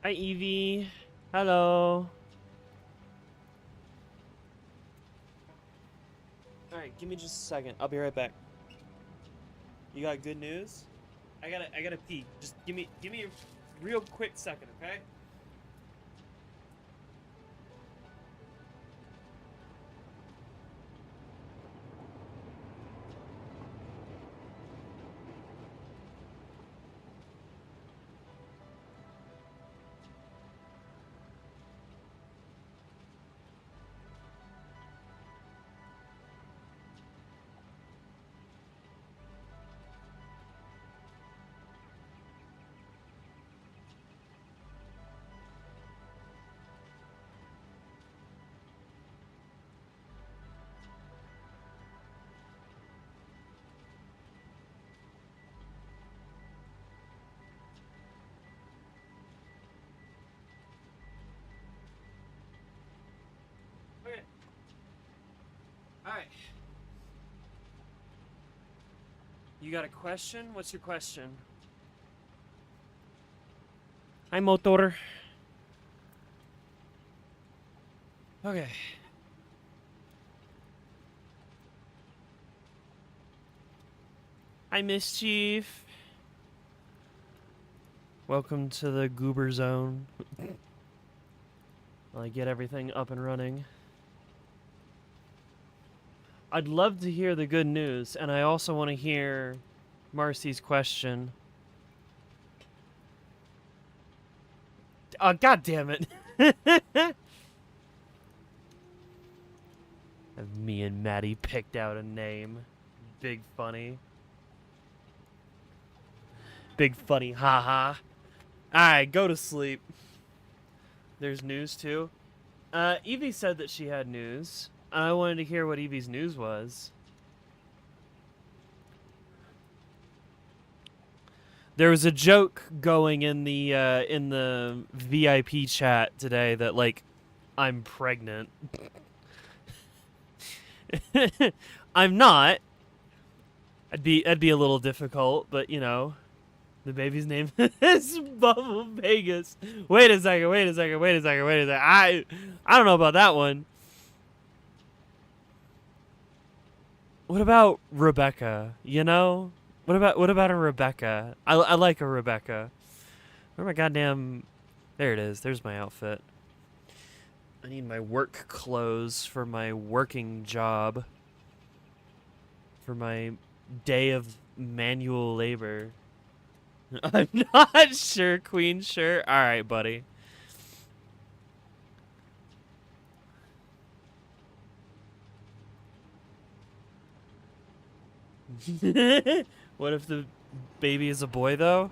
Hi, Evie. Hello. Alright, give me just a second. I'll be right back. You got good news? I gotta pee. Just give me a real quick second, okay? Okay. Alright. You got a question? What's your question? Hi, Motor. Okay. Hi, Mischief. Welcome to the Goober Zone. While I get everything up and running. I'd love to hear the good news, and I also want to hear Marcy's question. God damn it. Me and Maddie picked out a name. Big funny. Big funny, haha. Alright, go to sleep. There's news too. Evie said that she had news. I wanted to hear what Evie's news was. There was a joke going in the VIP chat today that, like, I'm pregnant. I'm not. That'd be a little difficult, but you know, the baby's name is Bubble Vegas. Wait a second. I don't know about that one. What about Rebecca? You know? What about a Rebecca? I like a Rebecca. Where my goddamn... There it is. There's my outfit. I need my work clothes for my working job. For my day of manual labor. I'm not sure, Queen. Sure. Alright, buddy. What if the baby is a boy, though?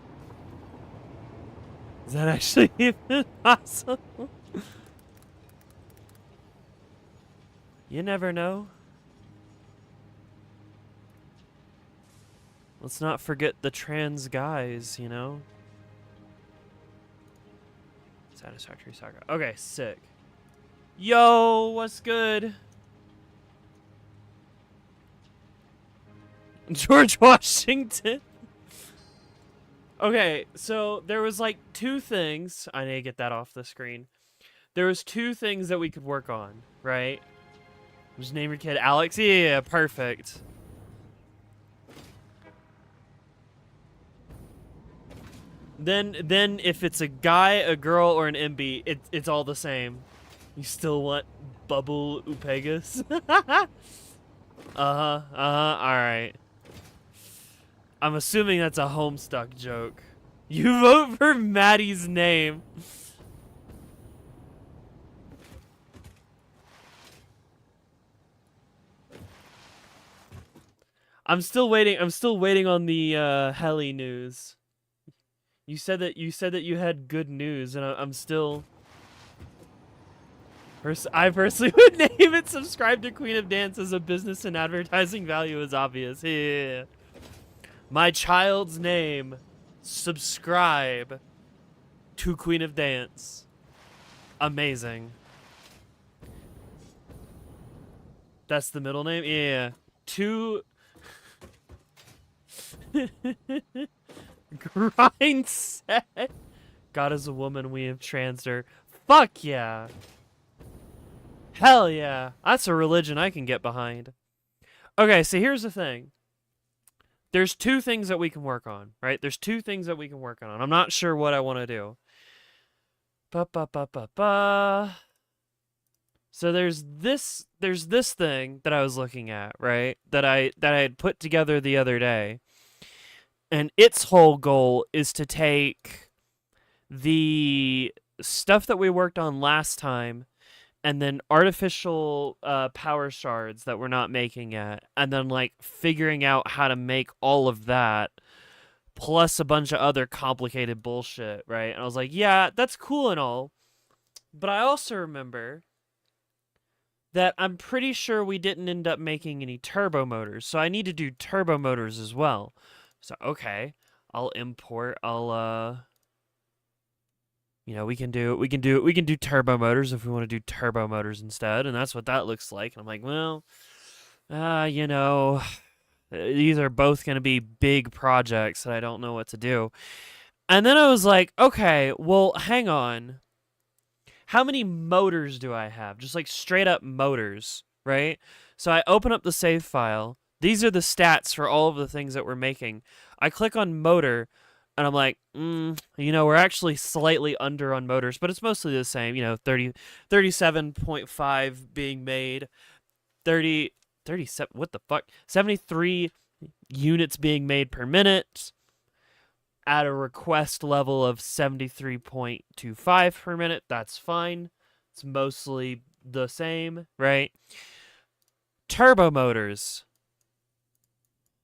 Is that actually even possible? You never know. Let's not forget the trans guys, you know? Satisfactory saga. Okay, sick. Yo, what's good? George Washington. Okay, so there was like two things. I need to get that off the screen. There was two things that we could work on, right? Just name your kid Alex. Yeah, perfect. Then if it's a guy, a girl, or an MB, it's all the same. You still want Bubble Upegas? Alright. I'm assuming that's a Homestuck joke. You vote for Maddie's name. I'm still waiting on the heli news. You said that you had good news, and I'm still. I personally would name it "Subscribe to Queen of Dance" as a business and advertising value is obvious. Yeah. My child's name. Subscribe to Queen of Dance. Amazing. That's the middle name? Yeah. Grind set. God is a woman, we have transed her. Fuck yeah. Hell yeah. That's a religion I can get behind. Okay, so here's the thing. There's two things that we can work on, right? There's two things that we can work on. I'm not sure what I want to do. So there's this thing that I was looking at, right? That I had put together the other day. And its whole goal is to take the stuff that we worked on last time and then artificial power shards that we're not making yet, and then like figuring out how to make all of that plus a bunch of other complicated bullshit, right? And I was like, yeah, that's cool and all, but I also remember that I'm pretty sure we didn't end up making any turbo motors, so I need to do turbo motors as well. So okay, I'll import. We can do turbo motors if we want to do turbo motors instead, and that's what that looks like. And I'm like, well, these are both going to be big projects that I don't know what to do. And then I was like, okay, well, hang on. How many motors do I have? Just like straight up motors, right? So I open up the save file. These are the stats for all of the things that we're making. I click on motor, and I'm like, we're actually slightly under on motors, but it's mostly the same. 37.5 being made, 37, what the fuck? 73 units being made per minute at a request level of 73.25 per minute. That's fine. It's mostly the same, right? Turbo motors.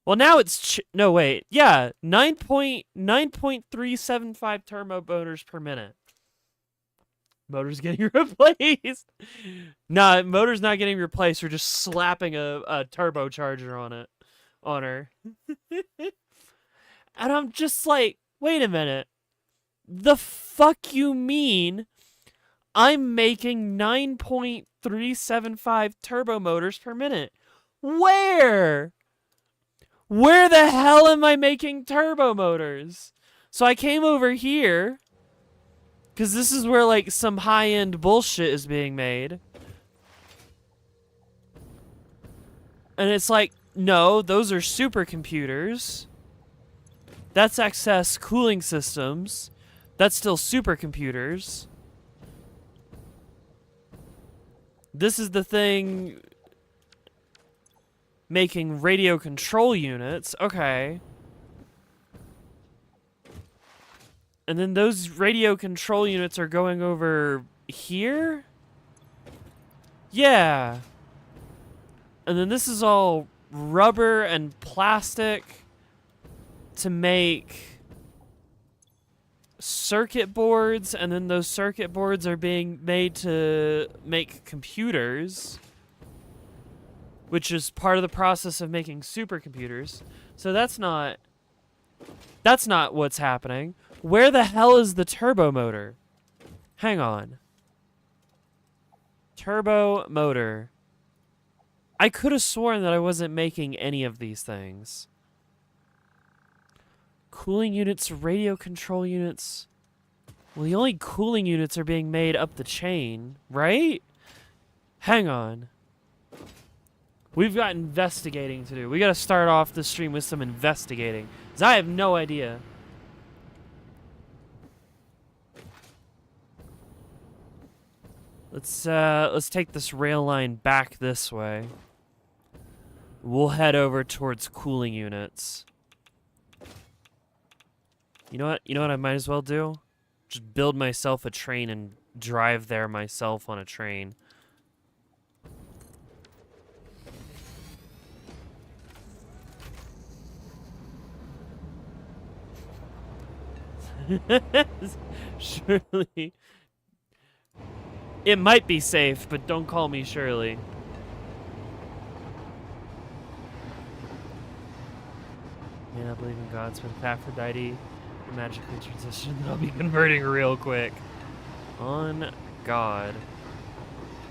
Well, now it's no wait. Yeah, 9.375 turbo motors per minute. Motor's getting replaced. Nah, motor's not getting replaced. We're just slapping a turbocharger on her. And I'm just like, wait a minute. The fuck you mean I'm making 9.375 turbo motors per minute? Where? Where the hell am I making turbo motors? So I came over here, because this is where, like, some high-end bullshit is being made. And it's like, no, those are supercomputers. That's excess cooling systems. That's still supercomputers. This is the thing making radio control units. Okay. And then those radio control units are going over here? Yeah. And then this is all rubber and plastic to make circuit boards, and then those circuit boards are being made to make computers, which is part of the process of making supercomputers. So that's not what's happening. Where the hell is the turbo motor? Hang on. Turbo motor. I could have sworn that I wasn't making any of these things. Cooling units, radio control units. Well, the only cooling units are being made up the chain, right? Hang on. We've got investigating to do. We gotta start off the stream with some investigating, because I have no idea. Let's take this rail line back this way. We'll head over towards cooling units. You know what I might as well do? Just build myself a train and drive there myself on a train. Surely. It might be safe, but don't call me Shirley. Man, I believe in gods, but Aphrodite magically transition. I'll be converting real quick. On God.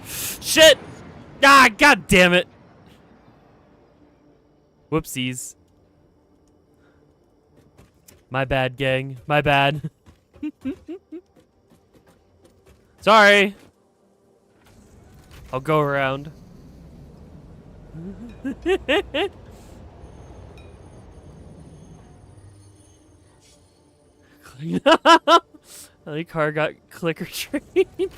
Shit! Ah, god damn it! Whoopsies. My bad, gang. My bad. Sorry. I'll go around. The car got clicker trained.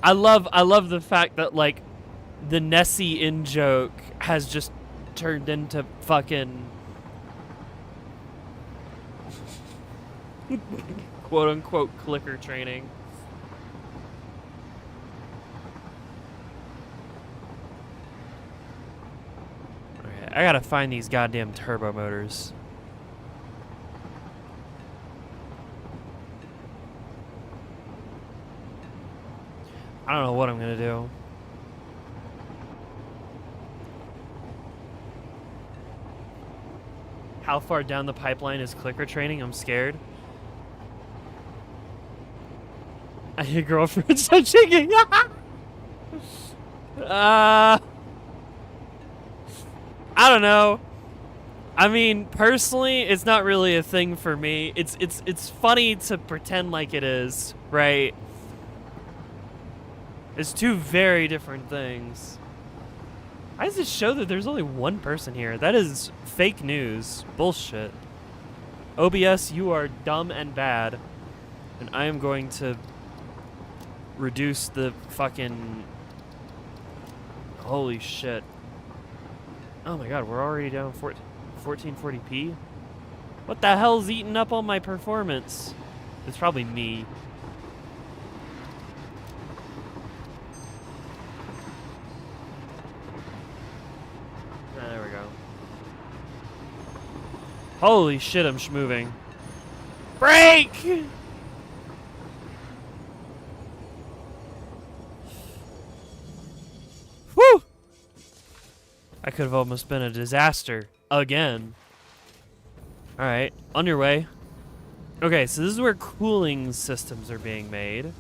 I love the fact that like the Nessie in joke has just turned into fucking quote unquote clicker training. Okay, I gotta find these goddamn turbo motors. I don't know what I'm gonna do. How far down the pipeline is clicker training? I'm scared. I hear girlfriends start shaking. I don't know. I mean, personally, it's not really a thing for me. It's funny to pretend like it is, right? It's two very different things. Why does it show that there's only one person here? That is fake news. Bullshit. OBS, you are dumb and bad. And I am going to reduce the fucking... Holy shit. Oh my god, we're already down 1440p? What the hell's eating up all my performance? It's probably me. There we go. Holy shit, I'm schmoving. Brake! Whew! I could have almost been a disaster. Again. Alright, on your way. Okay, so this is where cooling systems are being made.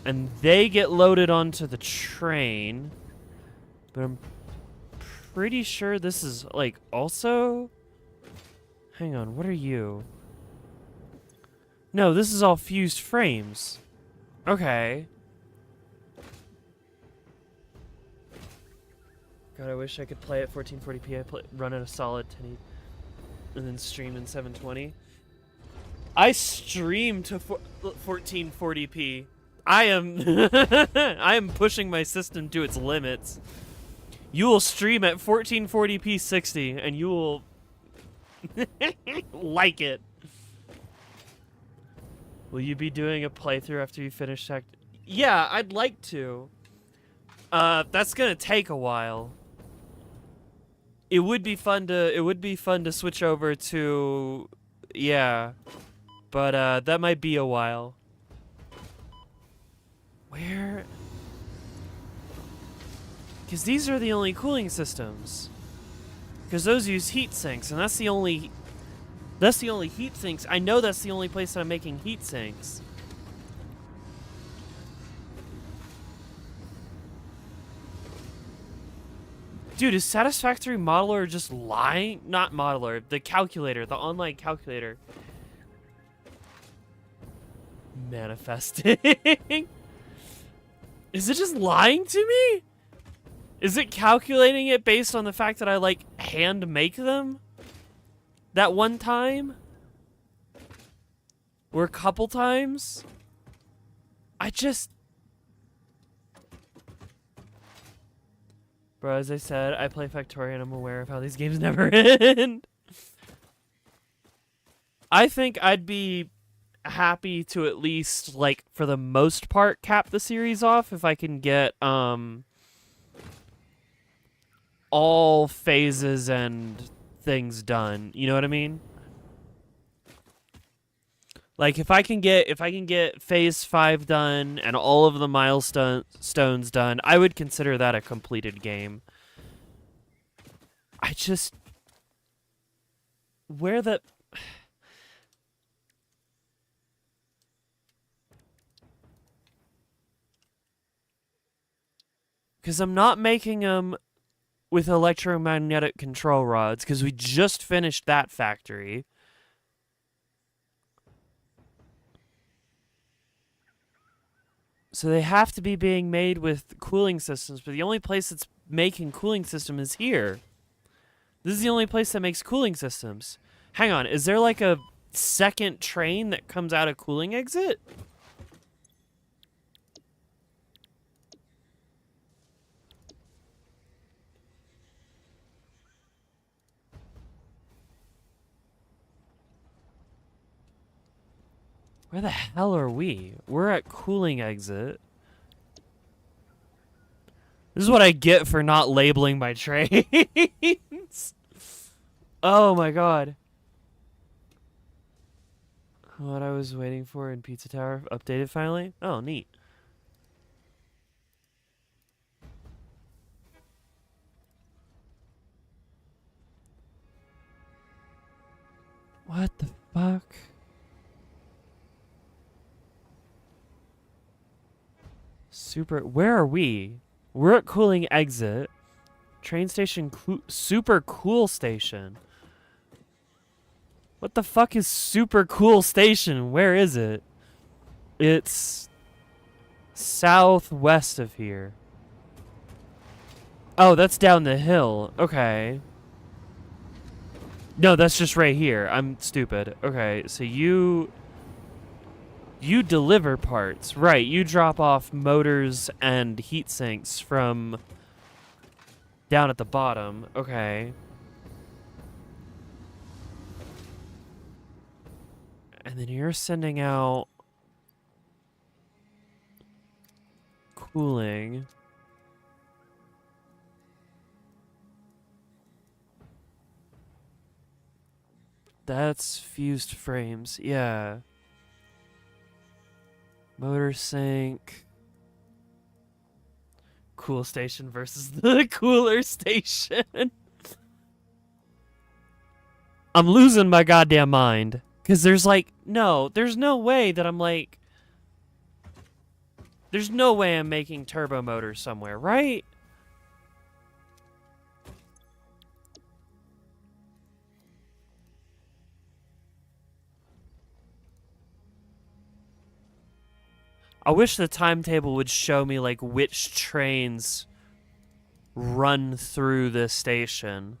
And they get loaded onto the train. But I'm pretty sure this is, like, also... Hang on, what are you? No, this is all fused frames. Okay. God, I wish I could play at 1440p. I run at a solid 1080 and then stream in 720. I stream to 1440p. I am I am pushing my system to its limits. You will stream at 1440p 60 and you will like it. Will you be doing a playthrough after you finish tech? Yeah, I'd like to. That's gonna take a while. It would be fun to switch over to, yeah, but that might be a while. Where? Because these are the only cooling systems. Because those use heat sinks, and that's the only heat sinks. I know that's the only place that I'm making heat sinks. Dude, is Satisfactory Modeler just lying? Not Modeler, the calculator, the online calculator. Manifesting. Is it just lying to me? Is it calculating it based on the fact that I, like, hand make them? That one time? Or a couple times? Bro, as I said, I play Factorio and I'm aware of how these games never end. I think I'd be happy to at least, like, for the most part, cap the series off if I can get, all phases and things done. You know what I mean? Like, if I can get phase 5 done and all of the milestones done, I would consider that a completed game. Where the... Because I'm not making them with electromagnetic control rods because we just finished that factory. So they have to be being made with cooling systems, but the only place that's making cooling system is here. This is the only place that makes cooling systems. Hang on, is there like a second train that comes out of cooling exit? Where the hell are we? We're at cooling exit. This is what I get for not labeling my trains. Oh my god. What I was waiting for in Pizza Tower updated finally? Oh, neat. What the fuck? Where are we? We're at cooling exit. Train station, super cool station. What the fuck is super cool station? Where is it? It's southwest of here. Oh, that's down the hill. Okay. No, that's just right here. I'm stupid. Okay, so you deliver parts. Right, you drop off motors and heat sinks from down at the bottom. Okay. And then you're sending out cooling. That's fused frames. Yeah. Motor sink. Cool station versus the cooler station. I'm losing my goddamn mind. Because there's like, there's no way that I'm like... There's no way I'm making turbo motors somewhere, right? I wish the timetable would show me, like, which trains run through this station.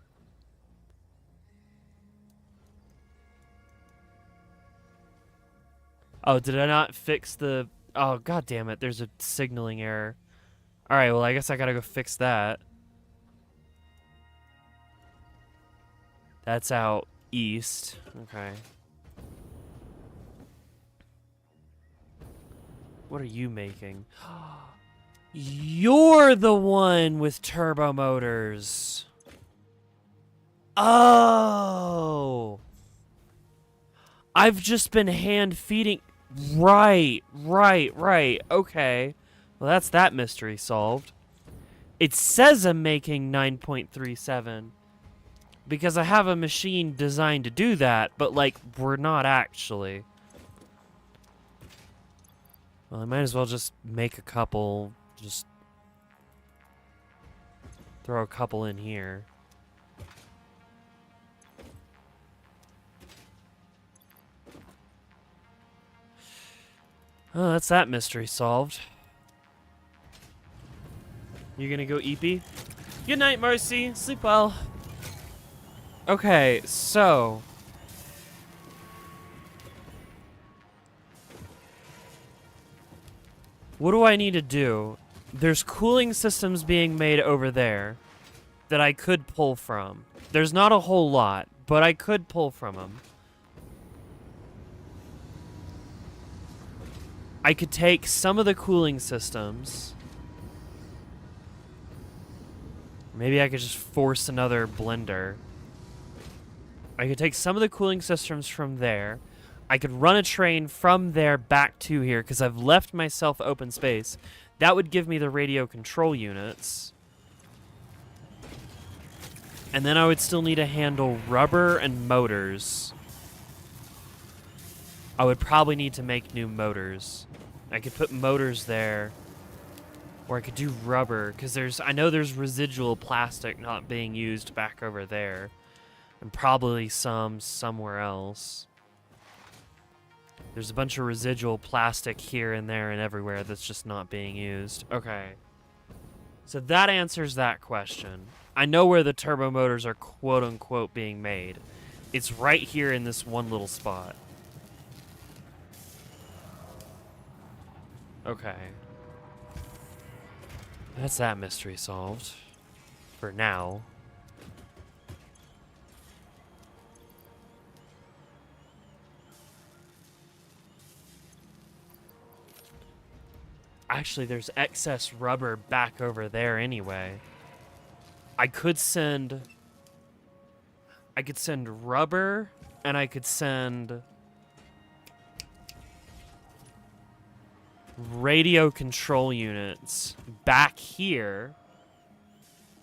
Oh, did I not fix the... Oh, god damn it, there's a signaling error. Alright, well, I guess I gotta go fix that. That's out east. Okay. What are you making? You're the one with turbo motors. Oh. I've just been hand feeding. Right. Okay. Well, that's that mystery solved. It says I'm making 9.37 because I have a machine designed to do that, but like we're not actually. Well, I might as well just make a couple, just throw a couple in here. Oh, that's that mystery solved. You gonna go eepy? Good night, Marcy. Sleep well. Okay, so... what do I need to do? There's cooling systems being made over there that I could pull from. There's not a whole lot, but I could pull from them. I could take some of the cooling systems. Maybe I could just force another blender. I could take some of the cooling systems from there. I could run a train from there back to here because I've left myself open space. That would give me the radio control units. And then I would still need to handle rubber and motors. I would probably need to make new motors. I could put motors there. Or I could do rubber, because I know there's residual plastic not being used back over there. And probably some somewhere else. There's a bunch of residual plastic here and there and everywhere that's just not being used. Okay. So that answers that question. I know where the turbo motors are quote-unquote being made. It's right here in this one little spot. Okay. That's that mystery solved. For now. Actually, there's excess rubber back over there anyway. I could send rubber, and I could send radio control units back here.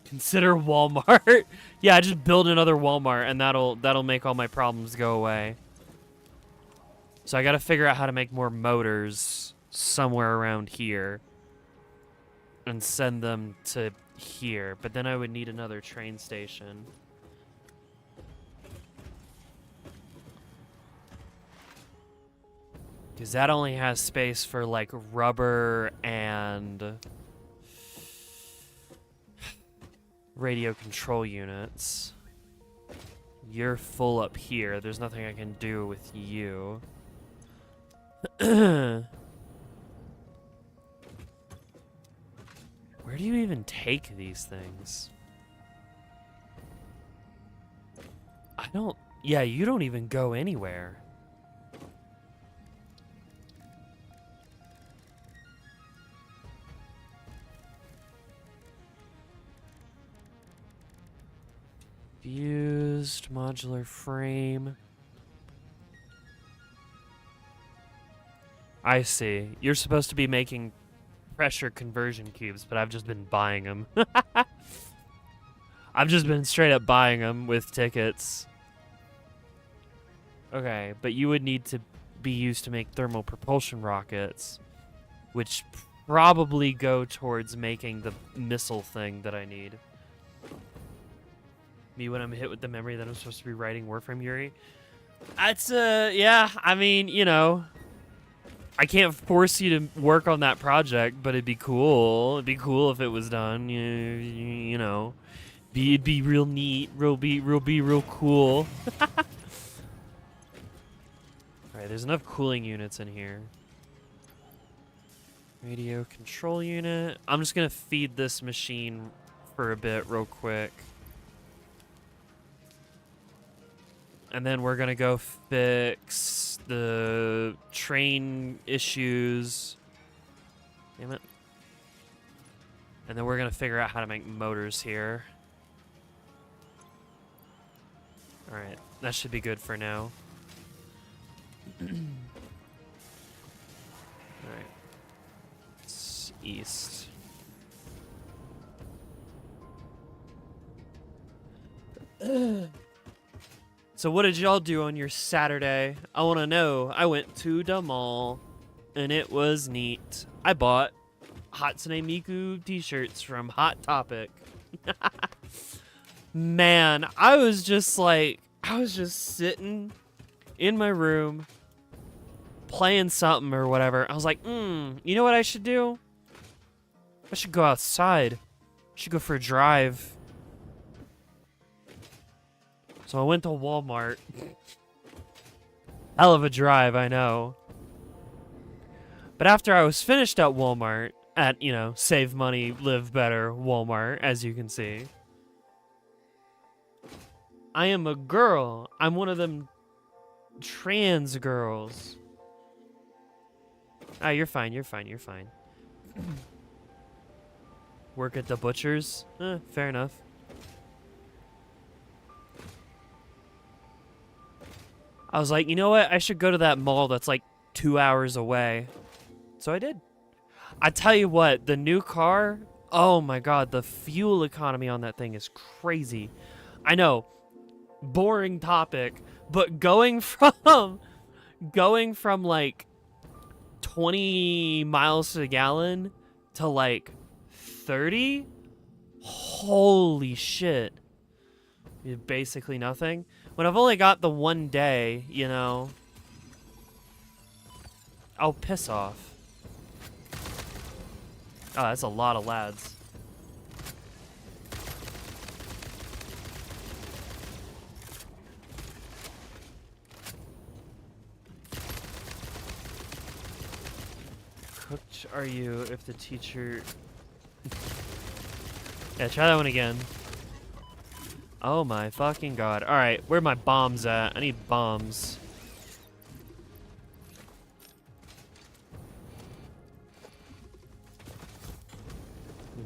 Consider Walmart. Yeah, just build another Walmart, and that'll make all my problems go away. So I got to figure out how to make more motors somewhere around here and send them to here, but then I would need another train station. Because that only has space for like rubber and radio control units. You're full up here. There's nothing I can do with you. Where do you even take these things? Yeah, you don't even go anywhere. Fused modular frame. I see. You're supposed to be making pressure conversion cubes, but I've just been buying them. I've just been straight up buying them with tickets. Okay, but you would need to be used to make thermal propulsion rockets, which probably go towards making the missile thing that I need. Me when I'm hit with the memory that I'm supposed to be writing Warframe Yuri. That's, yeah, I mean, you know, I can't force you to work on that project, but it'd be cool. It'd be cool if it was done. You know, it'd be real neat, real cool. All right, there's enough cooling units in here. Radio control unit. I'm just gonna feed this machine for a bit, real quick. And then we're gonna go fix the train issues. Damn it. And then we're gonna figure out how to make motors here. Alright, that should be good for now. Alright. It's east. So what did y'all do on your Saturday? I want to know. I went to the mall, and it was neat. I bought Hatsune Miku t-shirts from Hot Topic. Man, I was just sitting in my room, playing something or whatever. I was like, you know what I should do? I should go outside. I should go for a drive. So I went to Walmart. Hell of a drive, I know. But after I was finished at Walmart, at, you know, save money, live better Walmart, as you can see, I am a girl. I'm one of them trans girls. Ah, you're fine, you're fine, you're fine. Work at the butcher's? Fair enough. I was like, you know what? I should go to that mall that's like 2 hours away. So I did. I tell you what, the new car, oh my god, the fuel economy on that thing is crazy. I know, boring topic, but going from like 20 miles to the gallon to like 30? Holy shit. Basically nothing. When I've only got the 1 day, you know. Oh, piss off. Oh, that's a lot of lads. Cooked are you if the teacher... Yeah, try that one again. Oh my fucking god. Alright, where are my bombs at? I need bombs.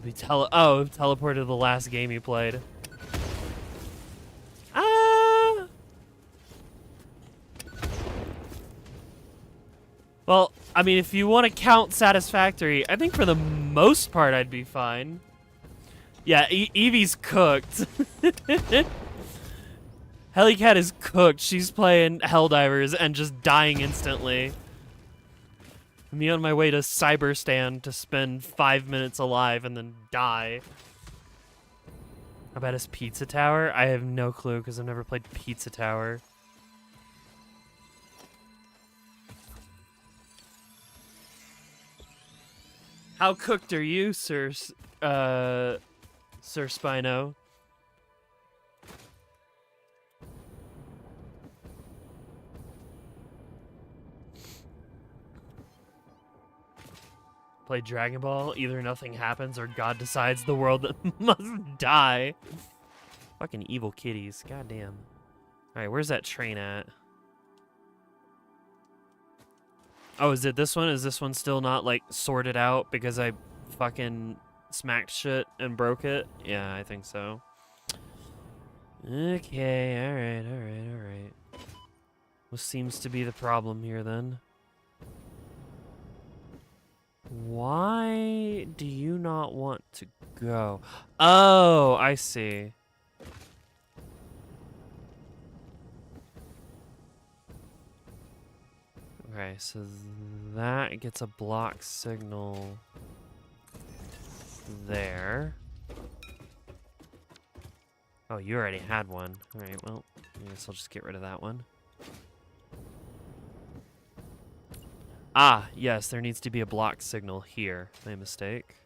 We teleported to the last game you played. Ah! Well, I mean, if you want to count satisfactory, I think for the most part I'd be fine. Yeah, Evie's cooked. Helicat is cooked. She's playing Helldivers and just dying instantly. Me on my way to Cyberstan to spend 5 minutes alive and then die. How about his Pizza Tower? I have no clue because I've never played Pizza Tower. How cooked are you, Sir Spino? Play Dragon Ball, either nothing happens or God decides the world must die. Fucking evil kitties, goddamn. Alright, where's that train at? Oh, is it this one? Is this one still not, like, sorted out because I fucking smacked shit and broke it? Yeah, I think so. Okay, alright. What seems to be the problem here, then? Why do you not want to go? Oh, I see. Okay, so that gets a block signal there. Oh, you already had one. Alright, well, I guess I'll just get rid of that one. Ah, yes, there needs to be a block signal here. My mistake.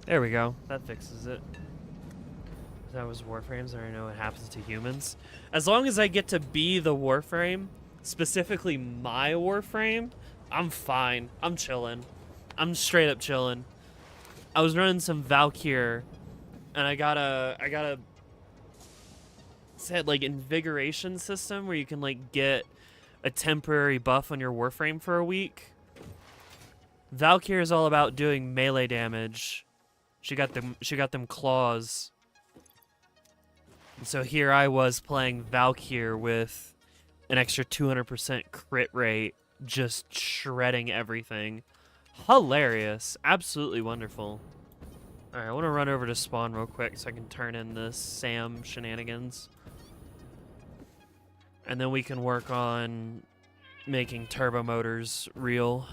There we go. That fixes it. That was Warframes. I already know what happens to humans. As long as I get to be the Warframe, specifically my Warframe, I'm fine. I'm chilling. I'm straight up chilling. I was running some Valkyr, and I got a said like invigoration system where you can like get a temporary buff on your Warframe for a week. Valkyr is all about doing melee damage. She got them claws. And so here I was playing Valkyr with an extra 200% crit rate, just shredding everything. Hilarious. Absolutely wonderful. Alright, I want to run over to spawn real quick so I can turn in the Sam shenanigans. And then we can work on making turbo motors real.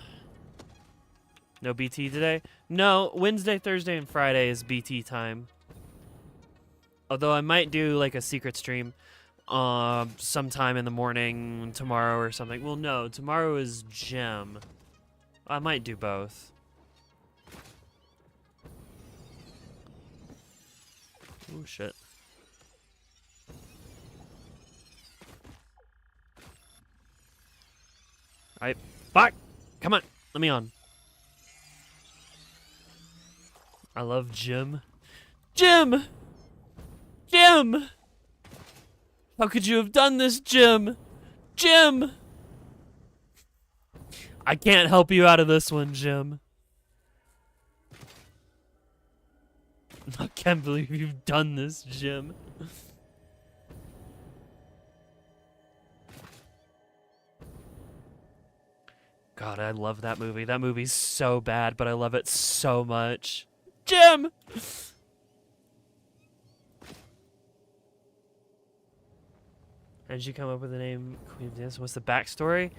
No BT today? No, Wednesday, Thursday, and Friday is BT time. Although I might do like a secret stream sometime in the morning tomorrow or something. Well, no, tomorrow is gem. I might do both. Oh, shit. Alright, fuck! Come on, let me on. I love Jim. Jim! Jim! How could you have done this, Jim? Jim! I can't help you out of this one, Jim. I can't believe you've done this, Jim. God, I love that movie. That movie's so bad, but I love it so much. Jim! How did you come up with the name Queen of Dance? What's the backstory?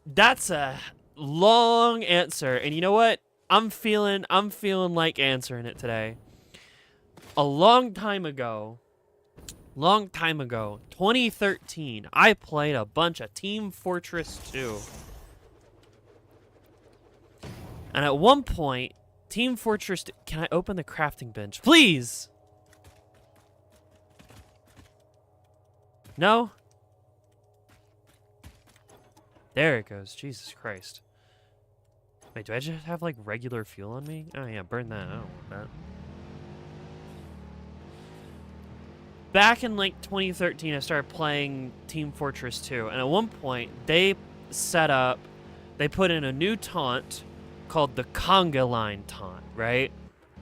That's a long answer, and you know what? I'm feeling like answering it today. A long time ago, 2013, I played a bunch of Team Fortress 2. And at one point, Team Fortress... Can I open the crafting bench? Please! No? There it goes. Jesus Christ. Wait, do I just have, like, regular fuel on me? Oh, yeah, burn that. I don't want that. Back in, like, 2013, I started playing Team Fortress 2. And at one point, they put in a new taunt called the conga line taunt, right?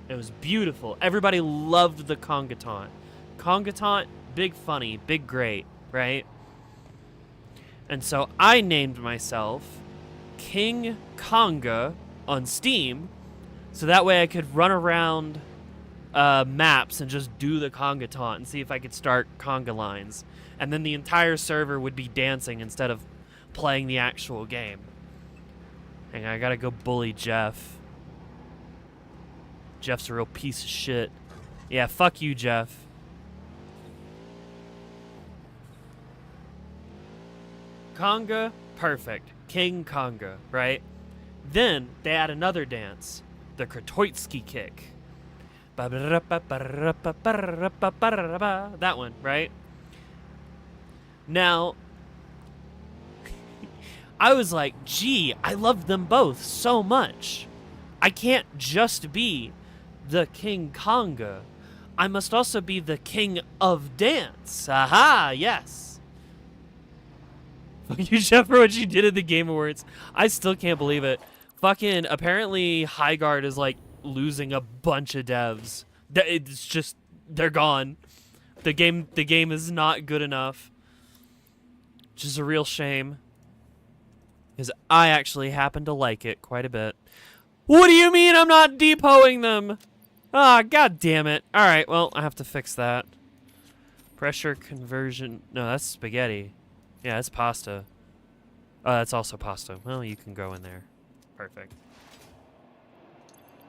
It was beautiful. Everybody loved the conga taunt. Conga taunt, big funny, big great, right? And so I named myself King Conga on Steam, so that way I could run around maps and just do the conga taunt and see if I could start conga lines. And then the entire server would be dancing instead of playing the actual game. Hang on, I gotta go bully Jeff. Jeff's a real piece of shit. Yeah, fuck you, Jeff. Conga, perfect. King Conga, right? Then they add another dance, the Kratoitsky kick. That one, right? Now, I was like, gee, I love them both so much. I can't just be the King Conga. I must also be the King of Dance. Aha, yes. Fuck you, Jeff, for what you did at the Game Awards. I still can't believe it. Fucking, apparently, Highguard is, like, losing a bunch of devs. It's just, they're gone. The game is not good enough. Which is a real shame. Because I actually happen to like it quite a bit. What do you mean I'm not depoting them? Ah, god damn it. Alright, well, I have to fix that. Pressure conversion. No, that's spaghetti. Yeah, that's pasta. Oh, that's also pasta. Well, you can go in there. Perfect.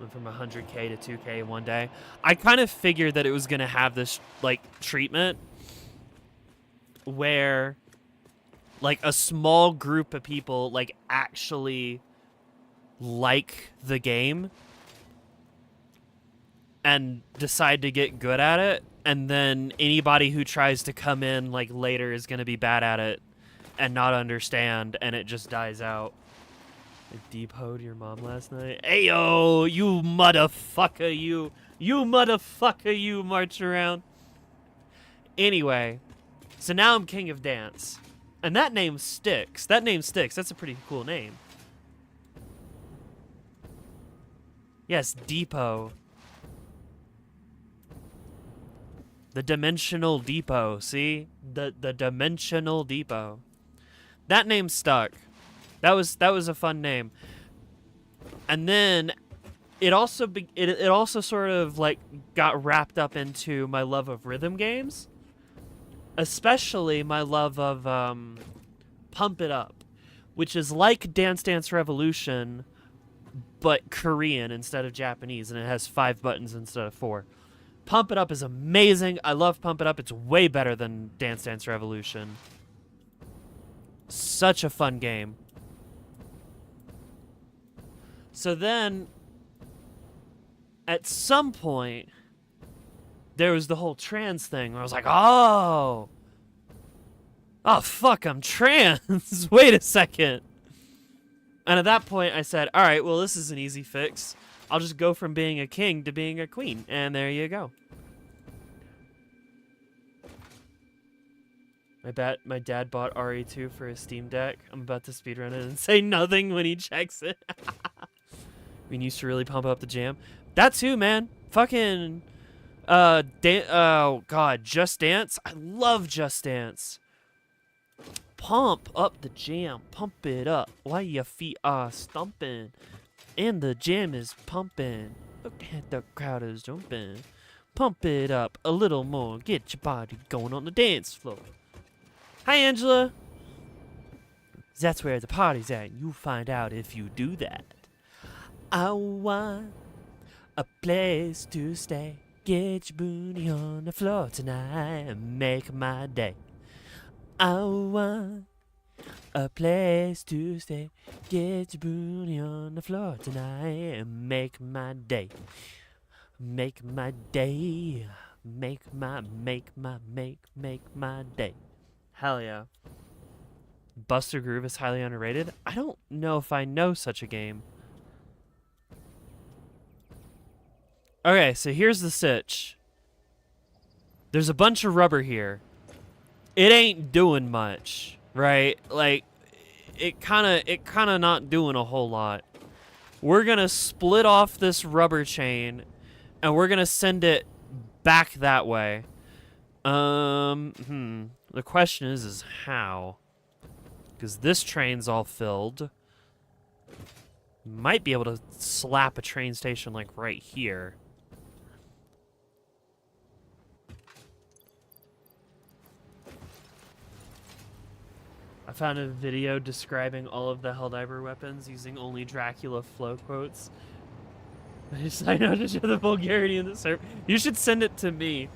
Went from 100k to 2k in one day. I kind of figured that it was going to have this, like, treatment where, like, a small group of people, like, actually like the game and decide to get good at it, and then anybody who tries to come in, like, later is going to be bad at it and not understand, and it just dies out. I depoed your mom last night. Ayo, you motherfucker, you. You motherfucker, you march around. Anyway, so now I'm King of Dance. And that name sticks. That name sticks. That's a pretty cool name. Yes, Depot. The Dimensional Depot, see? The Dimensional Depot. That name stuck. That was a fun name. And then it also it also sort of like got wrapped up into my love of rhythm games, especially my love of Pump It Up, which is like Dance Dance Revolution but Korean instead of Japanese, and it has 5 buttons instead of 4. Pump It Up is amazing. I love Pump It Up. It's way better than Dance Dance Revolution. Such a fun game. So then, at some point, there was the whole trans thing where I was like, oh, fuck, I'm trans. Wait a second. And at that point, I said, all right, well, this is an easy fix. I'll just go from being a king to being a queen. And there you go. My dad bought RE2 for his Steam Deck. I'm about to speedrun it and say nothing when he checks it. We used to really pump up the jam. That too, man. Fucking, oh god, Just Dance. I love Just Dance. Pump up the jam. Pump it up while your feet are stomping. And the jam is pumping. Look at the crowd is jumping. Pump it up a little more. Get your body going on the dance floor. Hi, Angela. That's where the party's at, and you'll find out if you do that. I want a place to stay. Get your booty on the floor tonight and make my day. I want a place to stay. Get your booty on the floor tonight and make my day. Make my day. Make my day. Hell yeah. Buster Groove is highly underrated? I don't know if I know such a game. Okay, so here's the sitch. There's a bunch of rubber here. It ain't doing much, right? Like, it kind of not doing a whole lot. We're gonna split off this rubber chain, and we're gonna send it back that way. The question is how? Because this train's all filled. Might be able to slap a train station like right here. I found a video describing all of the Helldiver weapons using only Dracula flow quotes. I know to show the vulgarity in the server. You should send it to me.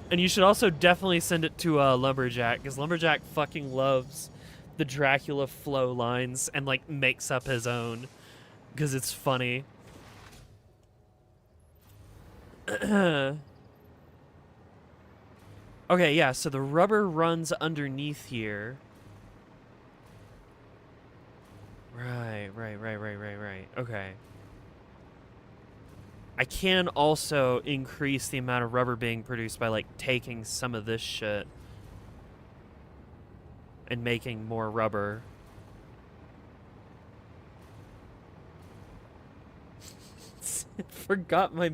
And you should also definitely send it to Lumberjack, because Lumberjack fucking loves the Dracula flow lines and, like, makes up his own. Because it's funny. Okay, yeah, so the rubber runs underneath here. Right. Okay. I can also increase the amount of rubber being produced by, like, taking some of this shit and making more rubber. I forgot my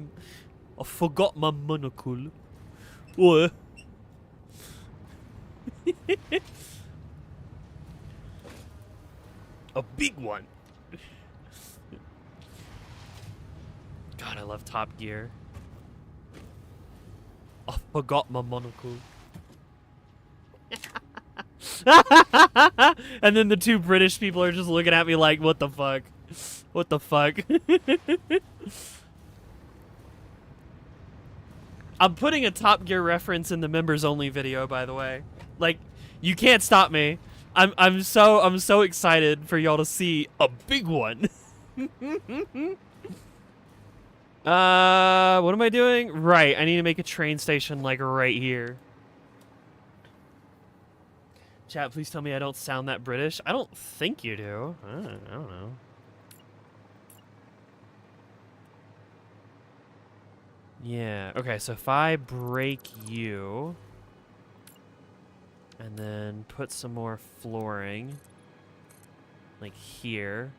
monocle. What? A big one. God, I love Top Gear. I forgot my monocle. And then the two British people are just looking at me like, what the fuck? What the fuck? I'm putting a Top Gear reference in the members only video, by the way. Like, you can't stop me. I'm so excited for y'all to see a big one. What am I doing? Right, I need to make a train station like right here. Chat, please tell me I don't sound that British. I don't think you do. I don't know. Yeah, okay, so if I break you and then put some more flooring like here.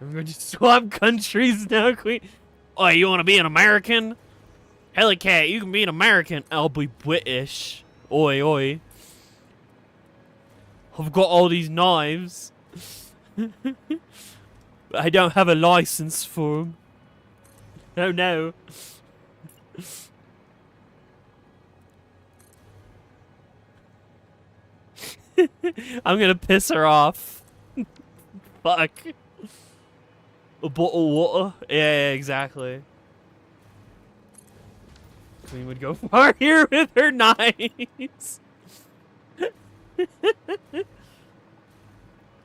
I'm going to swap countries now, Queen. Oh, you want to be an American? Helicat, you can be an American. I'll be British. Oi, oi. I've got all these knives. I don't have a license for them. Oh, no. I'm going to piss her off. Fuck. A bottle of water? Yeah, exactly. Queen would go far here with her knives.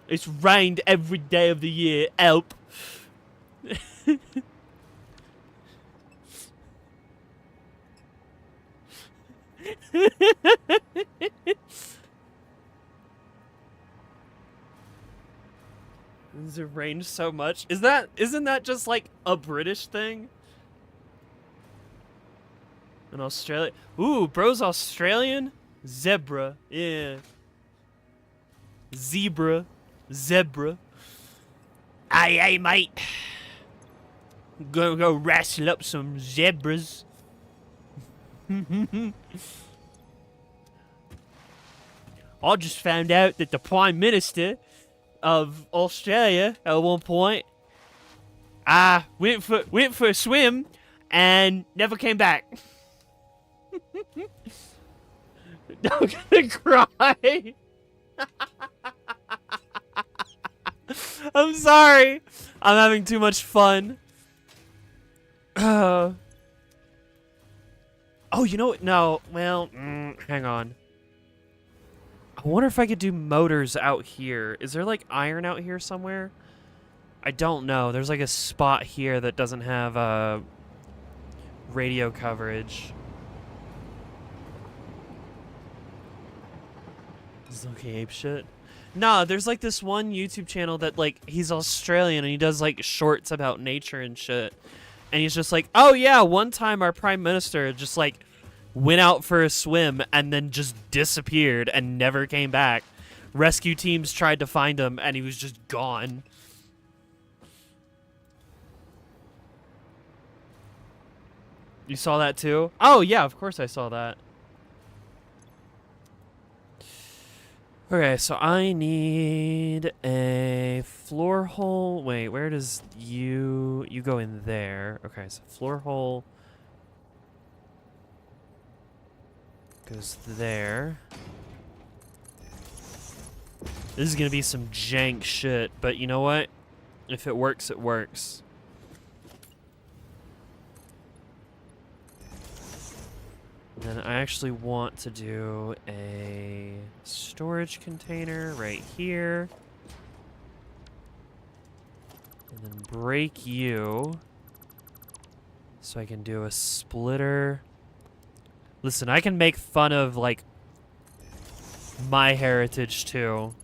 It's rained every day of the year. Help. It's arranged so much. Isn't that just like a British thing? In Australia? Ooh, bro's Australian? Zebra. Yeah. Zebra. Zebra. Aye, mate. Gonna go wrestle up some zebras. I just found out that the Prime Minister of Australia at one point went for a swim and never came back. I'm gonna cry. I'm sorry. I'm having too much fun. Oh, you know what? No. Well, hang on. I wonder if I could do motors out here. Is there like iron out here somewhere? I don't know. There's like a spot here that doesn't have radio coverage. Is okay ape shit? Nah, there's like this one YouTube channel that like he's Australian and he does like shorts about nature and shit. And he's just like, oh yeah, one time our prime minister just like went out for a swim and then just disappeared and never came back. Rescue teams tried to find him and he was just gone. You saw that too? Oh yeah, of course I saw that. Okay, so I need a floor hole. Wait, where does you go in there? Okay, so floor hole goes there. This is gonna be some jank shit, but you know what? If it works, it works. Then I actually want to do a storage container right here. And then break you. So I can do a splitter. Listen, I can make fun of, like, my heritage, too.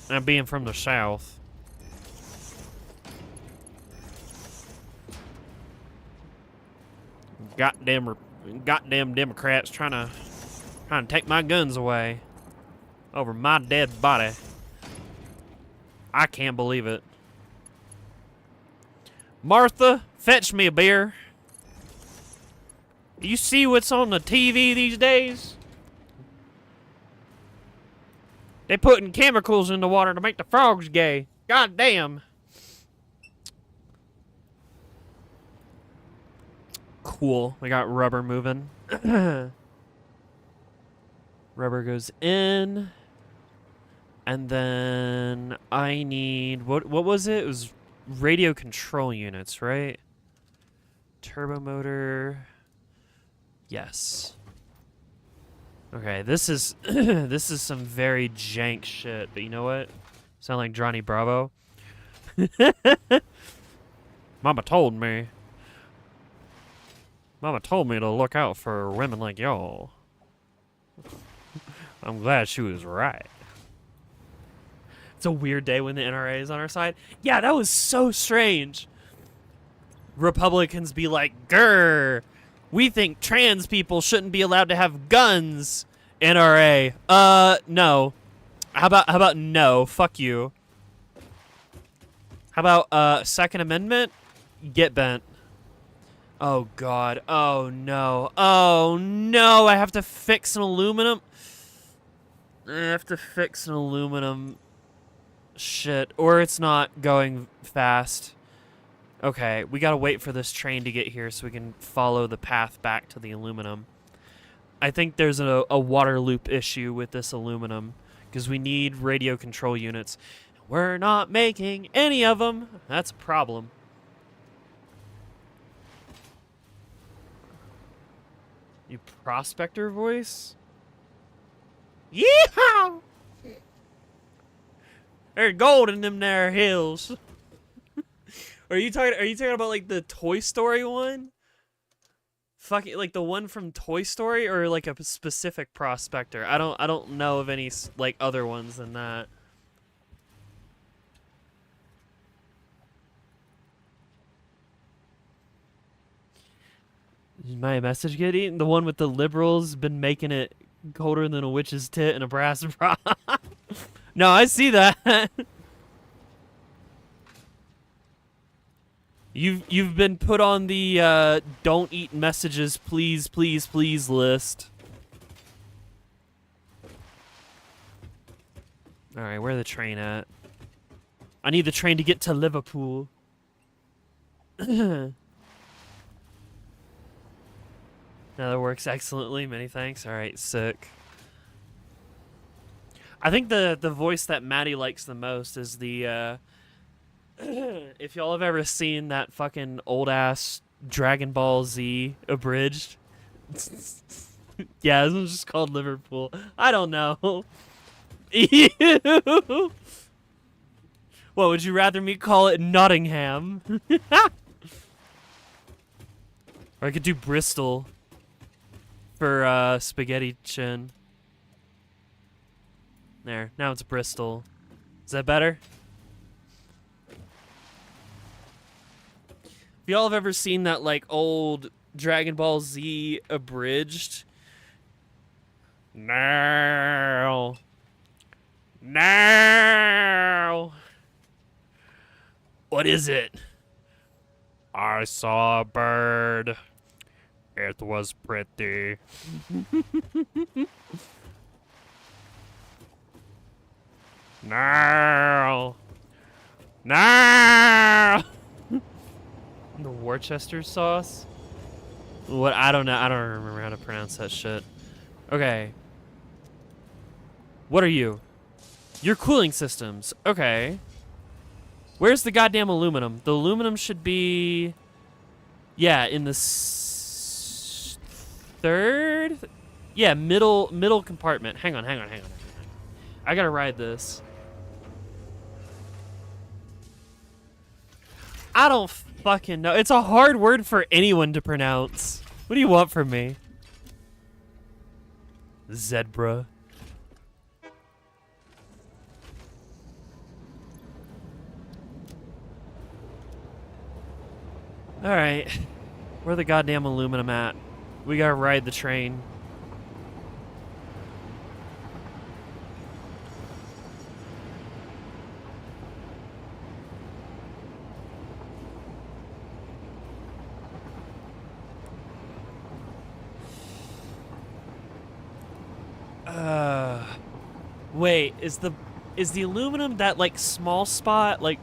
I'm being from the South. Goddamn Democrats trying to take my guns away over my dead body. I can't believe it. Martha, fetch me a beer. Do you see what's on the TV these days? They putting chemicals in the water to make the frogs gay. God damn. Cool. We got rubber moving. Rubber goes in. And then I need... What was it? It was radio control units, right? Turbo motor. Yes. Okay, this is this is some very jank shit, but you know what? Sound like Johnny Bravo. Mama told me. Mama told me to look out for women like y'all. I'm glad she was right. It's a weird day when the NRA is on our side. Yeah, that was so strange. Republicans be like, grr, we think trans people shouldn't be allowed to have guns. NRA, no. How about no? Fuck you. How about, Second Amendment? Get bent. Oh, God. Oh, no. Oh, no. I have to fix an aluminum. I have to fix an aluminum. Shit. Or it's not going fast. Okay, we gotta wait for this train to get here so we can follow the path back to the aluminum. I think there's a water loop issue with this aluminum because we need radio control units. We're not making any of them. That's a problem. You prospector voice? Yeehaw! There's gold in them there hills. Are you talking about like the Toy Story one? Fucking like the one from Toy Story, or like a specific prospector? I don't know of any like other ones than that. Did my message get eaten? The one with the liberals been making it colder than a witch's tit in a brass bra. No, I see that. You've been put on the don't eat messages, please, please, please list. All right, where's the train at? I need the train to get to Liverpool. Now that works excellently. Many thanks. All right, sick. I think the voice that Maddie likes the most is the if y'all have ever seen that fucking old ass Dragon Ball Z abridged. Yeah, this one's just called Liverpool. I don't know. Ew. What, would you rather me call it Nottingham? Or I could do Bristol for spaghetti chin. There, now it's Bristol. Is that better? If y'all have ever seen that like old Dragon Ball Z abridged? No. No. What is it? I saw a bird. It was pretty. No. No. The Worcester sauce? What? I don't know. I don't remember how to pronounce that shit. Okay. What are you? You're cooling systems. Okay. Where's the goddamn aluminum? The aluminum should be... Yeah, in the third? Yeah, middle compartment. Hang on. I gotta ride this. I don't fucking know. It's a hard word for anyone to pronounce. What do you want from me? Zebra. Alright. Where the goddamn aluminum at? We gotta ride the train. Wait, is the aluminum that like small spot like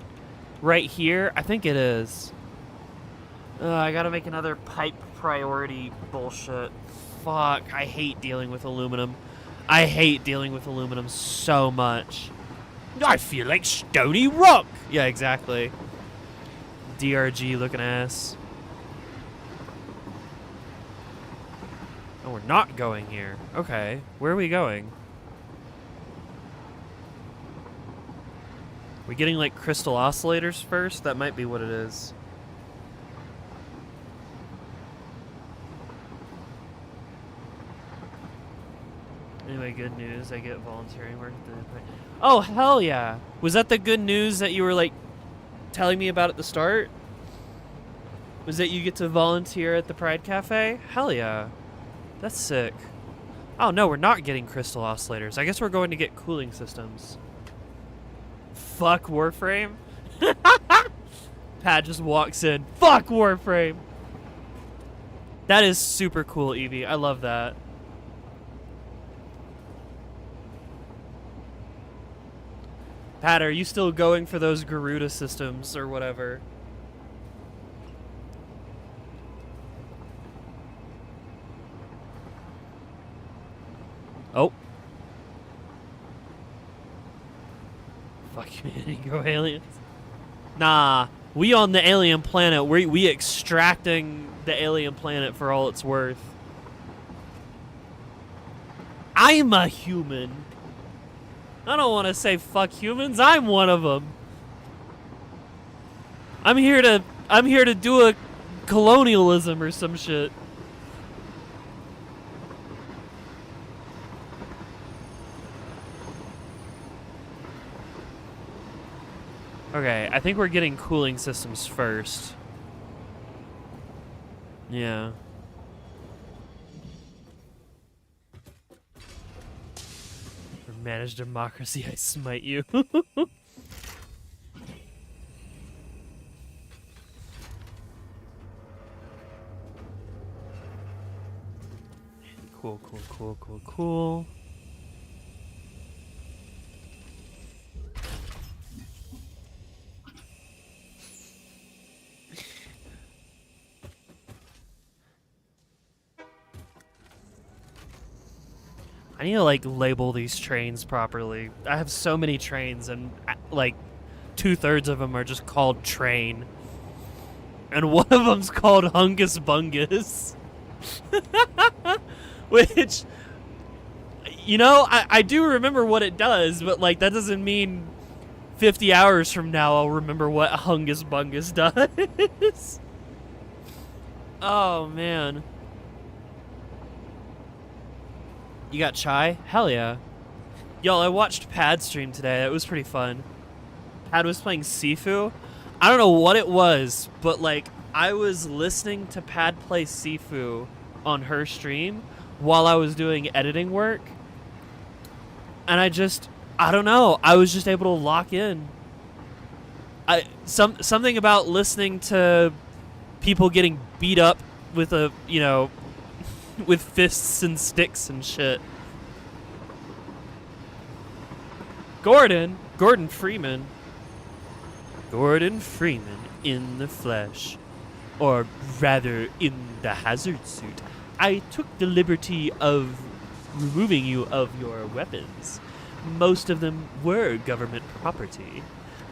right here? I think it is. I gotta make another pipe priority bullshit. Fuck, I hate dealing with aluminum. I hate dealing with aluminum so much. I feel like Stony Rock. Yeah, exactly. DRG looking ass. Oh, we're not going here. Okay, where are we going? We getting like crystal oscillators first? That might be what it is. Anyway, good news. I get volunteering work. Oh, hell yeah. Was that the good news that you were like telling me about at the start? Was that you get to volunteer at the Pride Cafe? Hell yeah. That's sick. Oh no, we're not getting crystal oscillators. I guess we're going to get cooling systems. Fuck Warframe. Pat just walks in. Fuck Warframe. That is super cool, Evie. I love that. Pat, are you still going for those Garuda systems or whatever? Oh. Fuck humanity, go aliens. Nah, we on the alien planet, we extracting the alien planet for all it's worth. I'm a human. I don't want to say fuck humans. I'm one of them. I'm here to do a colonialism or some shit. Okay, I think we're getting cooling systems first. Yeah. For managed democracy, I smite you. Cool. I need to, like, label these trains properly. I have so many trains, and, like, 2/3 of them are just called train. And one of them's called Hungus Bungus. Which, you know, I do remember what it does, but, like, that doesn't mean 50 hours from now I'll remember what Hungus Bungus does. Oh, man. You got chai? Hell yeah. Y'all, I watched Pad stream today. It was pretty fun. Pad was playing Sifu. I don't know what it was, but, like, I was listening to Pad play Sifu on her stream while I was doing editing work. And I don't know. I was just able to lock in. Something about listening to people getting beat up with with fists and sticks and shit. Gordon Freeman. Gordon Freeman in the flesh. Or rather, in the hazard suit. I took the liberty of removing you of your weapons. Most of them were government property.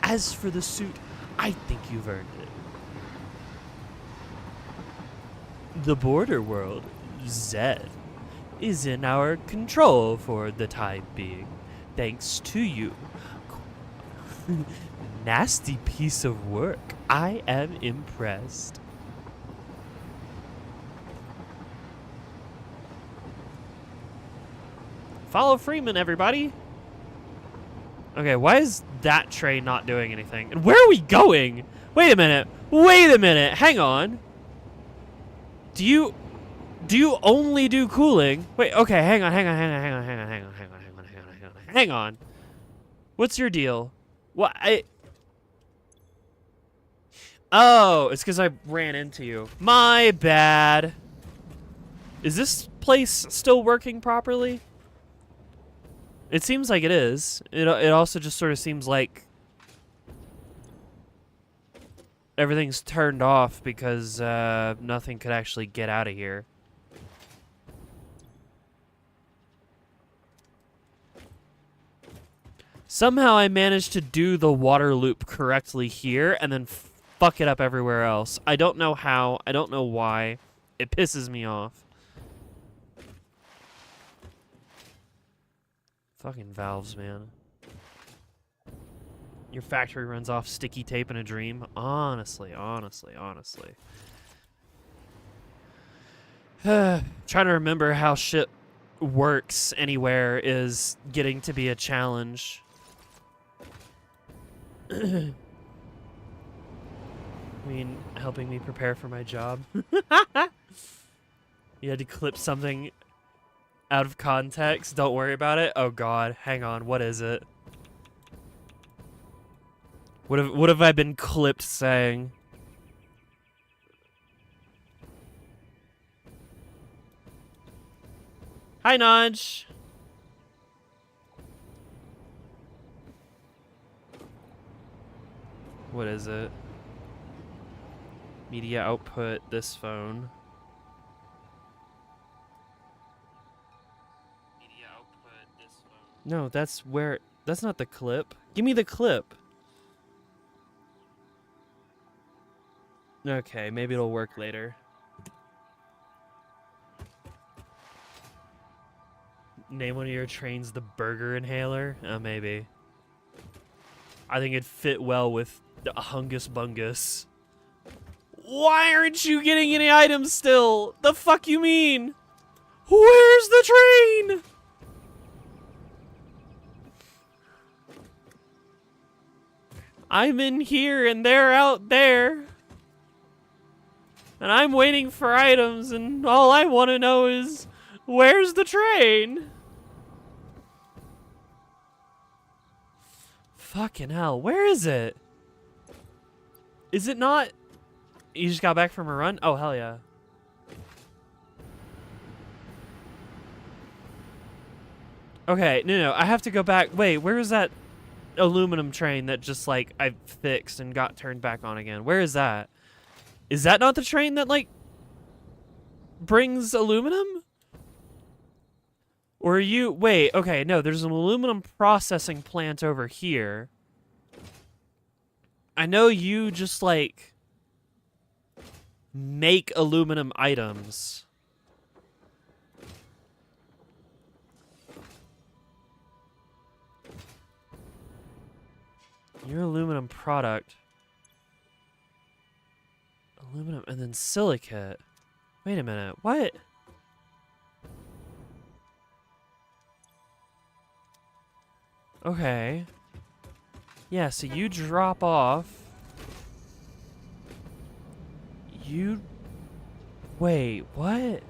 As for the suit, I think you've earned it. The border world, Zed, is in our control for the time being, thanks to you. Nasty piece of work. I am impressed. Follow Freeman, everybody. Okay, why is that train not doing anything? And where are we going? Wait a minute. Hang on. Do you only do cooling? Wait, okay, hang on. What's your deal? What? Oh, it's because I ran into you. My bad. Is this place still working properly? It seems like it is. It also just sort of seems like everything's turned off because nothing could actually get out of here. Somehow I managed to do the water loop correctly here and then fuck it up everywhere else. I don't know how. I don't know why. It pisses me off. Fucking valves, man. Your factory runs off sticky tape in a dream. Honestly. Trying to remember how shit works anywhere is getting to be a challenge. I mean, helping me prepare for my job. You had to clip something out of context. Don't worry about it. Oh god, hang on. What is it? What have I been clipped saying? Hi, Nudge. What is it? Media output, this phone. Media output, this phone. No, that's where... That's not the clip. Give me the clip. Okay, maybe it'll work later. Name one of your trains the burger inhaler? Maybe. I think it'd fit well with the Hungus Bungus. Why aren't you getting any items still? The fuck you mean? Where's the train? I'm in here and they're out there. And I'm waiting for items and all I want to know is, where's the train? Fucking hell, where is it? Is it not? You just got back from a run? Oh, hell yeah. Okay, no, I have to go back. Wait, where is that aluminum train that just, like, I fixed and got turned back on again? Where is that? Is that not the train that, like, brings aluminum? Or are you... Wait, okay, no, there's an aluminum processing plant over here. I know you just, like, make aluminum items. Your aluminum product. Aluminum and then silicate. Wait a minute, what? Okay. Yeah, so you drop off. You... Wait, what?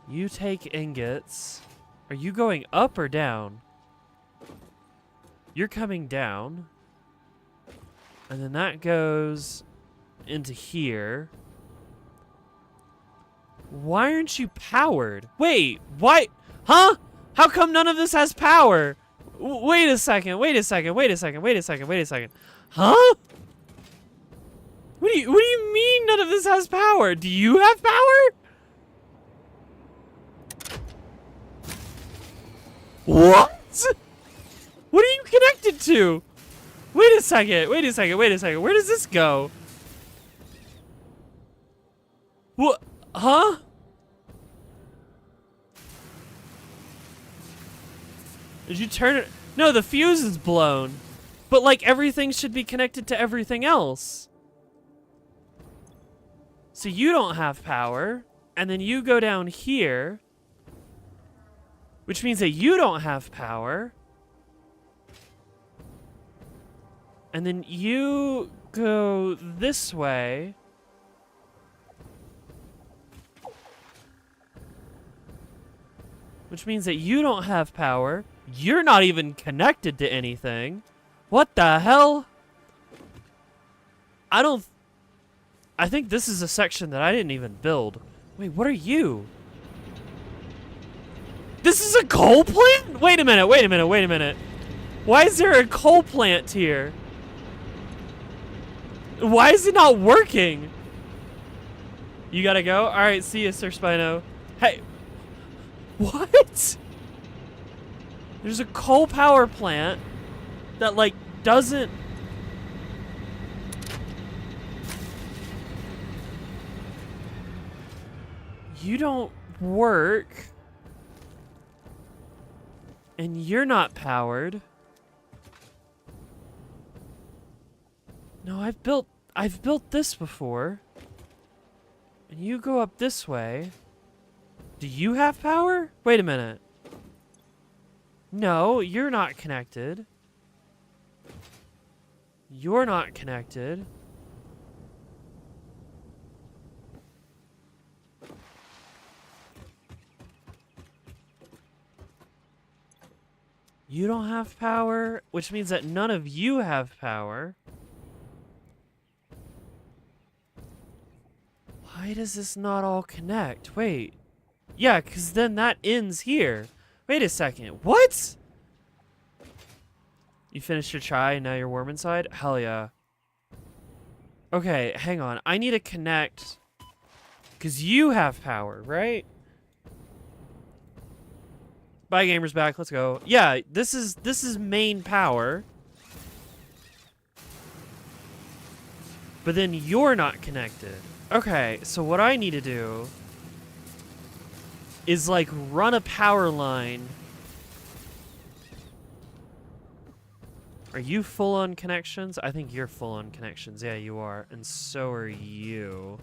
You take ingots. Are you going up or down? You're coming down. And then that goes into here. Why aren't you powered? Wait, why? Huh? How come none of this has power? Wait a second, wait a second, wait a second, wait a second, wait a second. Huh? What do you mean none of this has power? Do you have power? What? What are you connected to? Wait a second, wait a second, wait a second. Where does this go? What? Huh? Did you turn it? No, the fuse is blown. But, like, everything should be connected to everything else. So you don't have power. And then you go down here. Which means that you don't have power. And then you go this way. Which means that you don't have power. You're not even connected to anything. What the hell? I think this is a section that I didn't even build. Wait, what are you? This is a coal plant? Wait a minute, wait a minute, wait a minute. Why is there a coal plant here? Why is it not working? You gotta go? Alright, see ya, Sir Spino. Hey. What? There's a coal power plant that, like, doesn't... You don't work. And you're not powered. No, I've built this before. And you go up this way. Do you have power? Wait a minute. No, you're not connected. You're not connected. You don't have power, which means that none of you have power. Why does this not all connect? Wait. Yeah, because then that ends here. Wait a second. What? You finished your chai and now you're warm inside? Hell yeah. Okay, hang on. I need to connect. Because you have power, right? Bye, gamers back. Let's go. Yeah, this is main power. But then you're not connected. Okay, so what I need to do is, like, run a power line. Are you full on connections? I think you're full on connections. Yeah, you are. And so are you.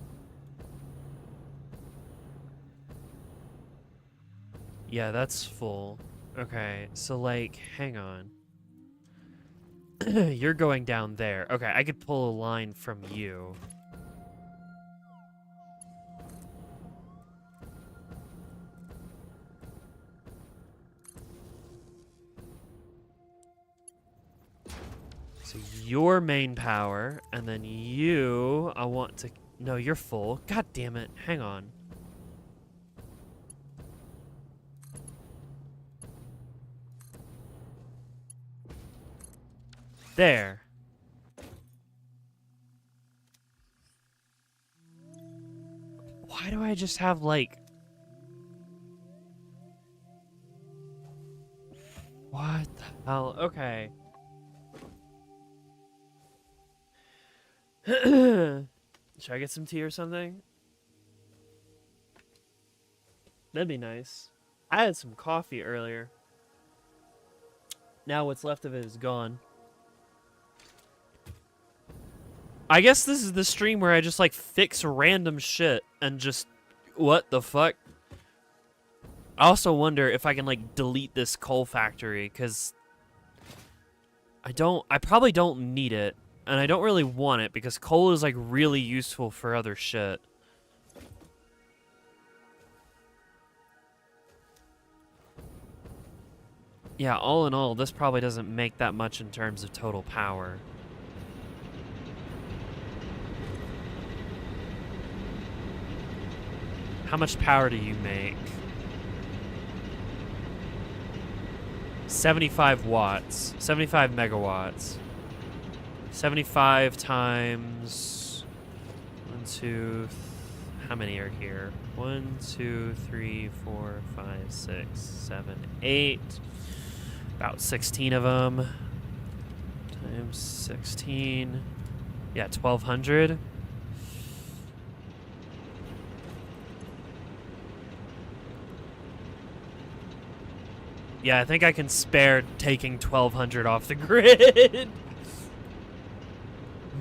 Yeah, that's full. Okay, so, like, hang on. You're going down there. Okay, I could pull a line from you. So your main power, and then you, I want to... No, you're full. God damn it. Hang on. There. Why do I just have, like... What the hell? Okay. Should I get some tea or something? That'd be nice. I had some coffee earlier. Now what's left of it is gone. I guess this is the stream where I just, like, fix random shit and just... What the fuck? I also wonder if I can, like, delete this coal factory, because... I probably don't need it, and I don't really want it, because coal is, like, really useful for other shit. Yeah, all in all, this probably doesn't make that much in terms of total power. How much power do you make? 75 watts. 75 megawatts. 75 times... 1, 2... How many are here? 1, 2, 3, 4, 5, 6, 7, 8. About 16 of them. Times 16. Yeah, 1,200. Yeah, I think I can spare taking 1,200 off the grid.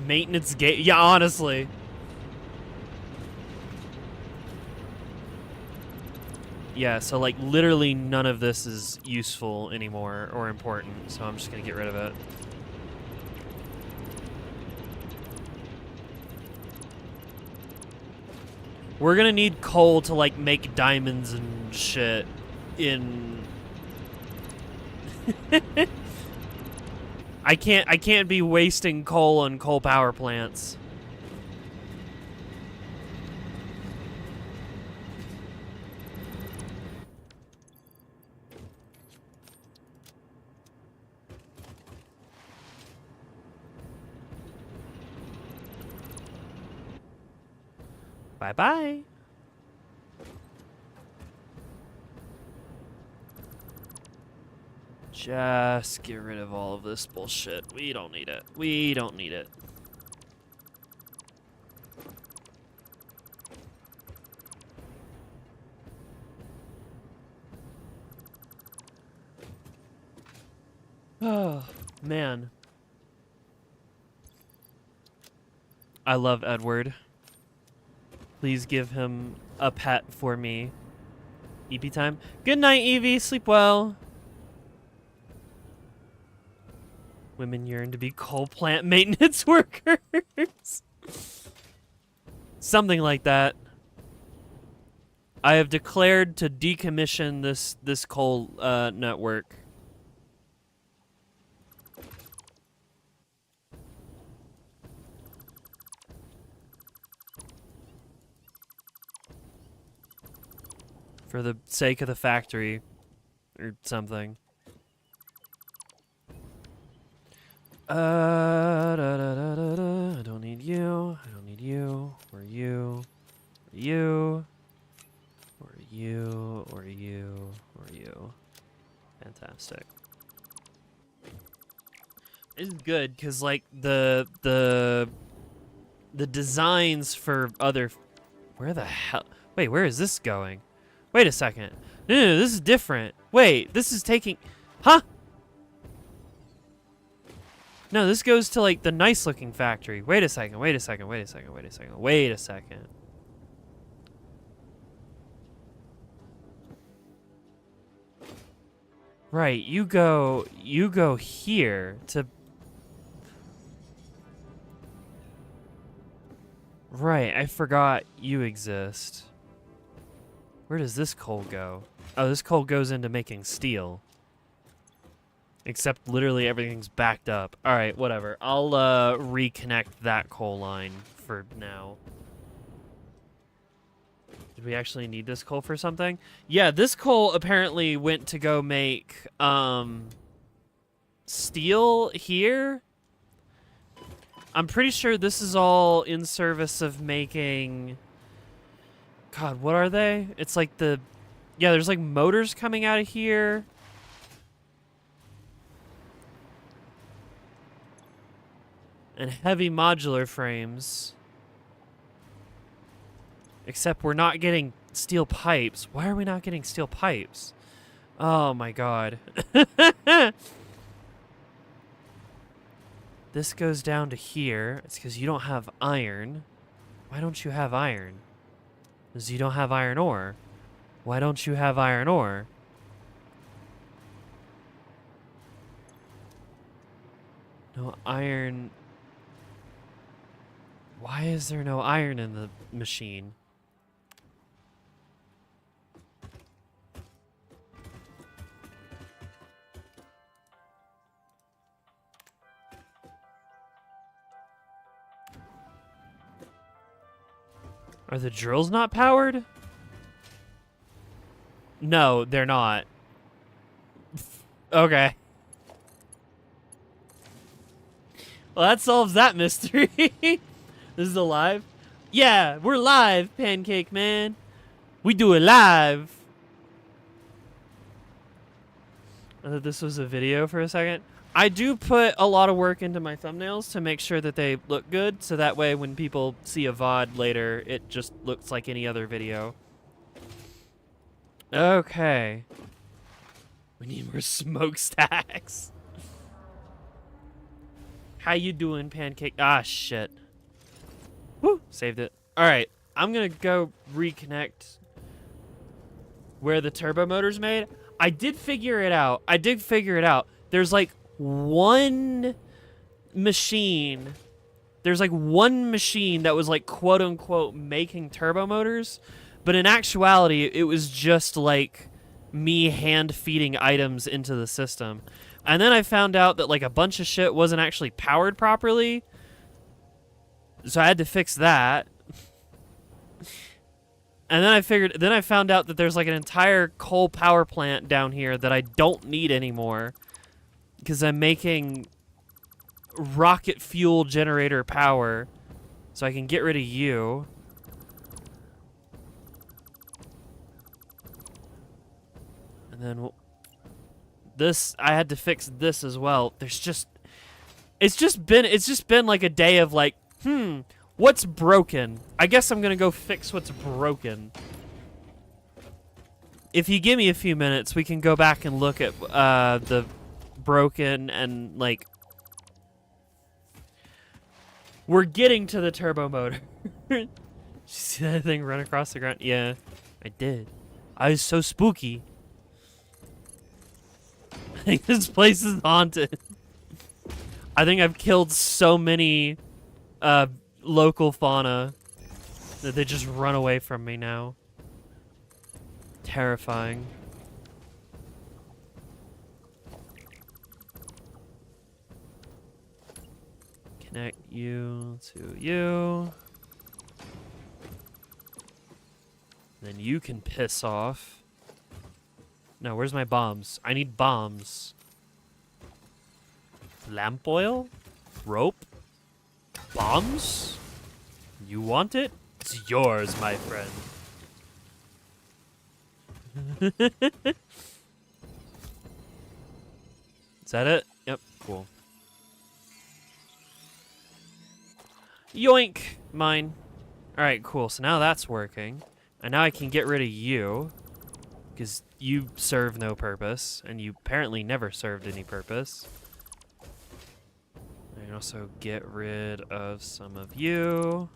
Maintenance gate. Yeah, honestly. Yeah, so like literally none of this is useful anymore or important, so I'm just gonna get rid of it. We're gonna need coal to like make diamonds and shit in... I can't be wasting coal on coal power plants. Bye-bye. Just get rid of all of this bullshit. We don't need it. We don't need it. Oh, man. I love Edward. Please give him a pet for me. EP time. Good night, Evie. Sleep well. Women yearn to be coal plant maintenance workers. Something like that. I have declared to decommission this coal network. For the sake of the factory or something. I don't need you. I don't need you. Or you. Or you. Or you. Or you. Or you. Fantastic. This is good because like the designs for other... Where the hell... Wait, where is this going? Wait a second. No, this is different. Wait, this is taking... Huh? No, this goes to, like, the nice-looking factory. Wait a second, wait a second, wait a second, wait a second, wait a second. Right, you go here to... Right, I forgot you exist. Where does this coal go? Oh, this coal goes into making steel. Except literally everything's backed up. Alright, whatever. I'll reconnect that coal line for now. Did we actually need this coal for something? Yeah, this coal apparently went to go make steel here. I'm pretty sure this is all in service of making... God, what are they? It's like the... Yeah, there's like motors coming out of here. And heavy modular frames. Except we're not getting steel pipes. Why are we not getting steel pipes? Oh my god. This goes down to here. It's because you don't have iron. Why don't you have iron? Because you don't have iron ore. Why don't you have iron ore? No iron. Why is there no iron in the machine? Are the drills not powered? No, they're not. Okay. Well, that solves that mystery. This is live? Yeah, we're live, Pancake Man. We do it live. I thought this was a video for a second. I do put a lot of work into my thumbnails to make sure that they look good, so that way when people see a VOD later, it just looks like any other video. Okay. We need more smokestacks. How you doing, Pancake? Ah, shit. Woo! Saved it. All right, I'm gonna go reconnect where the turbo motor's made. I did figure it out. There's like one machine. There's like one machine that was like quote unquote making turbo motors, but in actuality, it was just like me hand feeding items into the system. And then I found out that like a bunch of shit wasn't actually powered properly. So I had to fix that. And then I found out that there's like an entire coal power plant down here that I don't need anymore because I'm making rocket fuel generator power, so I can get rid of you. And then this, I had to fix this as well. There's just, it's just been like a day of like, what's broken? I guess I'm gonna go fix what's broken. If you give me a few minutes, we can go back and look at the broken and like, we're getting to the turbo motor. Did you see that thing run across the ground? Yeah, I did. I was so spooky. I think this place is haunted. I think I've killed so many local fauna that they just run away from me now. Terrifying. Connect you to you. Then you can piss off. No, where's my bombs? I need bombs. Lamp oil? Rope? Bombs? You want it? It's yours, my friend. Is that it? Yep, cool. Yoink! Mine. Alright, cool. So now that's working. And now I can get rid of you. Because you serve no purpose. And you apparently never served any purpose. I can also get rid of some of you.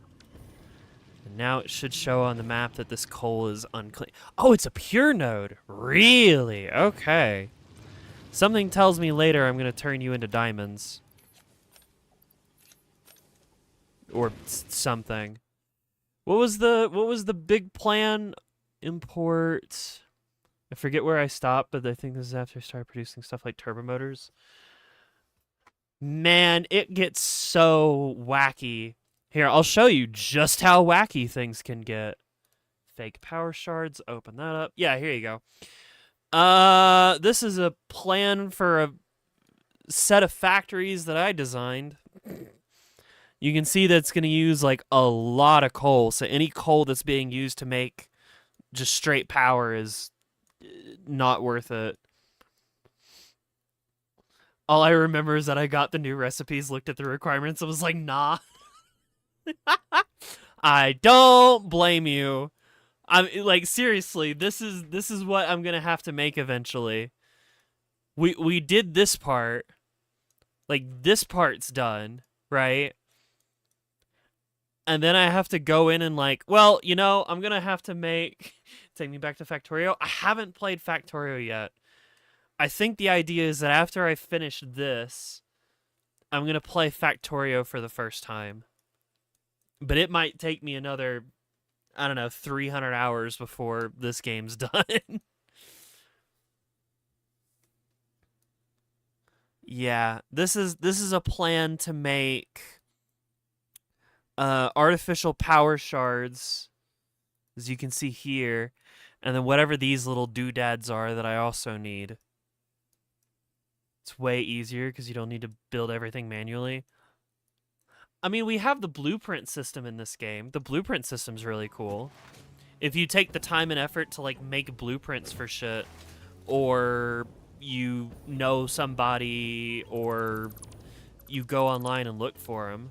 And now it should show on the map that this coal is unclean. Oh, it's a pure node. Really? Okay. Something tells me later I'm going to turn you into diamonds. Or something. What was the big plan? Import. I forget where I stopped, but I think this is after I started producing stuff like turbo motors. Man, it gets so wacky. Here, I'll show you just how wacky things can get. Fake power shards, open that up. Yeah, here you go. This is a plan for a set of factories that I designed. You can see that it's going to use like a lot of coal. So any coal that's being used to make just straight power is not worth it. All I remember is that I got the new recipes, looked at the requirements, and was like, nah. I don't blame you. I'm like, seriously, this is what I'm gonna have to make eventually. We did this part. Like, this part's done, right? And then I have to go in and like, well, you know, I'm gonna have to make take me back to Factorio. I haven't played Factorio yet. I think the idea is that after I finish this, I'm going to play Factorio for the first time. But it might take me another, I don't know, 300 hours before this game's done. Yeah, this is a plan to make artificial power shards, as you can see here, and then whatever these little doodads are that I also need. It's way easier because you don't need to build everything manually. I mean, we have the blueprint system in this game. The blueprint system's really cool. If you take the time and effort to like make blueprints for shit, or you know somebody, or you go online and look for them.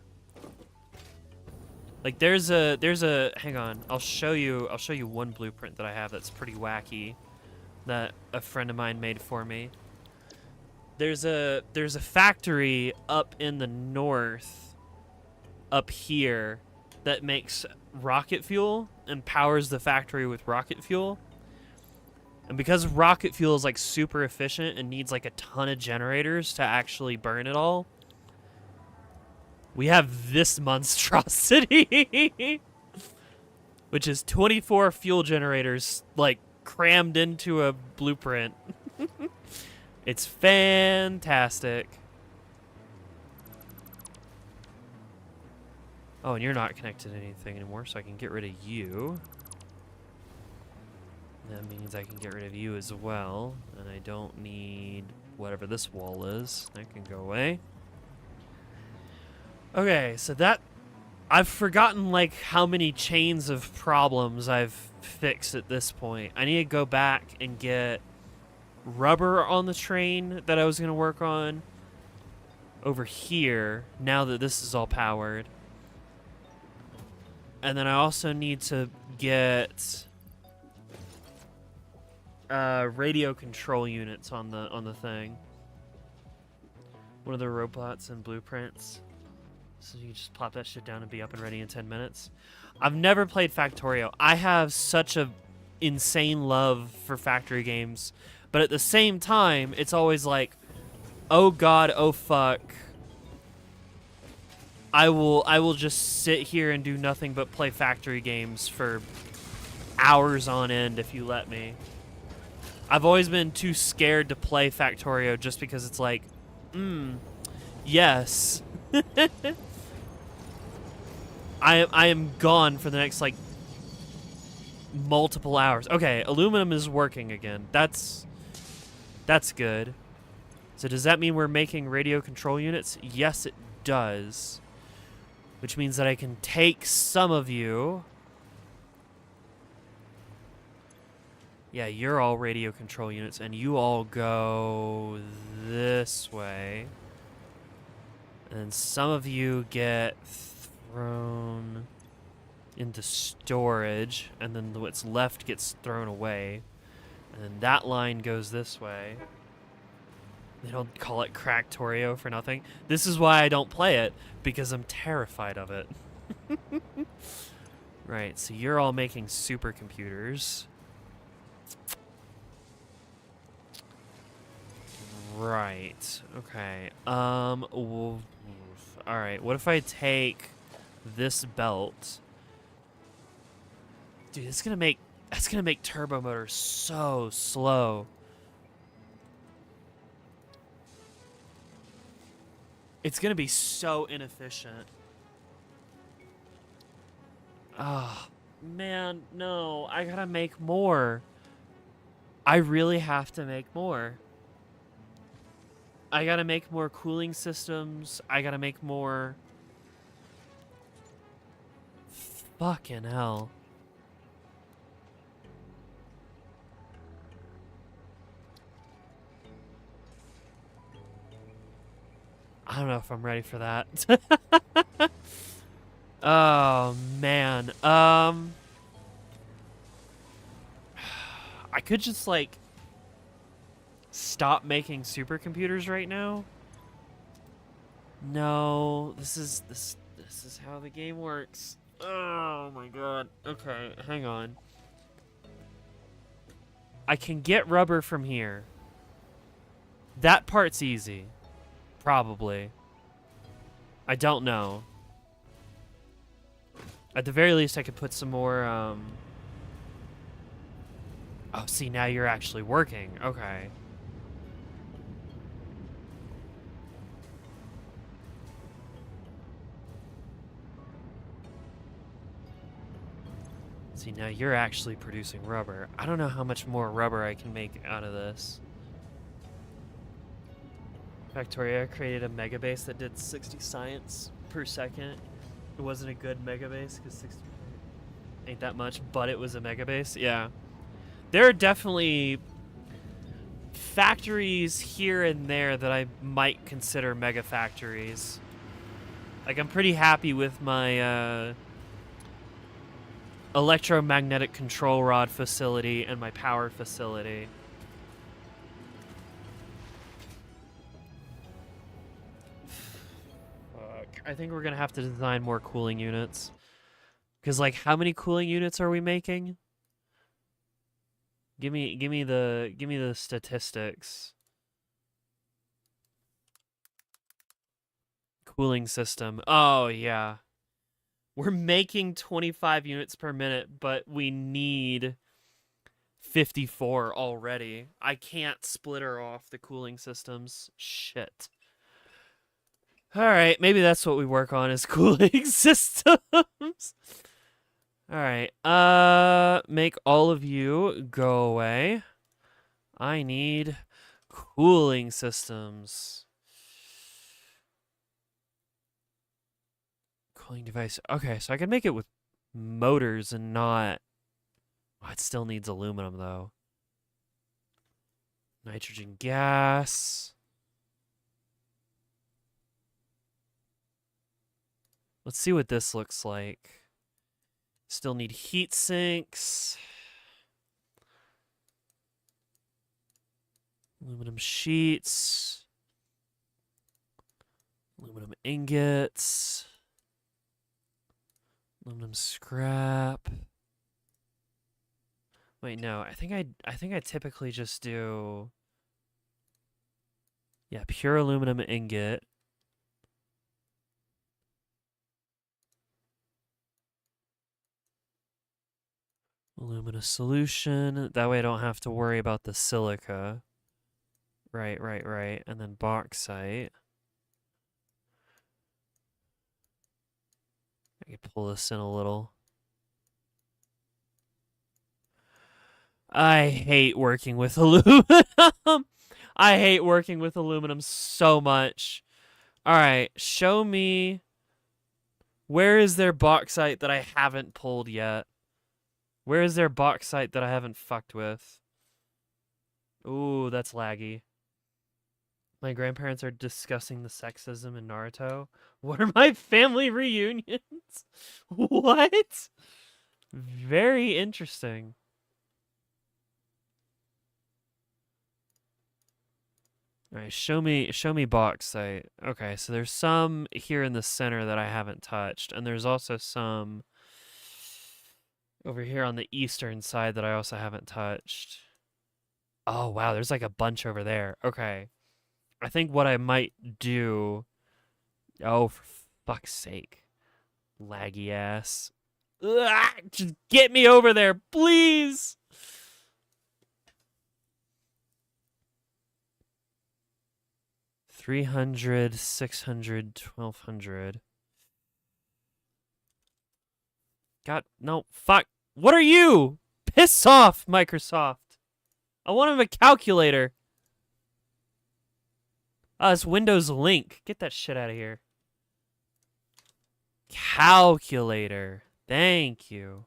Like there's a hang on, I'll show you one blueprint that I have that's pretty wacky that a friend of mine made for me. There's a factory up in the north, up here, that makes rocket fuel and powers the factory with rocket fuel. And because rocket fuel is like super efficient and needs like a ton of generators to actually burn it all, we have this monstrosity, which is 24 fuel generators like crammed into a blueprint. It's fantastic. Oh, and you're not connected to anything anymore, so I can get rid of you. That means I can get rid of you as well. And I don't need whatever this wall is. That can go away. Okay, so that... I've forgotten, like, how many chains of problems I've fixed at this point. I need to go back and get rubber on the train that I was going to work on over here, now that this is all powered. And then I also need to get radio control units on the thing. One of the robots and blueprints. So you just plop that shit down and be up and ready in 10 minutes. I've never played Factorio. I have such a insane love for factory games. But at the same time, it's always like, oh god, oh fuck. I will just sit here and do nothing but play factory games for hours on end if you let me. I've always been too scared to play Factorio just because it's like, yes. I am gone for the next like multiple hours. Okay, aluminum is working again. That's good. So does that mean we're making radio control units? Yes, it does. Which means that I can take some of you. Yeah, you're all radio control units, and you all go this way. And some of you get thrown into storage, and then what's left gets thrown away. And then that line goes this way. They don't call it Cracktorio for nothing. This is why I don't play it, because I'm terrified of it. Right, so you're all making supercomputers. Right, okay. Alright, what if I take this belt? Dude, that's gonna make turbo motors so slow. It's gonna be so inefficient. Oh, man, no. I gotta make more. I really have to make more. I gotta make more cooling systems. I gotta make more Fucking hell. I don't know if I'm ready for that. Oh, man. I could just, like, stop making supercomputers right now. No, this is how the game works. Oh my god. Okay, hang on. I can get rubber from here. That part's easy. Probably. I don't know. At the very least, I could put some more, Oh, see, now you're actually working. Okay. See, now you're actually producing rubber. I don't know how much more rubber I can make out of this. Factoria created a megabase that did 60 science per second. It wasn't a good megabase because 60 ain't that much, but it was a megabase. Yeah. There are definitely factories here and there that I might consider mega factories. Like, I'm pretty happy with my electromagnetic control rod facility and my power facility. Fuck. I think we're gonna have to design more cooling units. Because, like, how many cooling units are we making? Give me the statistics. Cooling system. Oh yeah. We're making 25 units per minute, but we need 54 already. I can't splitter off the cooling systems. Shit. All right, maybe that's what we work on is cooling systems. All right. Make all of you go away. I need cooling systems. Cooling device. Okay, so I can make it with motors and not... Oh, it still needs aluminum, though. Nitrogen gas. Let's see what this looks like. Still need heat sinks. Aluminum sheets. Aluminum ingots. Aluminum scrap. Wait, no. I think I typically just do pure aluminum ingot. Alumina solution. That way I don't have to worry about the silica. Right. And then bauxite. I can pull this in a little. I hate working with aluminum. I hate working with aluminum so much. All right, show me where is there bauxite that I haven't pulled yet? Where is there bauxite that I haven't fucked with? Ooh, that's laggy. My grandparents are discussing the sexism in Naruto. What are my family reunions? What? Very interesting. All right, show me bauxite. Okay, so there's some here in the center that I haven't touched, and there's also some over here on the eastern side that I also haven't touched. Oh, wow, there's like a bunch over there. Okay. I think what I might do... Oh, for fuck's sake. Laggy ass. Ugh, just get me over there, please! $300, $600, $1,200. God, no, fuck. What are you? Piss off, Microsoft. I want a calculator. It's Windows Link. Get that shit out of here. Calculator. Thank you.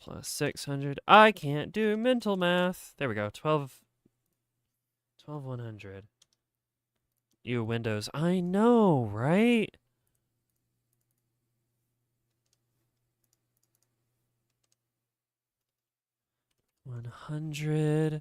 Plus 600. I can't do mental math. There we go. 1,100. Ew, Windows. I know, right? $100.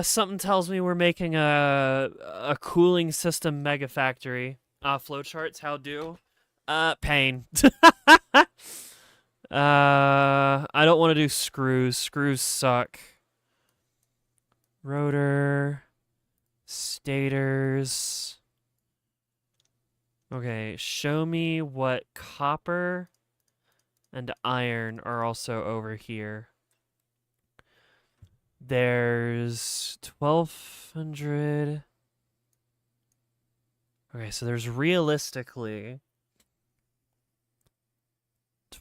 Something tells me we're making a cooling system mega factory. Flowcharts, how do? Pain. I don't want to do screws. Screws suck. Rotor. Stators. Okay, show me what copper and iron are also over here. There's 1,200. Okay, so there's realistically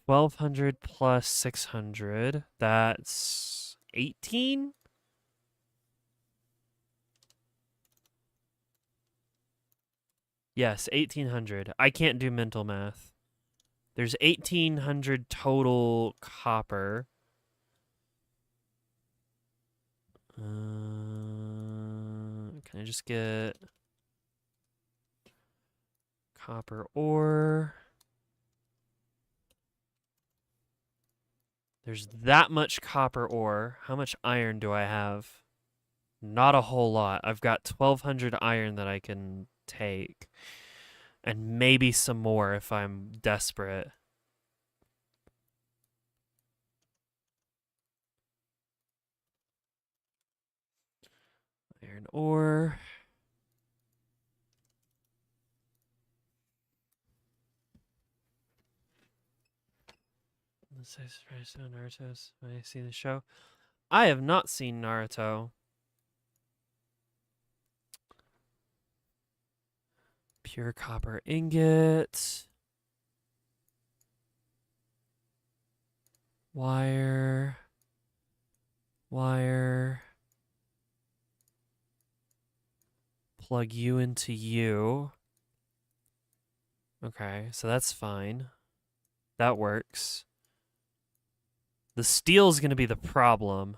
1,200 plus 600. That's 18? Yes, 1,800. I can't do mental math. There's 1,800 total copper. Can I just get copper ore? There's that much copper ore. How much iron do I have? Not a whole lot. I've got 1,200 iron that I can take. And maybe some more if I'm desperate. Iron ore. Let's say surprise Naruto's. Have I seen the show? I have not seen Naruto. Pure copper ingot. Wire. Wire. Plug you into you. Okay, so that's fine. That works. The steel's going to be the problem.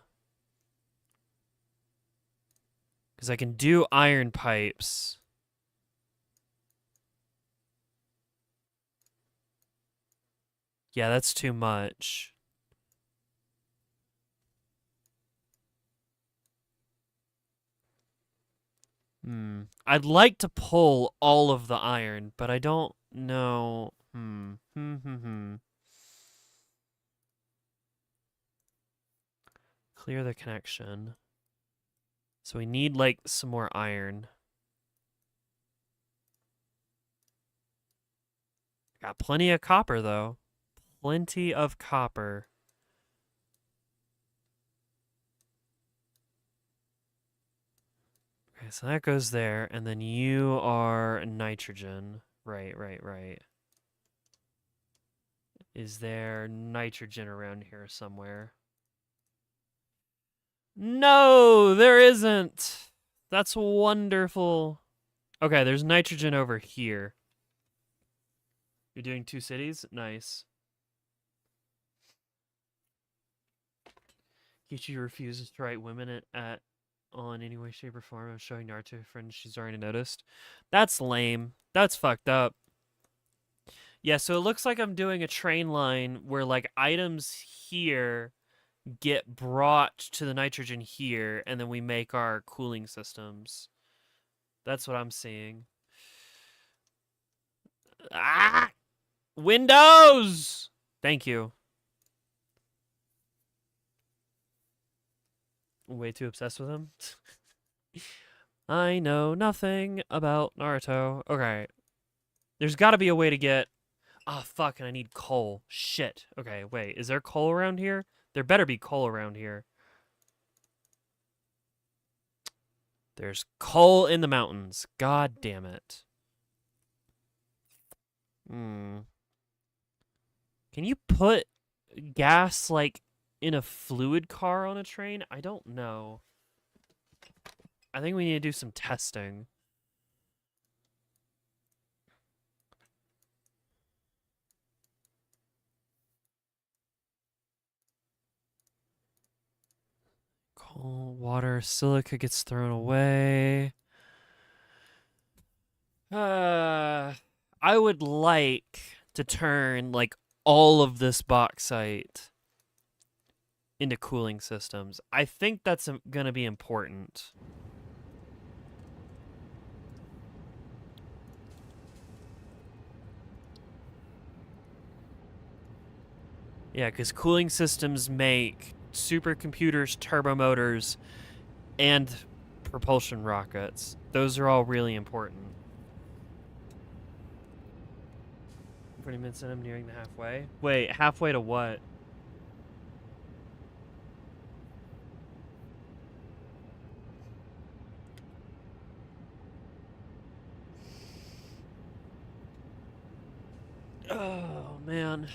Because I can do iron pipes. Yeah, that's too much. I'd like to pull all of the iron, but I don't know. Clear the connection. So we need, like, some more iron. Got plenty of copper, though. Plenty of copper. Okay, so that goes there, and then you are nitrogen. Right. Is there nitrogen around here somewhere? No, there isn't. That's wonderful. Okay, there's nitrogen over here. You're doing 2 cities? Nice. Kichi refuses to write women at all in any way, shape, or form. I'm showing Naruto to a friend she's already noticed. That's lame. That's fucked up. Yeah, so it looks like I'm doing a train line where, like, items here get brought to the nitrogen here, and then we make our cooling systems. That's what I'm seeing. Ah! Windows! Thank you. Way too obsessed with him. I know nothing about Naruto. Okay. There's got to be a way to get... Ah, fuck, and I need coal. Shit. Okay, wait. Is there coal around here? There better be coal around here. There's coal in the mountains. God damn it. Can you put gas, like, in a fluid car on a train? I don't know. I think we need to do some testing. Cold water, silica gets thrown away. I would like to turn like all of this bauxite into cooling systems. I think that's going to be important. Yeah, because cooling systems make supercomputers, turbo motors, and propulsion rockets. Those are all really important. 20 minutes in, I'm nearing the halfway. Wait, halfway to what? Oh, man.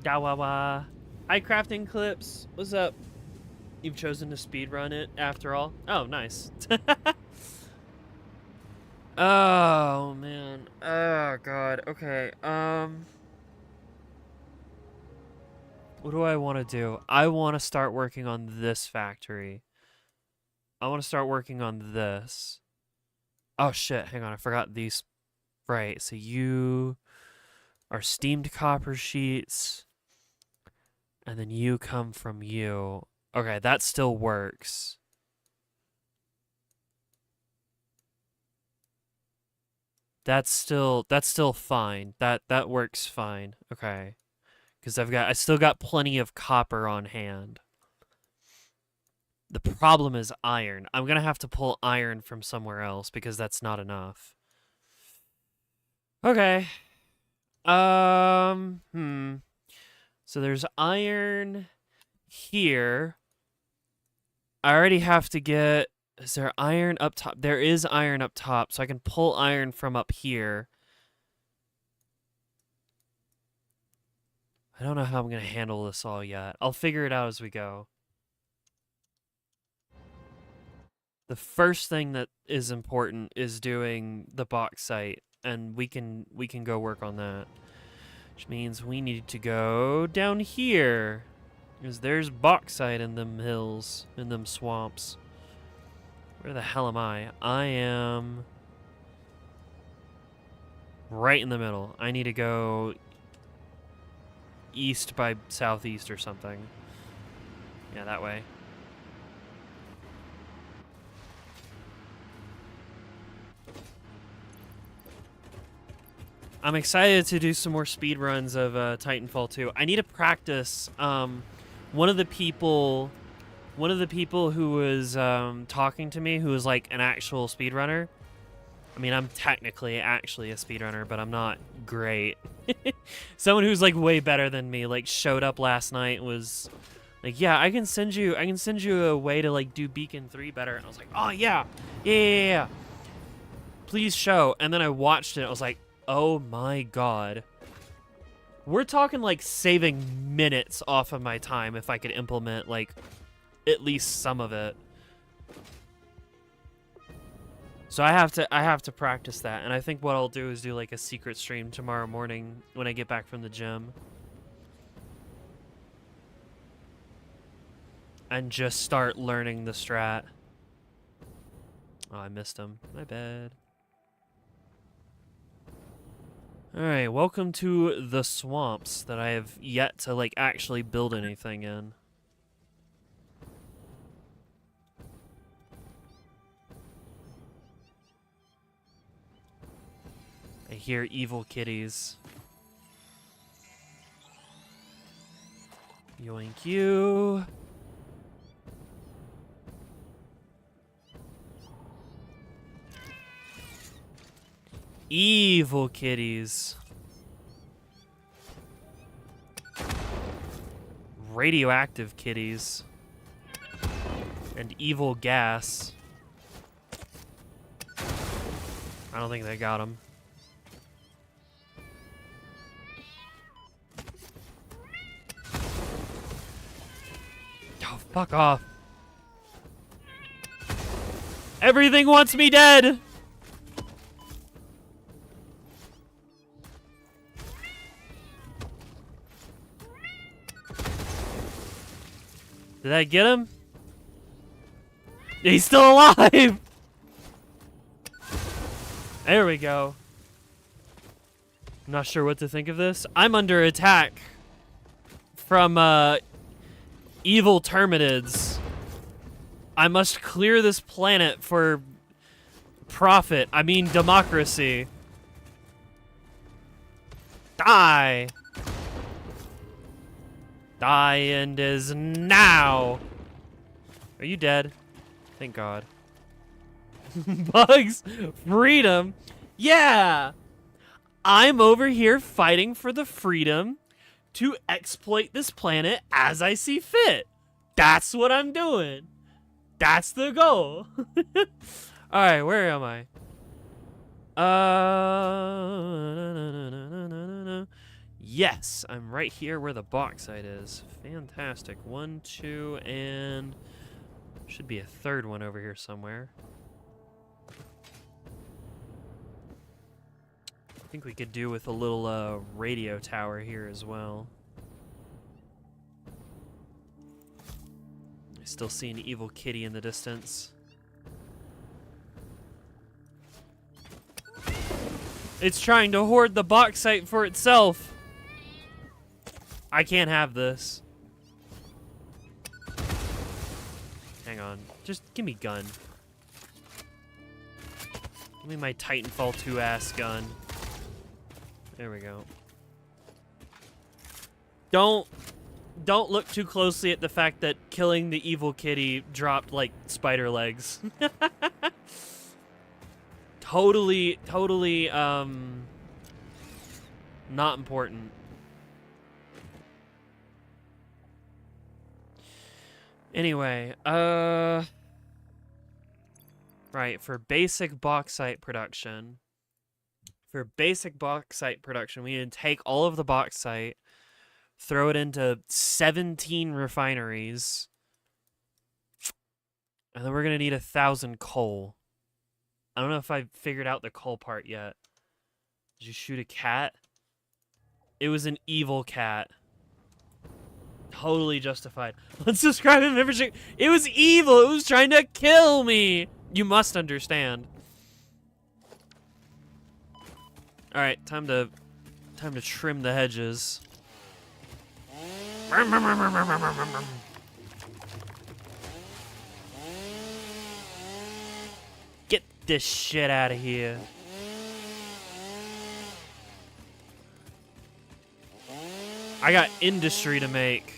Dawawa. Hi, crafting clips. What's up? You've chosen to speedrun it after all? Oh, nice. Oh, man. Oh, God. Okay, what do I want to do? I want to start working on this factory. I want to start working on this. Oh, shit. Hang on. I forgot these. Right. So you are steamed copper sheets. And then you come from you. Okay, that still works. That's still fine. That works fine. Okay. Because I still got plenty of copper on hand. The problem is iron. I'm gonna have to pull iron from somewhere else because that's not enough. Okay. So there's iron here. I already have to get. Is there iron up top? There is iron up top, so I can pull iron from up here. I don't know how I'm going to handle this all yet. I'll figure it out as we go. The first thing that is important is doing the bauxite, and we can go work on that. Which means we need to go down here. Because there's bauxite in them hills, in them swamps. Where the hell am I? I am right in the middle. I need to go east by southeast or something. Yeah, that way. I'm excited to do some more speed runs of Titanfall 2. I need to practice. One of the people who was talking to me, who was like an actual speedrunner. I mean, I'm technically actually a speedrunner, but I'm not great. Someone who's like way better than me, like showed up last night and was like, "Yeah, I can send you a way to like do Beacon 3 better." And I was like, "Oh yeah. Please show." And then I watched it. I was like, "Oh my God." We're talking like saving minutes off of my time if I could implement like at least some of it. So I have to practice that, and I think what I'll do is do like a secret stream tomorrow morning when I get back from the gym. And just start learning the strat. Oh, I missed him. My bad. Alright, welcome to the swamps that I have yet to like actually build anything in. I hear evil kitties. Yoink you. Evil kitties. Radioactive kitties. And evil gas. I don't think they got him. Oh, fuck off. Everything wants me dead! Did I get him? He's still alive! There we go. I'm not sure what to think of this. I'm under attack from evil termitids. I must clear this planet for profit. I mean democracy. Die! Die and is now! Are you dead? Thank God. Bugs! Freedom! Yeah! I'm over here fighting for the freedom to exploit this planet as I see fit. That's what I'm doing. That's the goal. Alright, where am I? Yes, I'm right here where the bauxite is. Fantastic. 1, 2, and should be a third one over here somewhere. I think we could do with a little radio tower here as well. I still see an evil kitty in the distance. It's trying to hoard the bauxite for itself. I can't have this. Hang on. Just give me gun. Give me my Titanfall 2 ass gun. There we go. Don't look too closely at the fact that killing the evil kitty dropped like spider legs. Totally not important. Anyway, right, for basic bauxite production. For basic bauxite production, we need to take all of the bauxite, throw it into 17 refineries, and then we're going to need 1,000 coal. I don't know if I figured out the coal part yet. Did you shoot a cat? It was an evil cat. Totally justified. Unsubscribe and membership. It was evil. It was trying to kill me. You must understand. All right, time to trim the hedges. Get this shit out of here. I got industry to make.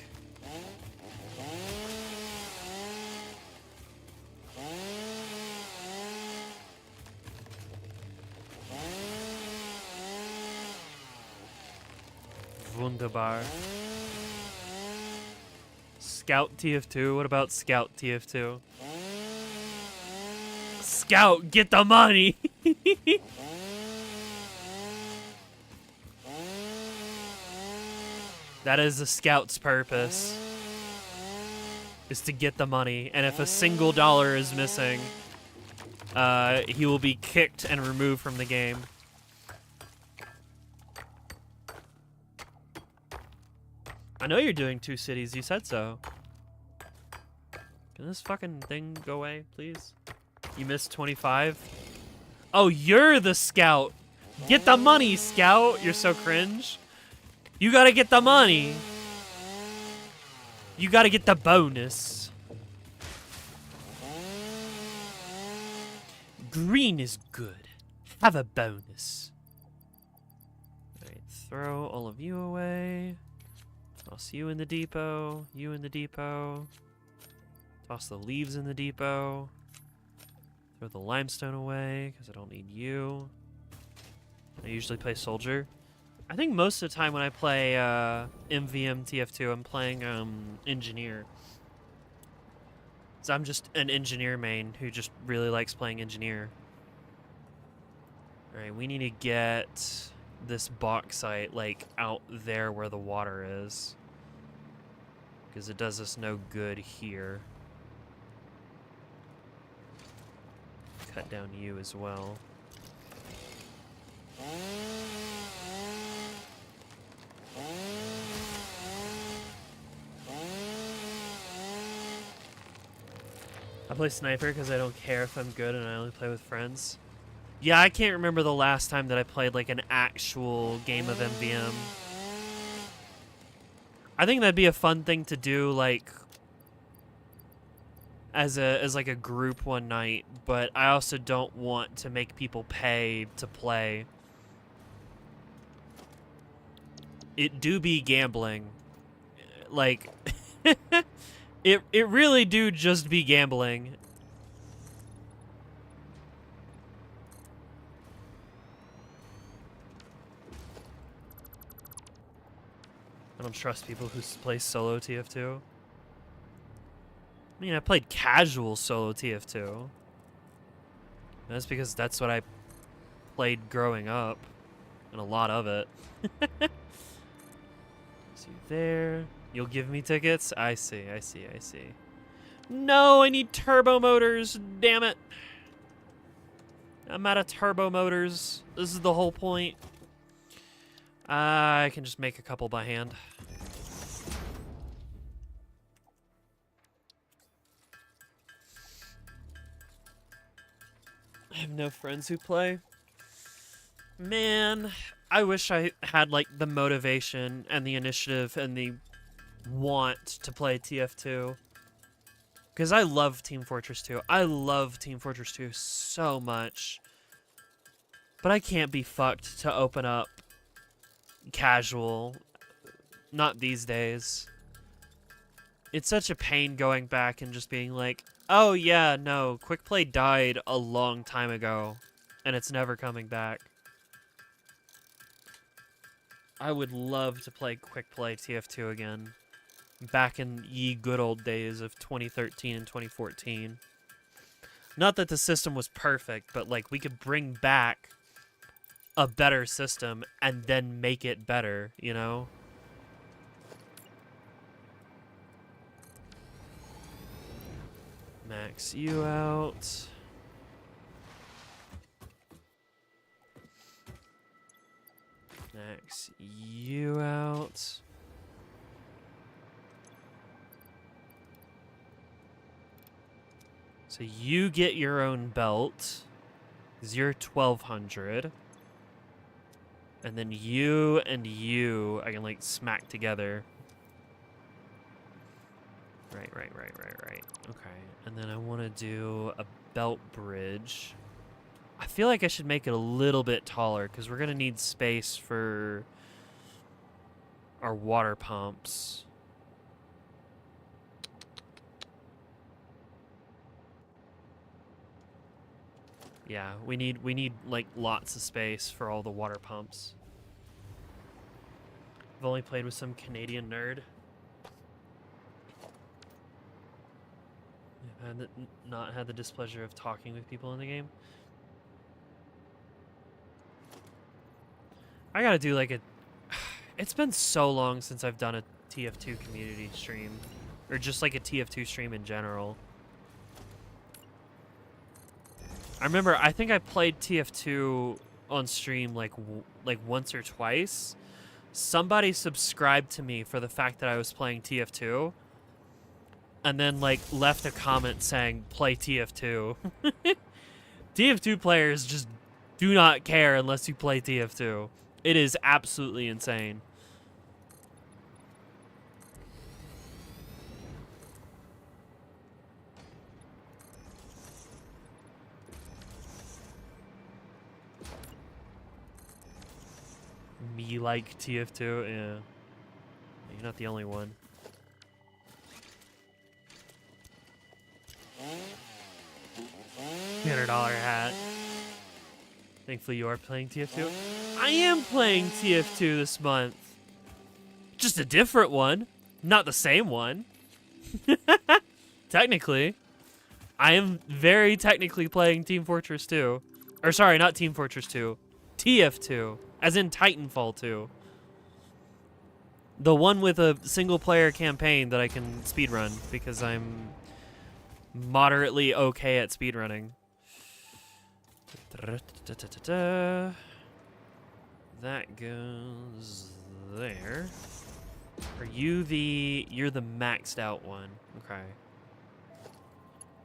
Wunderbar. Scout TF2? What about Scout TF2? Scout, get the money! That is a scout's purpose. Is to get the money. And if a single dollar is missing, he will be kicked and removed from the game. I know you're doing 2 cities, you said so. Can this fucking thing go away, please? You missed 25? Oh, you're the scout! Get the money, scout! You're so cringe. You gotta get the money! You gotta get the bonus. Green is good. Have a bonus. Alright, throw all of you away. Toss you in the depot, you in the depot. Toss the leaves in the depot. Throw the limestone away, because I don't need you. I usually play soldier. I think most of the time when I play MVM TF2, I'm playing engineer. So I'm just an engineer main who just really likes playing engineer. All right, we need to get this bauxite like out there where the water is, because it does us no good here. Cut down you as well. I play sniper because I don't care if I'm good and I only play with friends. Yeah, I can't remember the last time that I played like an actual game of MVM. I think that'd be a fun thing to do, like as like a group one night, but I also don't want to make people pay to play. It do be gambling. Like it really do just be gambling. I don't trust people who play solo TF2. I mean, I played casual solo TF2. That's because that's what I played growing up, and a lot of it. See there. You'll give me tickets? I see, I see, I see. No, I need turbo motors. Damn it. I'm out of turbo motors. This is the whole point. I can just make a couple by hand. I have no friends who play. Man, I wish I had like the motivation and the initiative and the want to play TF2. Because I love Team Fortress 2. I love Team Fortress 2 so much. But I can't be fucked to open up casual. Not these days. It's such a pain going back and just being like, oh yeah, no, Quick Play died a long time ago, and it's never coming back. I would love to play Quick Play TF2 again, back in ye good old days of 2013 and 2014. Not that the system was perfect, but like we could bring back a better system and then make it better, you know? Max you out. Max you out. So you get your own belt, because you're 1,200. And then you and you, I can like smack together. Right. Okay, and then I want to do a belt bridge. I feel like I should make it a little bit taller, because we're going to need space for our water pumps. Yeah, we need like lots of space for all the water pumps. I've only played with some Canadian nerd. I've not had the displeasure of talking with people in the game. I gotta do like a... It's been so long since I've done a TF2 community stream. Or just like a TF2 stream in general. I remember, I think I played TF2 on stream like once or twice. Somebody subscribed to me for the fact that I was playing TF2. And then like left a comment saying, play TF2. TF2 players just do not care unless you play TF2. It is absolutely insane. Me like TF2? Yeah. You're not the only one. $300 hat. Thankfully, you are playing TF2. I am playing TF2 this month. Just a different one, not the same one. Technically, I am very technically playing Team Fortress 2. Or sorry, not Team Fortress 2. TF2, as in Titanfall 2. The one with a single-player campaign that I can speedrun because I'm moderately okay at speedrunning. That goes there. Are you you're the maxed out one. Okay.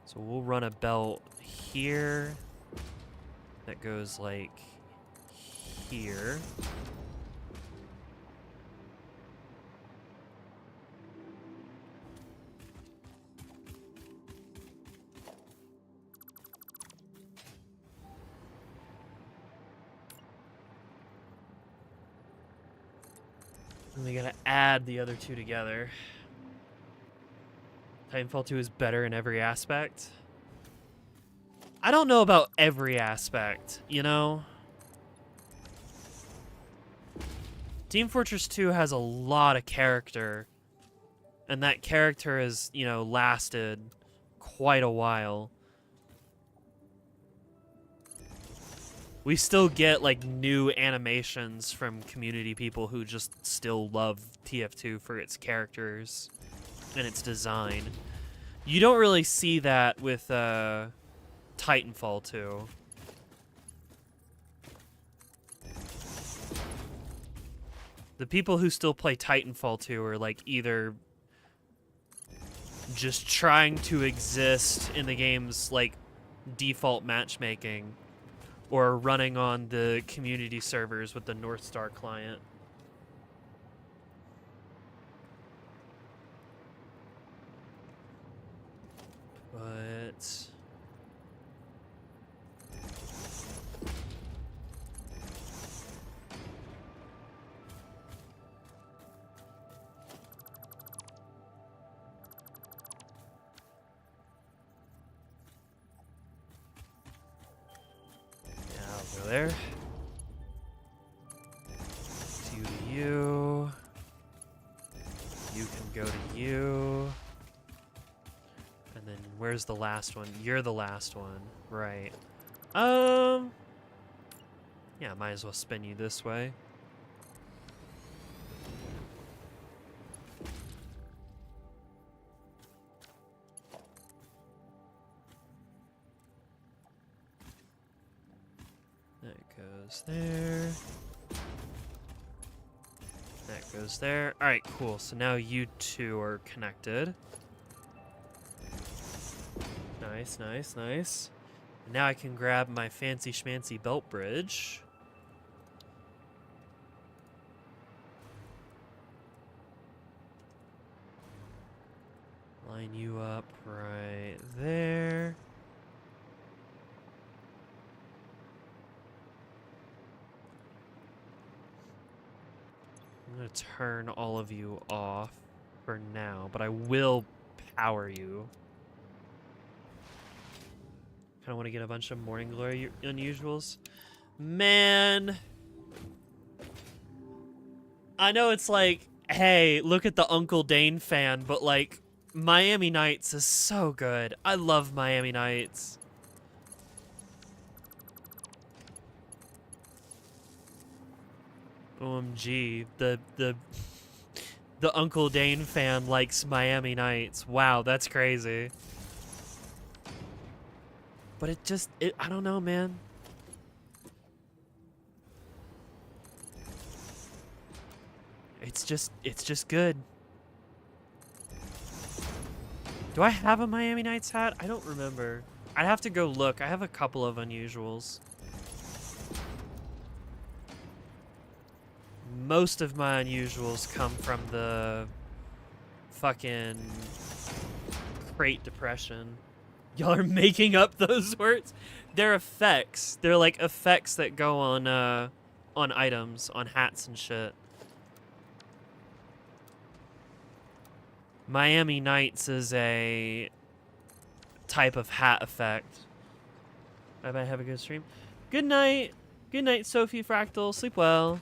So we'll run a belt here that goes like here. And we gotta add the other two together. Titanfall 2 is better in every aspect. I don't know about every aspect, you know? Team Fortress 2 has a lot of character. And that character has, you know, lasted quite a while. We still get, like, new animations from community people who just still love TF2 for its characters and its design. You don't really see that with Titanfall 2. The people who still play Titanfall 2 are, like, either just trying to exist in the game's, like, default matchmaking, or running on the community servers with the North Star client. But I'll go there. 2 to you. You can go to you. And then where's the last one? You're the last one. Right. Yeah, might as well spin you this way. That goes there. That goes there. All right, cool. So now you two are connected. Nice, nice, nice. And now I can grab my fancy schmancy belt bridge. Line you up right there. I'm going to turn all of you off for now, but I will power you. Kind of want to get a bunch of Morning Glory unusuals. Man. I know it's like, hey, look at the Uncle Dane fan, but like, Miami Nights is so good. I love Miami Nights. OMG, the Uncle Dane fan likes Miami Nights. Wow, that's crazy. But I don't know, man. It's just good. Do I have a Miami Nights hat? I don't remember. I'd have to go look. I have a couple of unusuals. Most of my unusuals come from the fucking Crate Depression. Y'all are making up those words? They're effects. They're like effects that go on items, on hats and shit. Miami Nights is a type of hat effect. I might have a good stream. Good night, Good night, Sophie Fractal. Sleep well.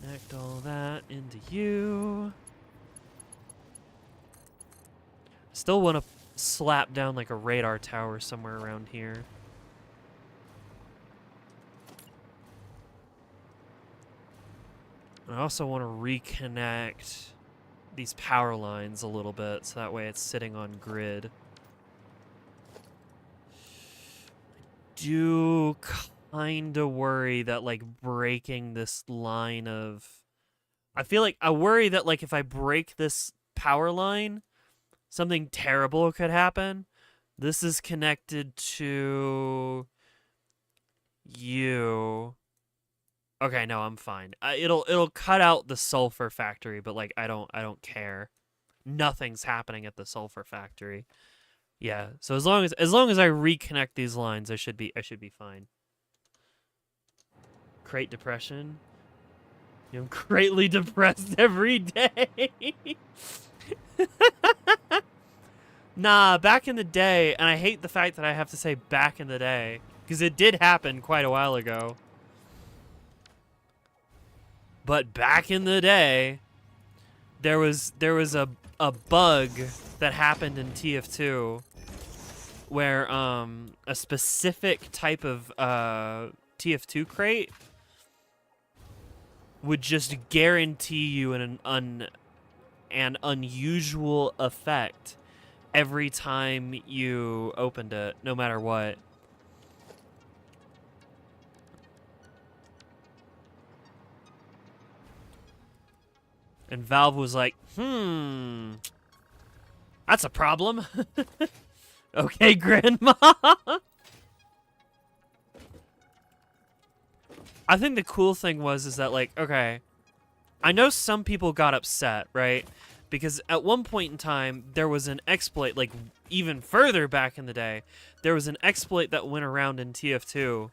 Connect all that into you. Still want to slap down like a radar tower somewhere around here. I also want to reconnect these power lines a little bit so that way it's sitting on grid. Do kind of worry that like breaking this line of... I feel like I worry that like if I break this power line, something terrible could happen. This is connected to you. Okay, no, I'm fine. It'll cut out the sulfur factory, but like I don't care. Nothing's happening at the sulfur factory. Yeah, so as long as I reconnect these lines, I should be fine. Great depression. I'm greatly depressed every day. Nah, back in the day, and I hate the fact that I have to say back in the day, because it did happen quite a while ago. But back in the day, there was a bug that happened in TF2 where a specific type of TF2 crate would just guarantee you an unusual effect every time you opened it, no matter what. And Valve was like, that's a problem. Okay, Grandma. I think the cool thing is that, like, okay, I know some people got upset, right? Because at one point in time, there was an exploit, like, even further back in the day, there was an exploit that went around in TF2,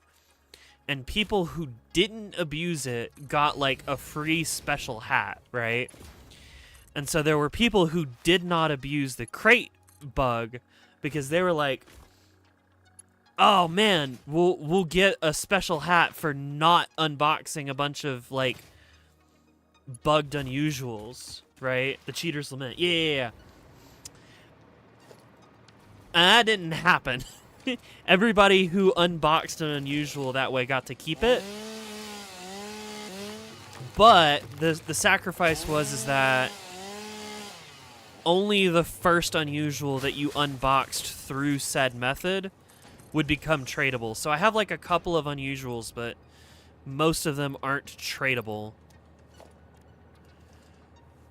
and people who didn't abuse it got, like, a free special hat, right? And so there were people who did not abuse the crate bug because they were like, oh man, we'll get a special hat for not unboxing a bunch of like bugged unusuals, right? The cheater's lament. Yeah. And that didn't happen. Everybody who unboxed an unusual that way got to keep it. But the sacrifice is that only the first unusual that you unboxed through said method would become tradable. So I have like a couple of unusuals, but most of them aren't tradable.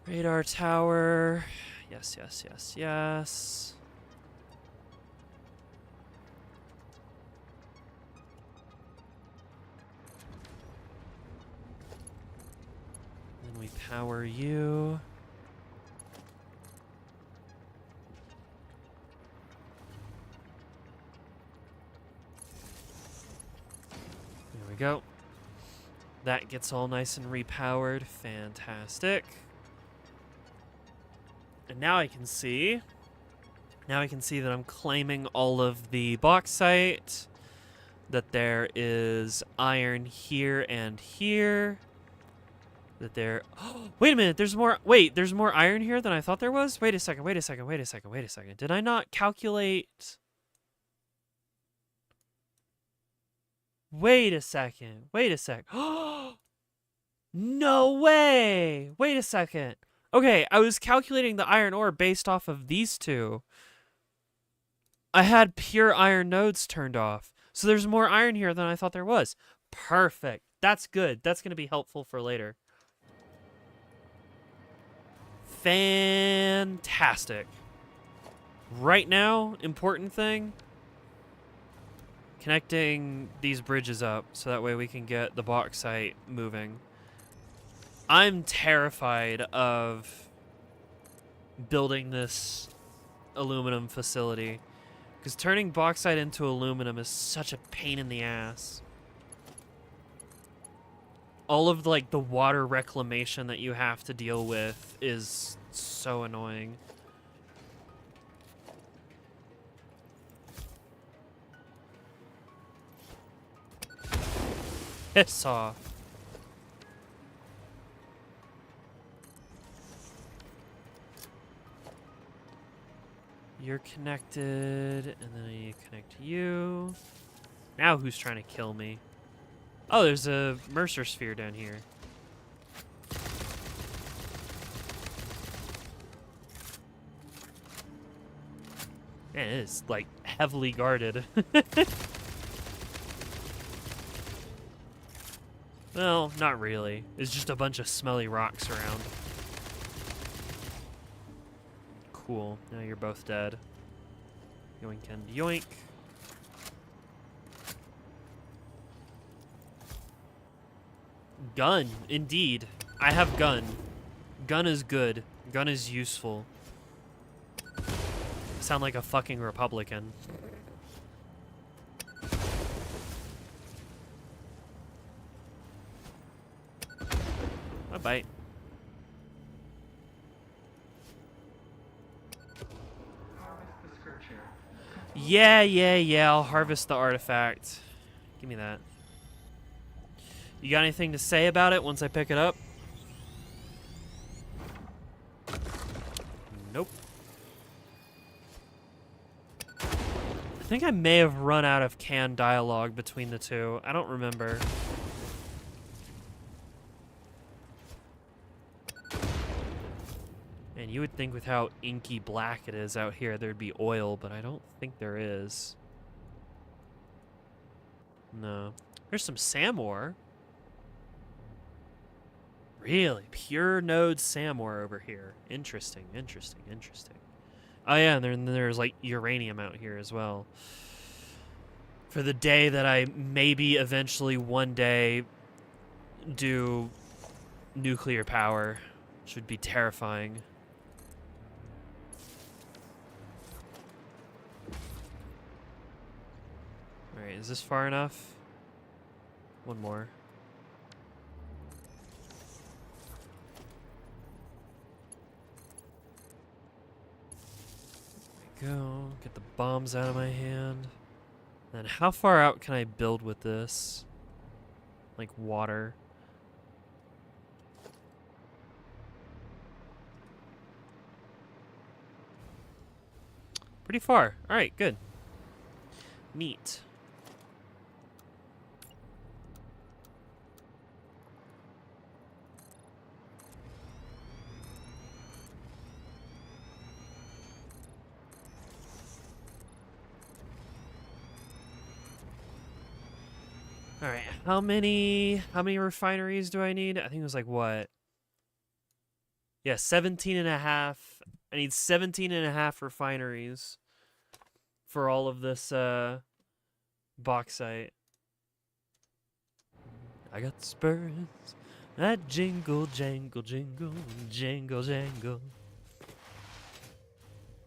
Radar tower. Yes. Then we power you. Go. That gets all nice and repowered. Fantastic. And now I can see that I'm claiming all of the bauxite, that there is iron here and here, that there... Oh, wait a minute, there's more... Wait, there's more iron here than I thought there was? Wait a second. Did I not calculate... Wait a second. No way. Wait a second. Okay, I was calculating the iron ore based off of these two. I had pure iron nodes turned off. So there's more iron here than I thought there was. Perfect. That's good. That's going to be helpful for later. Fantastic. Right now, important thing... connecting these bridges up so that way we can get the bauxite moving. I'm terrified of building this aluminum facility because turning bauxite into aluminum is such a pain in the ass. all of like the water reclamation that you have to deal with is so annoying. Piss off. You're connected, and then I need to connect you. Now who's trying to kill me? Oh, there's a Mercer sphere down here. Man, it is, like, heavily guarded. Well, not really. It's just a bunch of smelly rocks around. Cool. Now you're both dead. Yoink and yoink. Gun, indeed. I have gun. Gun is good. Gun is useful. I sound like a fucking Republican. Bye bye. Yeah, I'll harvest the artifact. Give me that. You got anything to say about it once I pick it up? Nope. I think I may have run out of canned dialogue between the two. I don't remember. And you would think with how inky black it is out here, there'd be oil, but I don't think there is. No. There's some SAM ore. Really? Pure node SAM ore over here. Interesting. Oh yeah, and then there's like uranium out here as well. For the day that I maybe eventually one day do nuclear power, which would be terrifying. Alright, is this far enough? One more. There we go. Get the bombs out of my hand. Then how far out can I build with this? Like water. Pretty far. Alright, good. Neat. All right, how many refineries do I need? I think it was like what? Yeah, 17 and a half. I need 17 and a half refineries for all of this bauxite. I got spurs that jingle, jangle, jingle, jangle, jangle.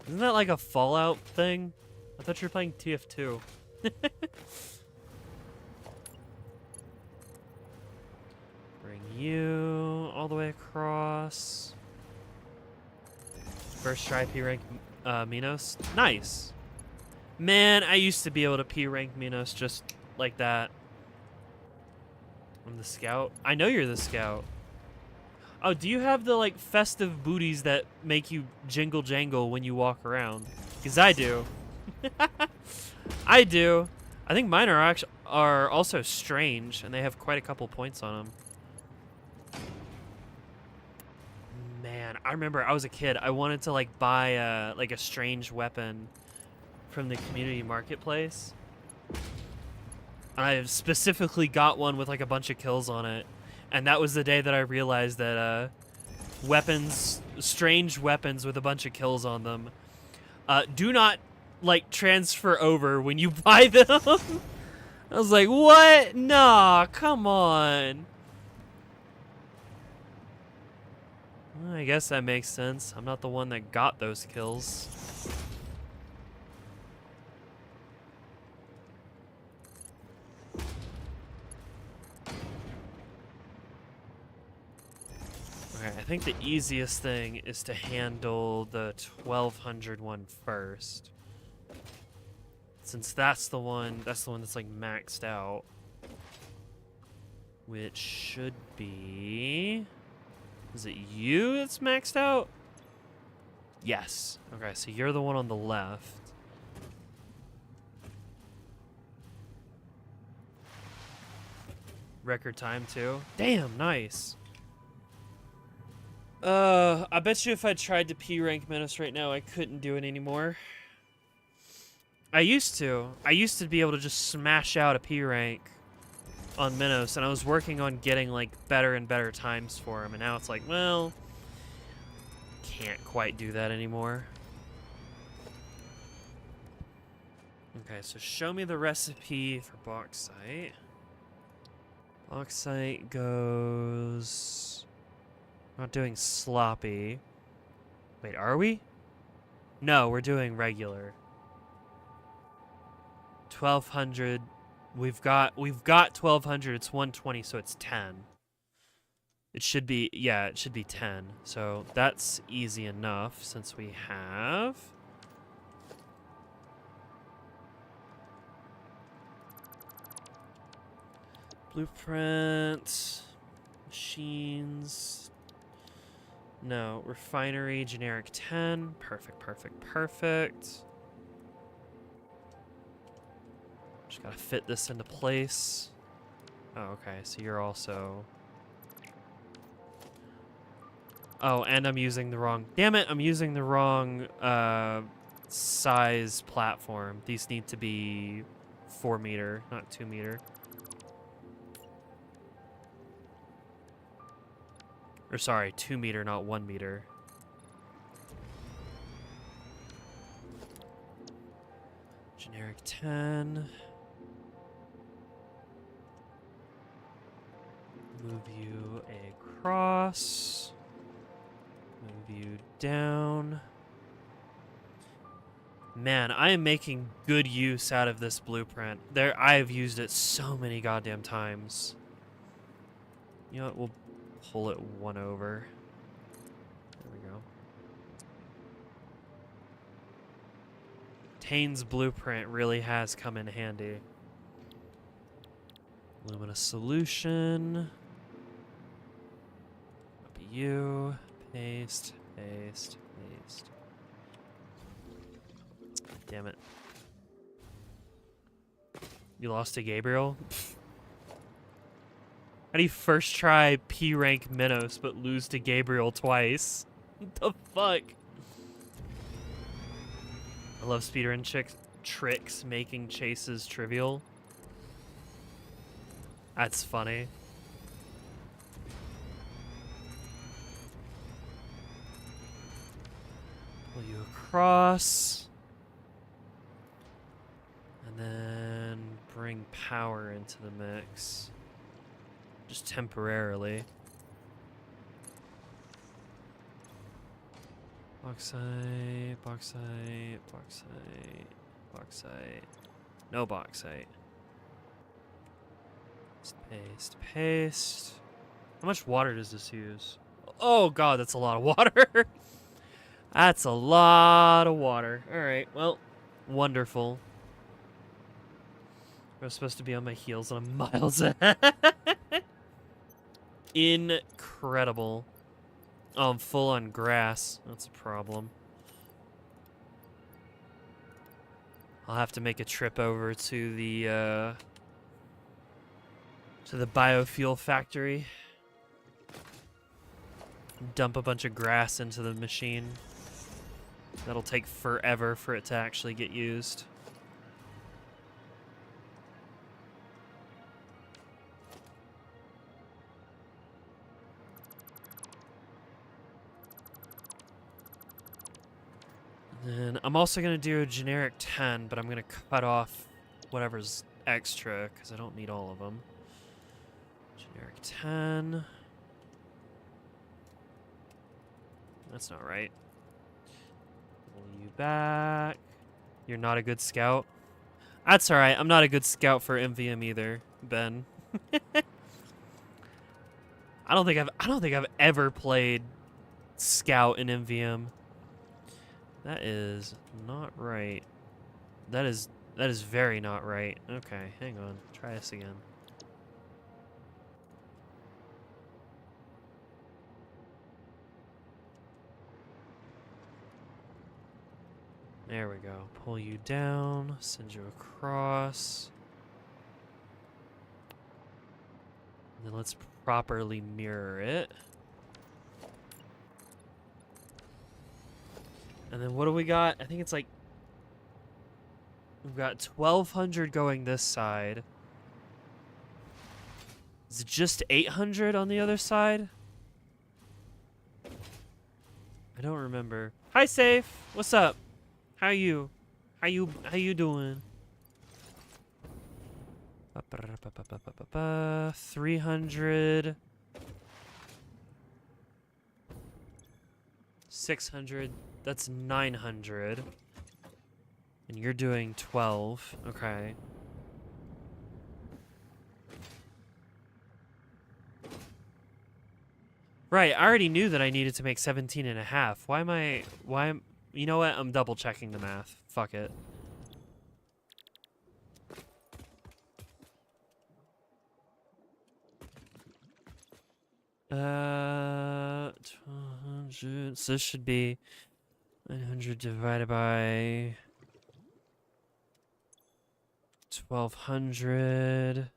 Isn't that like a Fallout thing? I thought you were playing TF2. Bring you all the way across. First try P rank Minos. Nice. Man, I used to be able to P rank Minos just like that. I'm the scout. I know you're the scout. Oh, do you have the like festive booties that make you jingle jangle when you walk around? Because I do. I do. I think mine are also strange, and they have quite a couple points on them. Man, I remember I was a kid. I wanted to like buy like a strange weapon from the community marketplace. And I specifically got one with like a bunch of kills on it. And that was the day that I realized that strange weapons with a bunch of kills on them, do not like transfer over when you buy them. I was like, what? Nah, come on. Well, I guess that makes sense. I'm not the one that got those kills. Okay, I think the easiest thing is to handle the 1200 one first. Since that's the one that's like maxed out. Which should be... Is it you that's maxed out? Yes. Okay, so you're the one on the left. Record time too. Damn, nice. I bet you if I tried to P rank Menace right now, I couldn't do it anymore. I used to be able to just smash out a P rank on Minos, and I was working on getting like better and better times for him, and now it's like, well, can't quite do that anymore. Okay, so show me the recipe for bauxite. Bauxite goes... Not doing sloppy. Wait, are we? No, we're doing regular. 1200. We've got 1200. It's 120, so it's 10. It should be, yeah, it should be 10. So that's easy enough since we have... Blueprint, machines, no, refinery, generic 10, perfect, perfect, perfect. Just gotta fit this into place. Oh, okay, so you're also... Oh, and I'm using the wrong... Damn it, I'm using the wrong size platform. These need to be 4 meter, not 2 meter. Or sorry, 2 meter, not 1 meter. Generic 10. Move you across. Move you down. Man, I am making good use out of this blueprint. I've used it so many goddamn times. You know what, we'll pull it 1 over. There we go. Tane's blueprint really has come in handy. Lumina solution. Copy you. Paste, paste, paste. Damn it. You lost to Gabriel? How do you first try P rank Minos but lose to Gabriel twice? What the fuck? I love speedrun tricks making chases trivial. That's funny. Pull you across. And then bring power into the mix. Just temporarily. Bauxite, bauxite, bauxite, bauxite. No bauxite. Paste, paste. How much water does this use? Oh god, that's a lot of water. That's a lot of water. Alright, well, wonderful. I'm supposed to be on my heels and I'm miles ahead. Incredible. Oh, I'm full on grass. That's a problem. I'll have to make a trip over to the biofuel factory. Dump a bunch of grass into the machine. That'll take forever for it to actually get used. And I'm also going to do a generic 10, but I'm going to cut off whatever's extra, because I don't need all of them. Generic 10. That's not right. Pull you back. You're not a good scout. That's alright. I'm not a good scout for MVM either, Ben. I don't think I've ever played Scout in MVM. That is not right. That is very not right. Okay, hang on. Try this again. There we go. Pull you down, send you across. And then let's properly mirror it. And then what do we got? I think it's like... We've got 1,200 going this side. Is it just 800 on the other side? I don't remember. Hi, Safe. What's up? How you? How you doing? 300. 600. That's 900. And you're doing 12. Okay. Right, I already knew that I needed to make 17 and a half. You know what? I'm double checking the math. Fuck it. $200. So this should be 900 divided by 1,200.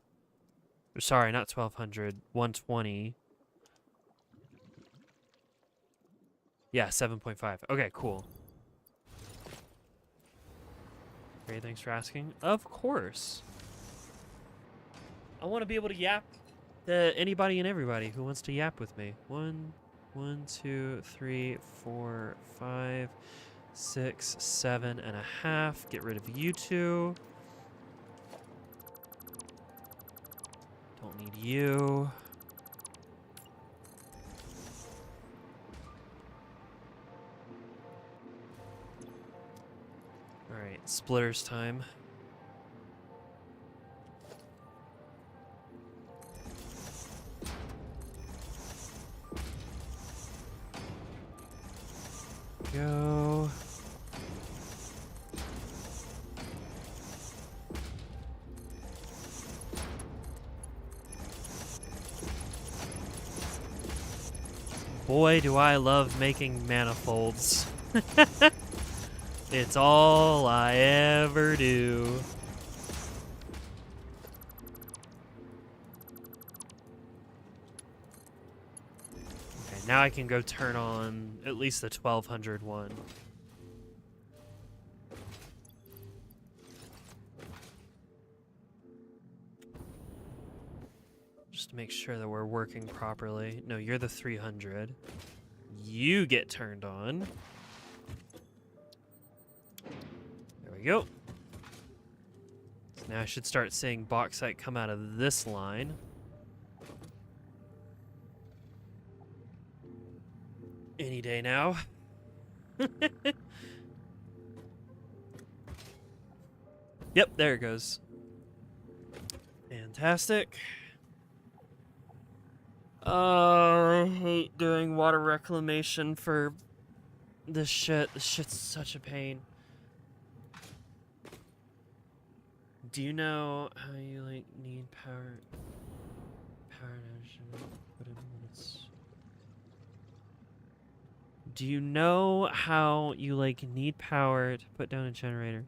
Sorry, not 1,200. 120. Yeah, 7.5. Okay, cool. Great, thanks for asking. Of course. I want to be able to yap to anybody and everybody who wants to yap with me. 1, 2, 3, 4, 5, 6, 7 and a half. Get rid of you two. Don't need you. Alright, splitters time. Go. Boy, do I love making manifolds. It's all I ever do. Okay, now I can go turn on at least the 1,200 one. Just to make sure that we're working properly. No, you're the 300. You get turned on. There we go. So now I should start seeing bauxite come out of this line. Any day now. Yep, there it goes. Fantastic. I hate doing water reclamation for this shit. This shit's such a pain. Do you know how you like need power? Do you know how you like need power to put down a generator?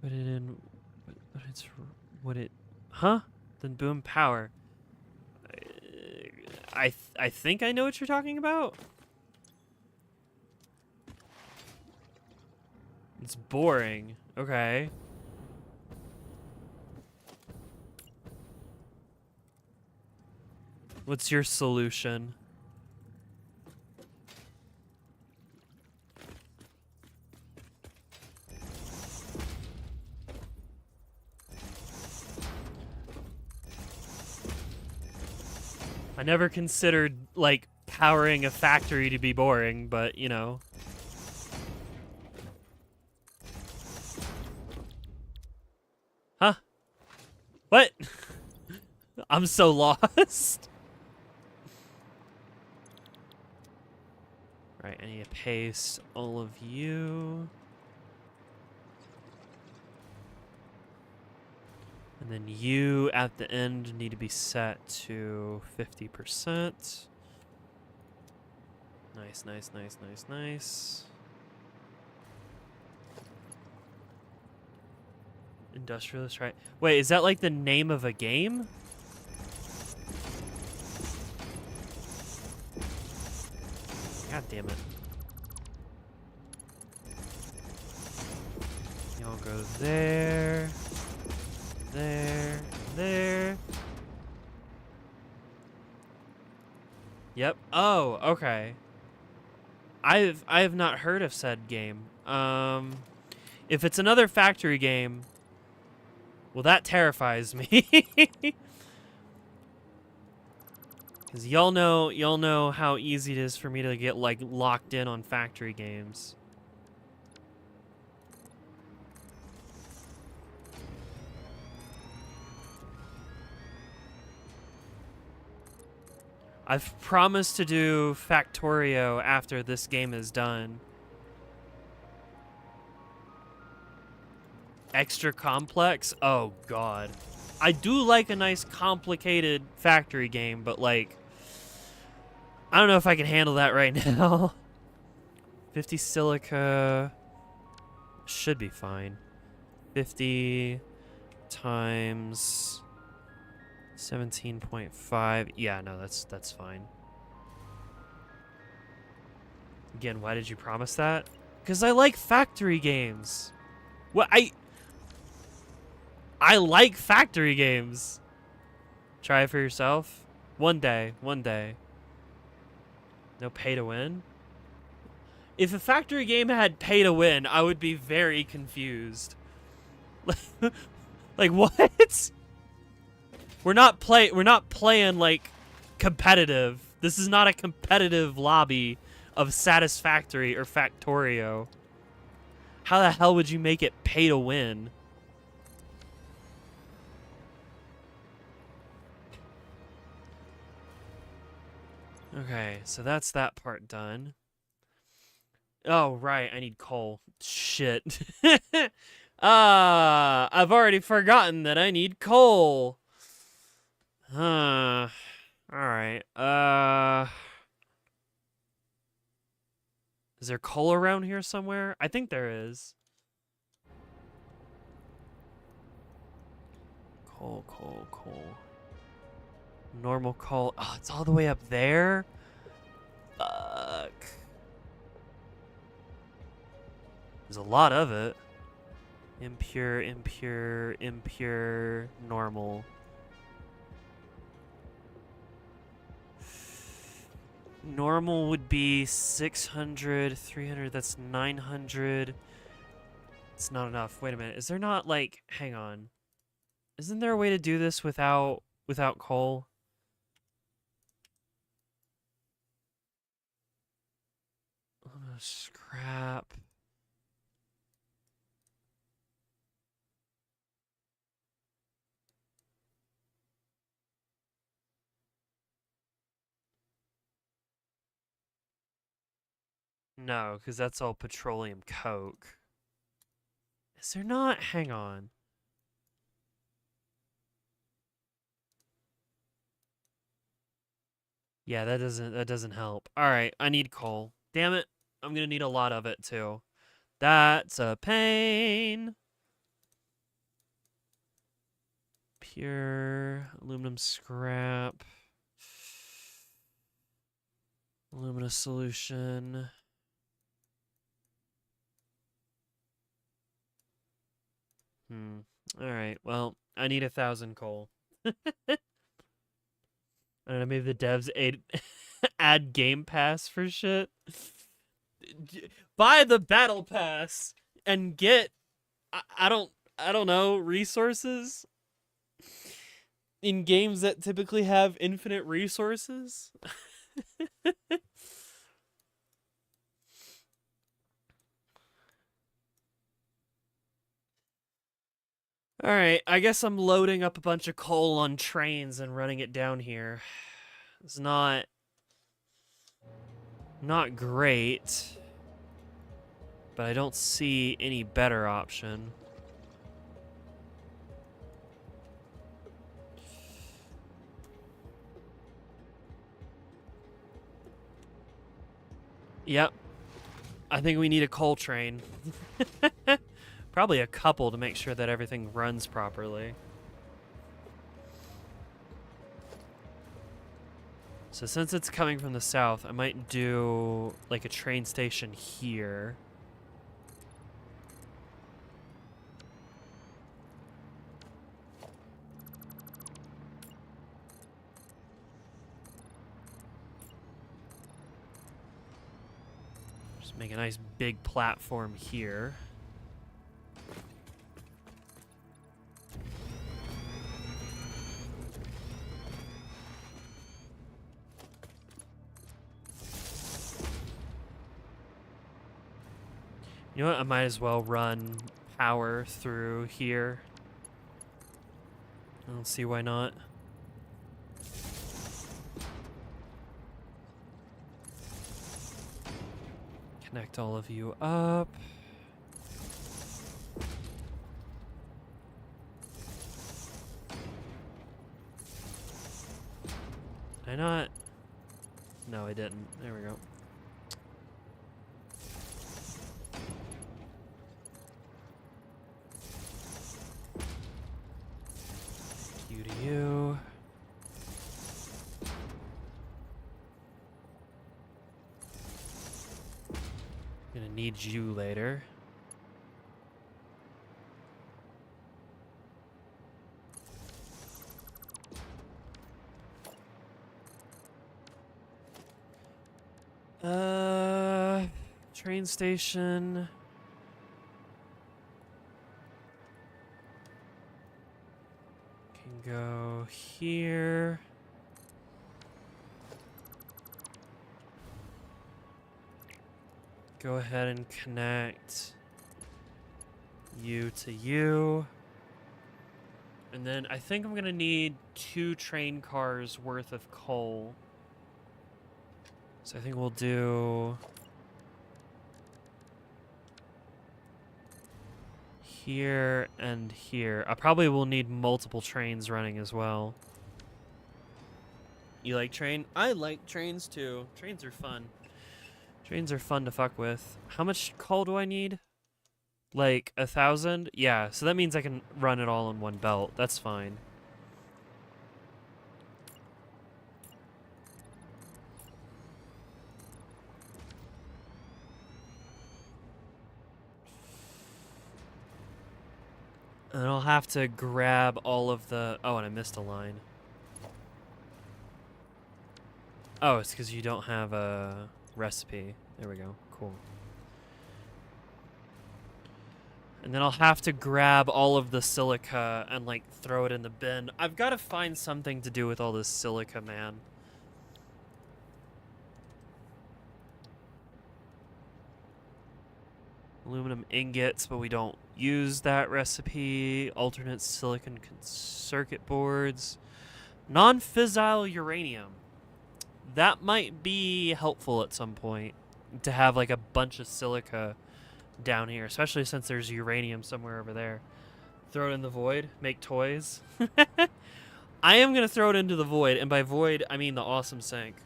Put it in. But it's what it? Huh? Then boom power. I think I know what you're talking about. It's boring. Okay. What's your solution? I never considered, like, powering a factory to be boring, but, you know. Huh? What? I'm so lost. Right, I need to paste all of you. And then you at the end need to be set to 50%. Nice, nice, nice, nice, nice. Industrialist, right? Wait, is that like the name of a game? God damn it. Y'all go there, there, there. Yep. Oh, okay. I have not heard of said game. If it's another factory game, well, that terrifies me. Cause y'all know how easy it is for me to get like locked in on factory games. I've promised to do Factorio after this game is done. Extra complex? Oh, God. I do like a nice complicated factory game, but like, I don't know if I can handle that right now. 50 silica should be fine. 50 times 17.5. Yeah, no, that's fine. Again, why did you promise that? Because I like factory games. What I like factory games. Try it for yourself. One day, one day. No pay to win? If a factory game had pay to win, I would be very confused. Like what? We're not playing like competitive. This is not a competitive lobby of Satisfactory or Factorio. How the hell would you make it pay to win? Okay, so that's that part done. Oh, right, I need coal. Shit. I've already forgotten that I need coal. Alright, is there coal around here somewhere? I think there is. Coal, coal, coal. Normal coal. Oh, it's all the way up there? Fuck. There's a lot of it. Impure, impure, impure, normal. Normal would be 600, 300, that's 900. It's not enough. Wait a minute. Is there not like, hang on. Isn't there a way to do this without coal? Scrap. No, because that's all petroleum coke. Is there not? Hang on. Yeah, that doesn't help. All right, I need coal. Damn it. I'm going to need a lot of it too. That's a pain. Pure aluminum scrap. Alumina solution. All right. Well, I need 1,000 coal. I don't know. Maybe the devs add Game Pass for shit. Buy the Battle Pass and get. I don't know, resources in games that typically have infinite resources. Alright, I guess I'm loading up a bunch of coal on trains and running it down here. It's not great, but I don't see any better option. Yep. I think we need a coal train. Probably a couple to make sure that everything runs properly. So since it's coming from the south, I might do like a train station here. Just make a nice big platform here. You know what? I might as well run power through here. I don't see why not. Connect all of you up. Did I not? No, I didn't. There we go. You to you. Gonna need you later. Train station. Can go here. Go ahead and connect you to you. And then I think I'm gonna need 2 train cars worth of coal. So I think we'll do here and here. I probably will need multiple trains running as well. You like train? I like trains too. Trains are fun. Trains are fun to fuck with. How much coal do I need? Like 1,000? Yeah, so that means I can run it all in one belt. That's fine. And I'll have to grab all of the... Oh, and I missed a line. Oh, it's because you don't have a recipe. There we go. Cool. And then I'll have to grab all of the silica and, like, throw it in the bin. I've got to find something to do with all this silica, man. Aluminum ingots, but we don't use that recipe. Alternate silicon circuit boards. Non-fissile uranium. That might be helpful at some point to have like a bunch of silica down here, especially since there's uranium somewhere over there. Throw it in the void, make toys. I am going to throw it into the void, and by void, I mean the awesome sink.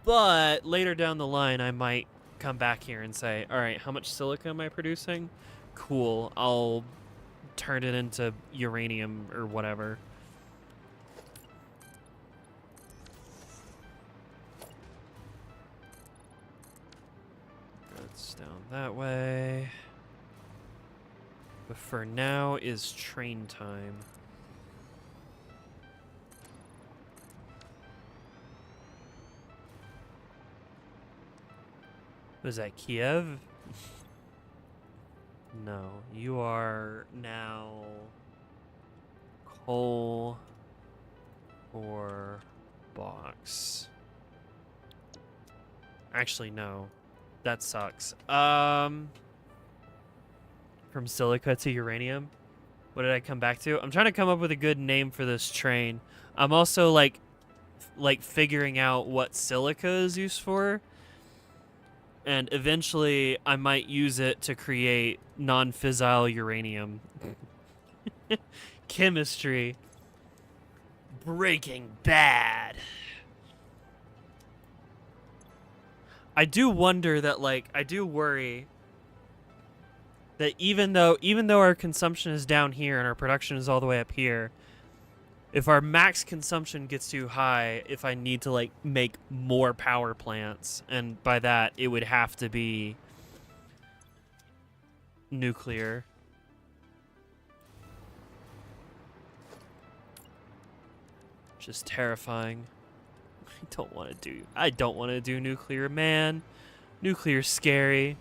But later down the line, I might come back here and say, all right, how much silica am I producing? Cool, I'll turn it into uranium or whatever. That's down that way. But for now is train time. Was that Kiev? No, you are now coal or box. Actually, no. That sucks. From silica to uranium. What did I come back to? I'm trying to come up with a good name for this train. I'm also like figuring out what silica is used for. And eventually I might use it to create non-fissile uranium. Chemistry. Breaking Bad. I do wonder that, like, I do worry that even though our consumption is down here and our production is all the way up here, if our max consumption gets too high, if I need to, like, make more power plants, and by that it would have to be nuclear. Just terrifying. I don't want to do nuclear, man. Nuclear's scary.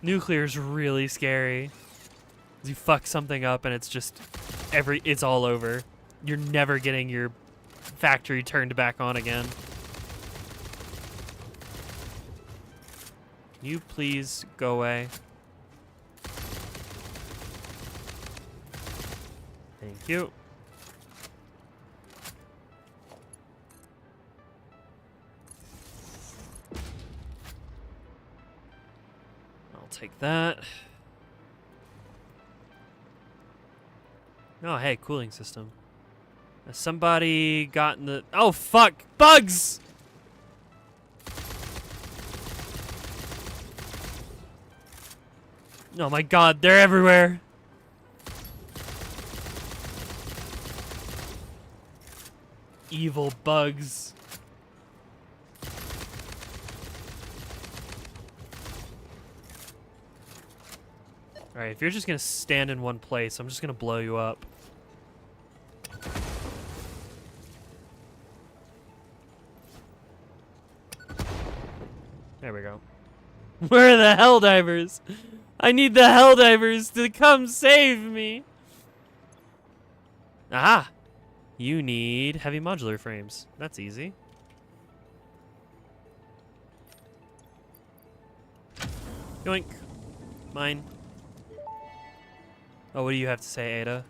Nuclear's really scary. You fuck something up and it's just it's all over. You're never getting your factory turned back on again. Can you please go away? Thank you. Take that. Oh, hey, cooling system. Has somebody gotten the... Oh, fuck! Bugs! Oh my god, they're everywhere! Evil bugs. Alright, if you're just gonna stand in one place, I'm just gonna blow you up. There we go. Where are the Helldivers? I need the Helldivers to come save me! Aha! You need heavy modular frames. That's easy. Yoink. Mine. Oh, what do you have to say, Ada?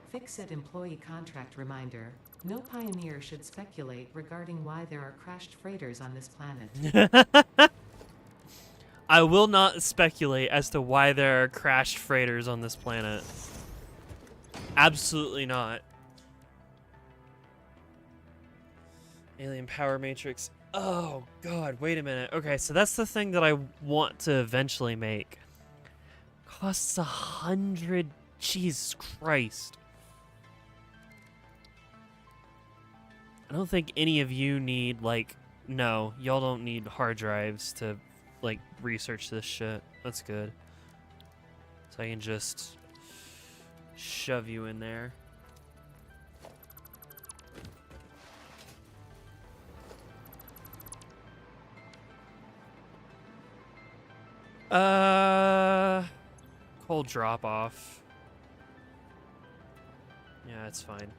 Fix-it employee contract reminder. No pioneer should speculate regarding why there are crashed freighters on this planet. I will not speculate as to why there are crashed freighters on this planet. Absolutely not. Alien Power Matrix. Oh, God, wait a minute. Okay, so that's the thing that I want to eventually make. Costs 100... Jesus Christ. I don't think any of you need, like... No, y'all don't need hard drives to, like, research this shit. That's good. So I can just shove you in there. Cold drop off. Yeah, it's fine.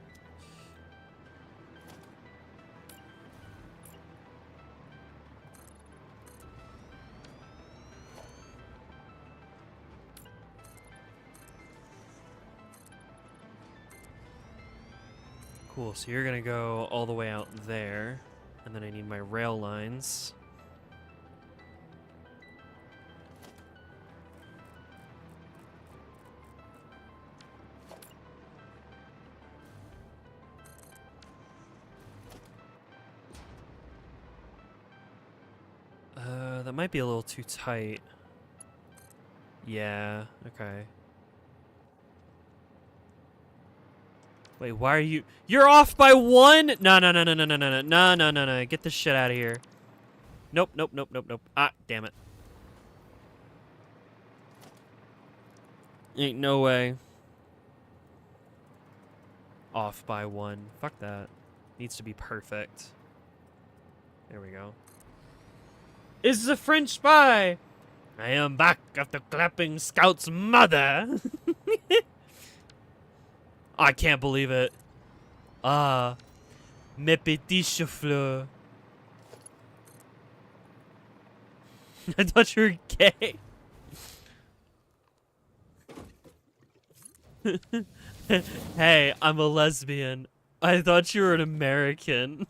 Cool, so you're gonna go all the way out there, and then I need my rail lines. That might be a little too tight. Yeah, okay. Wait, why are you... You're off by one? No, no, no, no, no, no, no, no, no, no, no, no. Get this shit out of here. Nope, nope, nope, nope, nope. Ah, damn it. Ain't no way. Off by one. Fuck that. Needs to be perfect. There we go. Is the French spy? I am back after clapping Scout's mother. I can't believe it. Ah, mes petits chauffeurs. I thought you were gay. Hey, I'm a lesbian. I thought you were an American.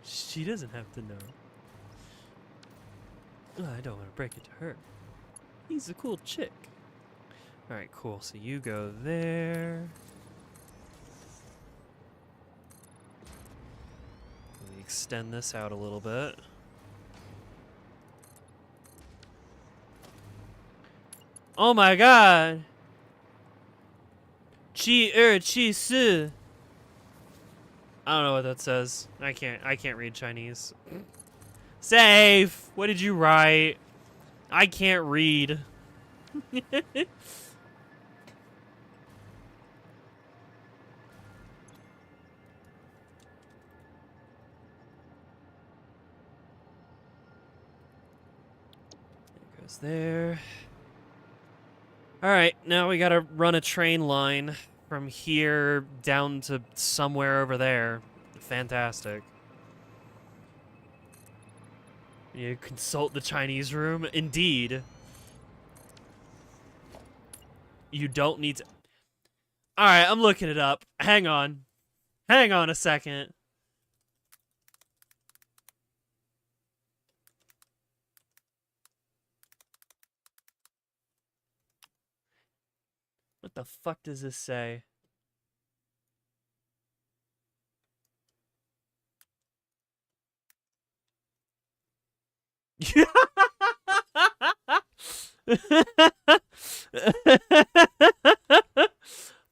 She doesn't have to know. I don't want to break it to her. He's a cool chick. Alright, cool. So you go there. Let me extend this out a little bit. Oh my god! Chi si. I don't know what that says. I can't read Chinese. Safe! What did you write? I can't read. Goes there. Alright, now we gotta run a train line from here down to somewhere over there. Fantastic. You consult the Chinese room? Indeed. You don't need to... Alright, I'm looking it up. Hang on. Hang on a second. What the fuck does this say?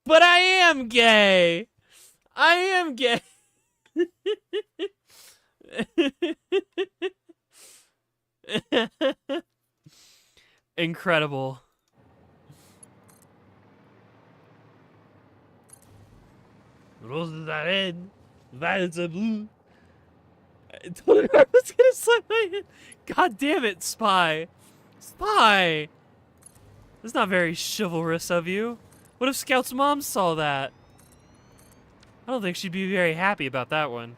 But I am gay. I am gay. Incredible. Roses are red, violets are blue. I told her I was gonna slap my hand. God damn it, Spy. Spy! That's not very chivalrous of you. What if Scout's mom saw that? I don't think she'd be very happy about that one.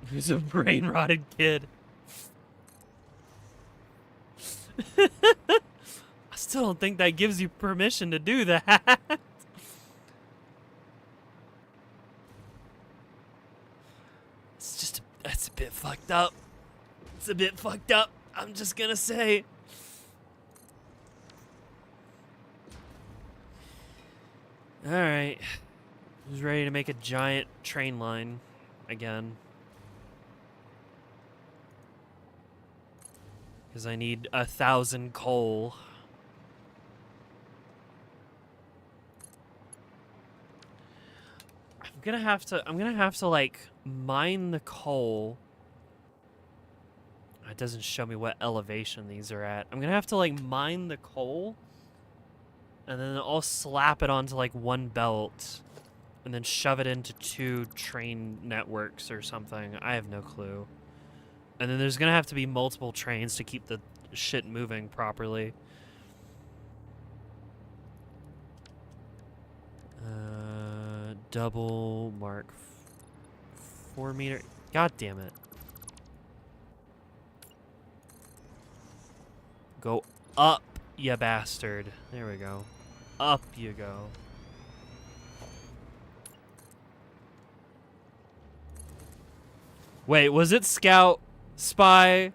He's a brain-rotted kid. I still don't think that gives you permission to do that. It's just, that's a bit fucked up. It's a bit fucked up, I'm just gonna say. Alright. Who's ready to make a giant train line again? Because I need 1,000 coal. I'm gonna have to like mine the coal. It doesn't show me what elevation these are at. I'm gonna have to like mine the coal and then I'll slap it onto like one belt and then shove it into 2 train networks or something. I have no clue. And then there's gonna have to be multiple trains to keep the shit moving properly. Double mark 4 meter. God damn it. Go up, you bastard. There we go. Up you go. Wait, was it Scout? Spy?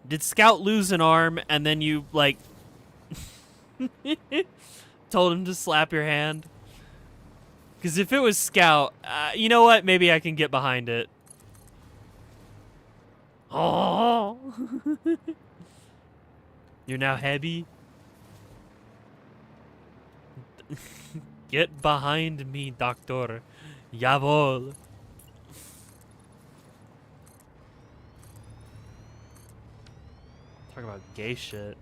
Did Scout lose an arm and then you, like, told him to slap your hand? Because if it was Scout, you know what? Maybe I can get behind it. Oh! You're now heavy? Get behind me, Doctor. Jawohl. Talk about gay shit.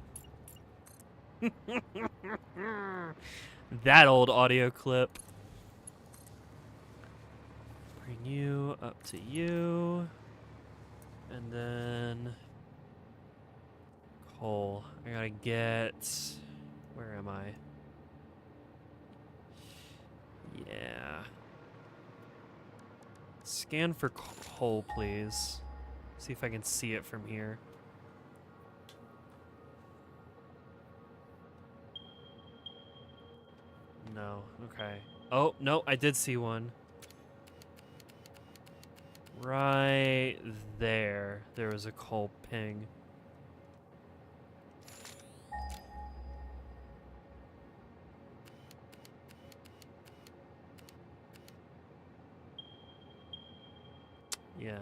That old audio clip. Bring you up to you. And then coal. I gotta get... Where am I? Yeah. Scan for coal, please. See if I can see it from here. No. Okay. Oh, no, I did see one. Right there. There was a coal ping. Yeah.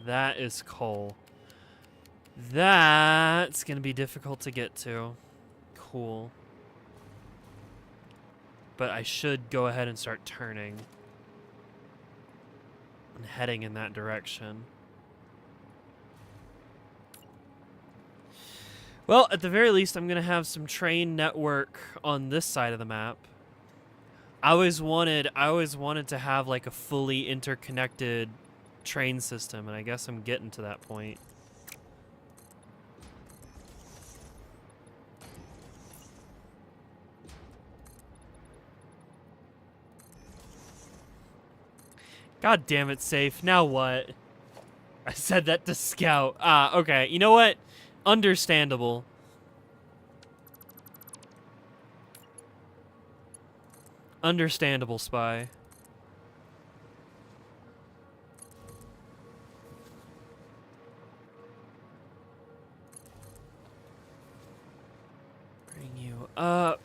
That is coal. That's gonna be difficult to get to. Cool. But I should go ahead and start turning. And heading in that direction. Well, at the very least, I'm gonna have some train network on this side of the map. I always wanted to have like a fully interconnected train system, and I guess I'm getting to that point. God damn it, Safe. Now what? I said that to Scout. Ah, okay. You know what? Understandable. Understandable, Spy. Bring you up.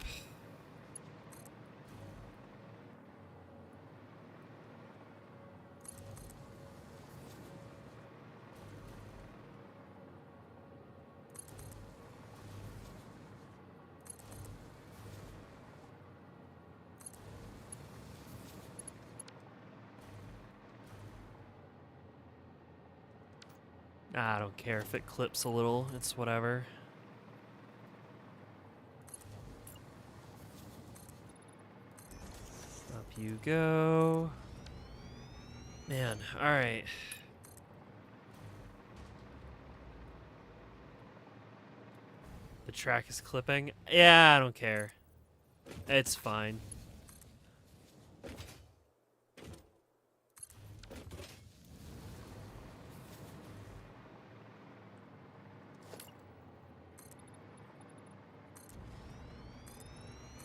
I don't care if it clips a little. It's whatever. Up you go. Man, alright. The track is clipping. Yeah, I don't care. It's fine.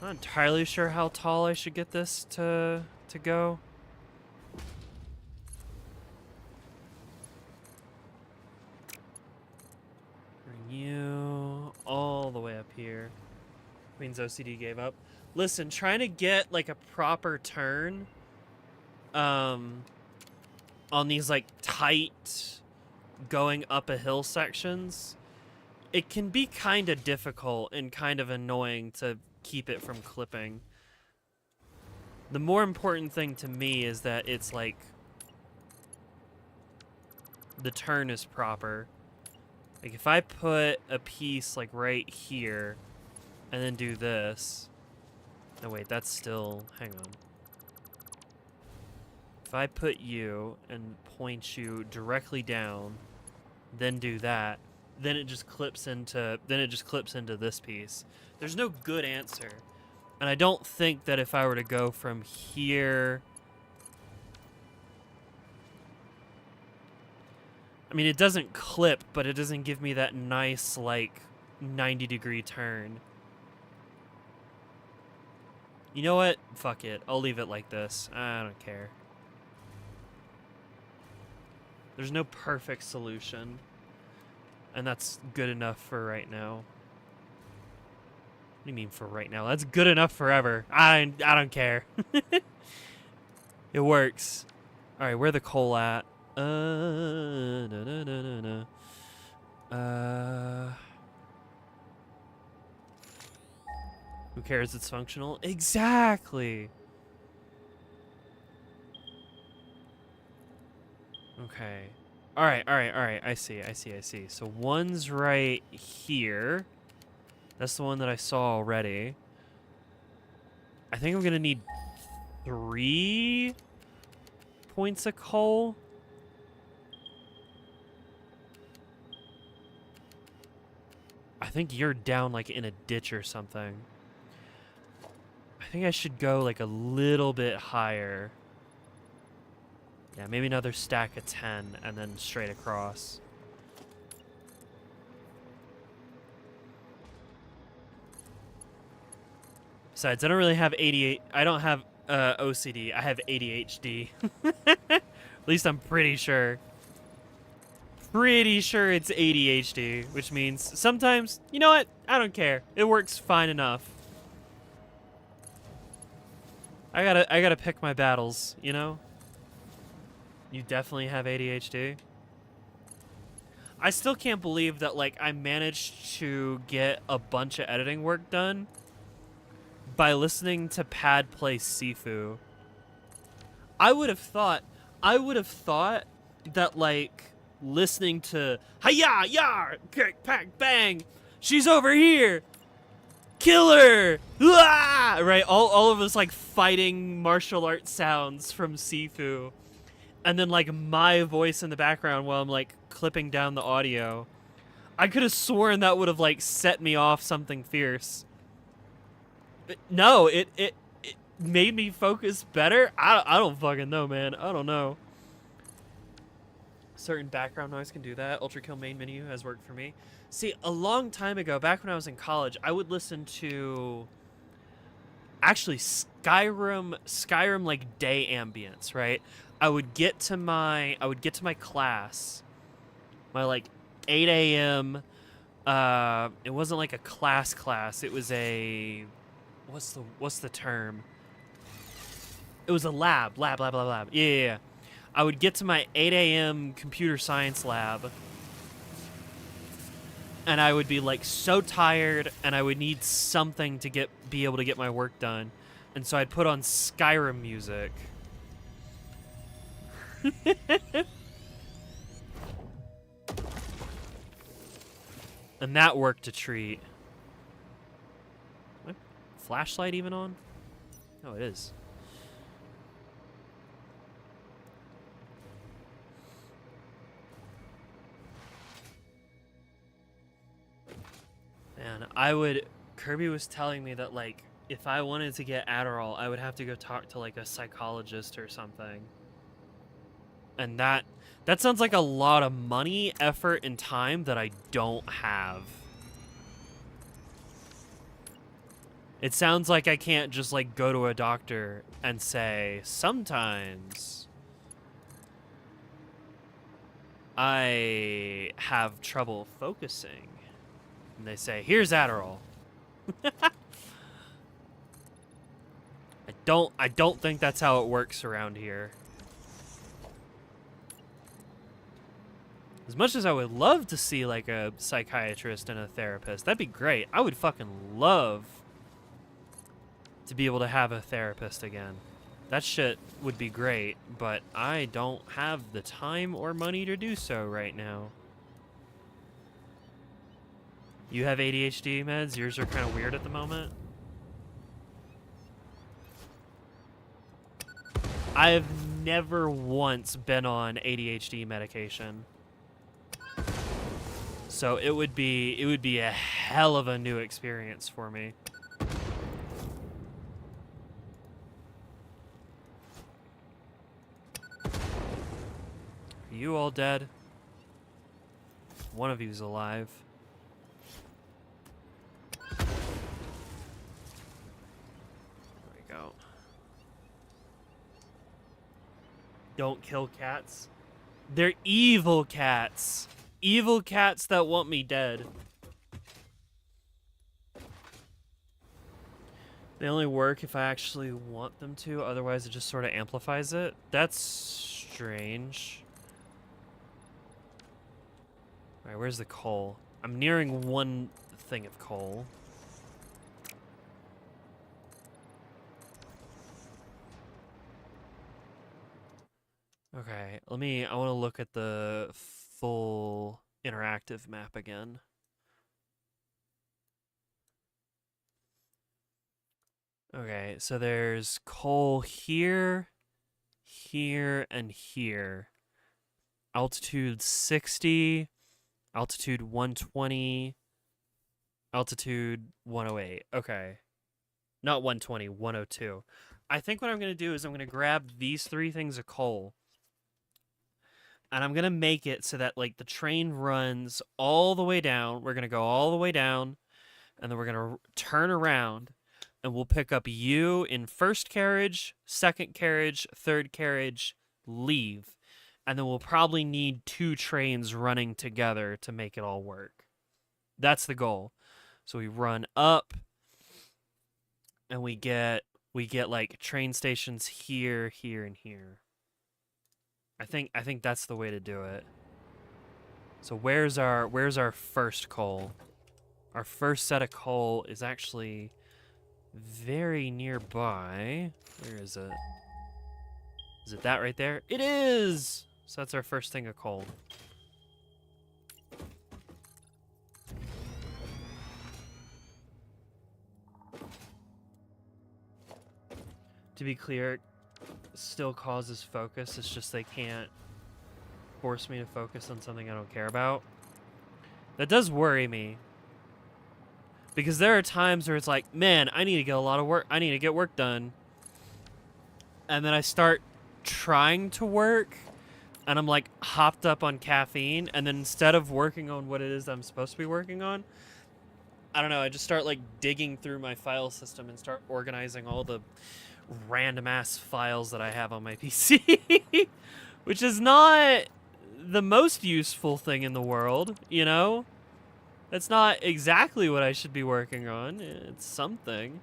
I'm not entirely sure how tall I should get this to go. Bring you all the way up here. Means OCD gave up. Listen, trying to get like a proper turn on these like tight going up a hill sections, it can be kind of difficult and kind of annoying to keep it from clipping. The more important thing to me is that it's like the turn is proper. Like if I put a piece like right here and then do this. No, wait, that's still, hang on. If I put you and point you directly down, then do that, then it just clips into this piece. There's no good answer. And I don't think that if I were to go from here, I mean, it doesn't clip, but it doesn't give me that nice, like, 90-degree turn. You know what? Fuck it. I'll leave it like this. I don't care. There's no perfect solution. And that's good enough for right now. What do you mean for right now? That's good enough forever. I don't care. It works. All right, where the coal at? Who cares? It's functional. Exactly. Okay. All right. I see. So one's right here. That's the one that I saw already. I think I'm gonna need 3 points of coal. I think you're down like in a ditch or something. I think I should go like a little bit higher. Yeah, maybe another stack of 10 and then straight across. Besides, I don't really have 88. I don't have OCD. I have ADHD. At least I'm pretty sure. Pretty sure it's ADHD, which means sometimes, you know what? I don't care. It works fine enough. I gotta pick my battles, you know? You definitely have ADHD. I still can't believe that, like, I managed to get a bunch of editing work done by listening to Pad play Sifu. I would have thought that, like, listening to Hiya, yar, kick, pack, bang, she's over here, kill her, right? All of us, like, fighting martial arts sounds from Sifu. And then, like, my voice in the background while I'm, like, clipping down the audio. I could have sworn that would have, like, set me off something fierce. But no, it made me focus better. I don't fucking know, man. I don't know. Certain background noise can do that. Ultra Kill main menu has worked for me. See, a long time ago, back when I was in college, I would listen to... Actually, Skyrim, like, day ambience, right? I would get to my class, my like 8 a.m. It wasn't like a class. It was a what's the term? It was a lab. Yeah. I would get to my 8 a.m. computer science lab, and I would be like so tired, and I would need something to be able to get my work done, and so I'd put on Skyrim music. And that worked a treat. My flashlight even on? Oh, it is. Man, Kirby was telling me that, like, if I wanted to get Adderall, I would have to go talk to, like, a psychologist or something. And that sounds like a lot of money, effort, and time that I don't have. It sounds like I can't just, like, go to a doctor and say, sometimes I have trouble focusing. And they say, here's Adderall. I don't think that's how it works around here. As much as I would love to see, like, a psychiatrist and a therapist, that'd be great. I would fucking love to be able to have a therapist again. That shit would be great, but I don't have the time or money to do so right now. You have ADHD meds? Yours are kind of weird at the moment? I have never once been on ADHD medication. So it would be a hell of a new experience for me. Are you all dead? One of you's alive. There we go. Don't kill cats. They're evil cats. Evil cats that want me dead. They only work if I actually want them to, otherwise it just sort of amplifies it. That's strange. Alright, where's the coal? I'm nearing one thing of coal. Okay, I want to look at the full interactive map again. Okay, so there's coal here, here, and here. Altitude 60, altitude 120, altitude 108. Okay. Not 120, 102. I think what I'm going to do is I'm going to grab these three things of coal and I'm going to make it so that like the train runs all the way down. We're going to go all the way down and then we're going to turn around and we'll pick up you in first carriage, second carriage, third carriage, leave. And then we'll probably need two trains running together to make it all work. That's the goal. So we run up and we get like train stations here, here, and here. I think that's the way to do it. So where's our first coal? Our first set of coal is actually very nearby. Where is it? Is it that right there? It is! So that's our first thing of coal. To be clear, it still causes focus. It's just they can't force me to focus on something I don't care about. That does worry me. Because there are times where it's like, man, I need to get a lot of work. I need to get work done. And then I start trying to work and I'm like hopped up on caffeine. And then instead of working on what it is I'm supposed to be working on, I don't know, I just start like digging through my file system and start organizing all the random ass files that I have on my PC, which is not the most useful thing in the world, you know? That's not exactly what I should be working on. It's something.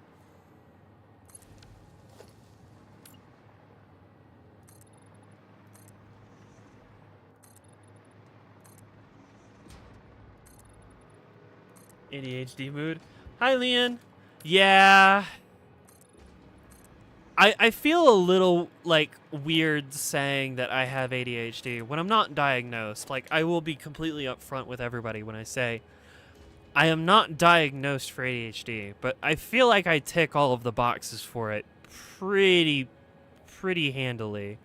ADHD mood. Hi, Leon. Yeah. I feel a little, like, weird saying that I have ADHD when I'm not diagnosed. Like, I will be completely upfront with everybody when I say I am not diagnosed for ADHD, but I feel like I tick all of the boxes for it pretty handily.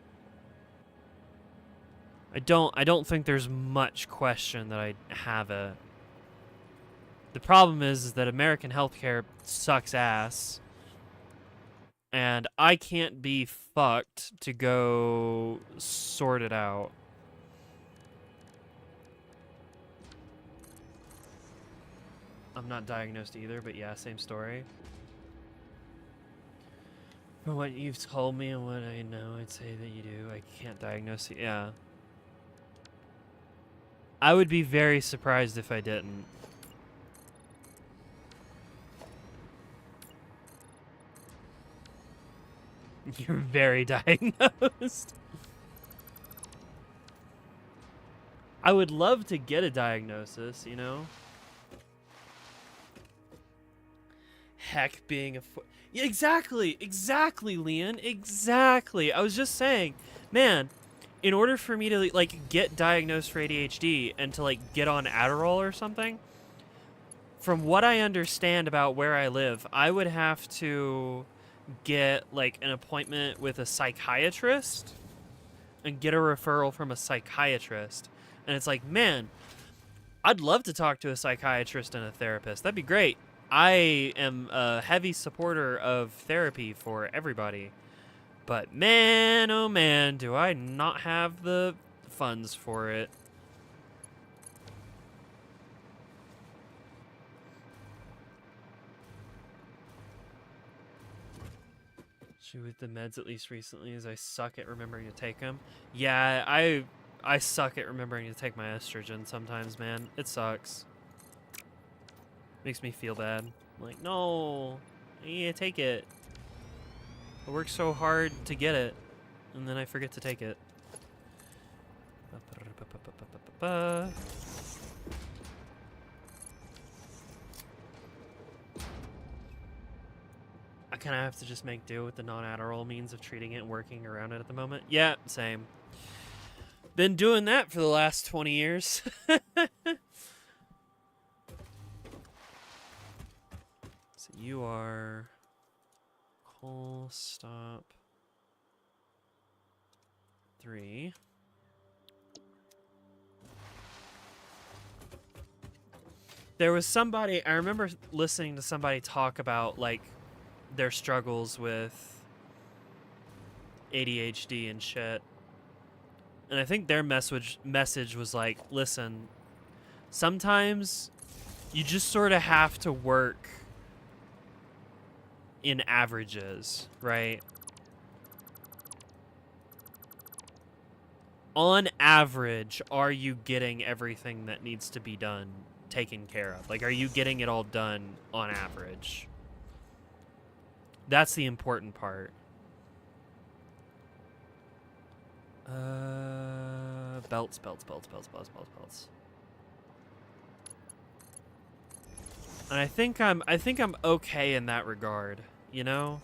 I don't think there's much question that I have it. The problem is that American healthcare sucks ass. And I can't be fucked to go sort it out. I'm not diagnosed either, but yeah, same story. From what you've told me and what I know, I'd say that you do. I can't diagnose it. Yeah. I would be very surprised if I didn't. You're very diagnosed. I would love to get a diagnosis, you know? Heck, being a yeah, exactly, Leon, exactly. I was just saying, man, in order for me to like get diagnosed for ADHD and to like get on Adderall or something, from what I understand about where I live, I would have to get like an appointment with a psychiatrist and get a referral from a psychiatrist. And it's like, man, I'd love to talk to a psychiatrist and a therapist. That'd be great. I am a heavy supporter of therapy for everybody. But man, oh man, do I not have the funds for it. With the meds at least recently as I suck at remembering to take them. Yeah, I suck at remembering to take my estrogen sometimes, man. It sucks. Makes me feel bad. I'm like, no, I need to take it. I work so hard to get it, and then I forget to take it. I kind of have to just make do with the non-Adderall means of treating it and working around it at the moment. Yeah, same. Been doing that for the last 20 years. So you are Full stop. 3. There was somebody, I remember listening to somebody talk about, like, their struggles with ADHD and shit. And I think their message was like, listen, sometimes you just sort of have to work in averages, right? On average, are you getting everything that needs to be done taken care of? Like, are you getting it all done on average? That's the important part. Belts. And I think I'm okay in that regard, you know?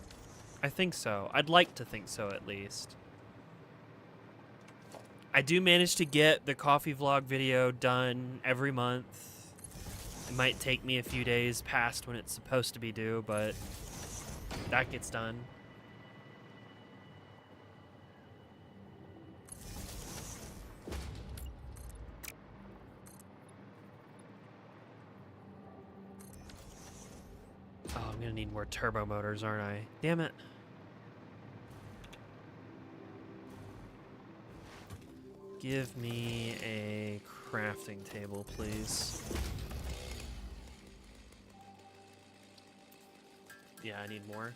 I think so. I'd like to think so, at least. I do manage to get the coffee vlog video done every month. It might take me a few days past when it's supposed to be due, but that gets done. Oh, I'm gonna need more turbo motors, aren't I? Damn it. Give me a crafting table, please. Yeah, I need more.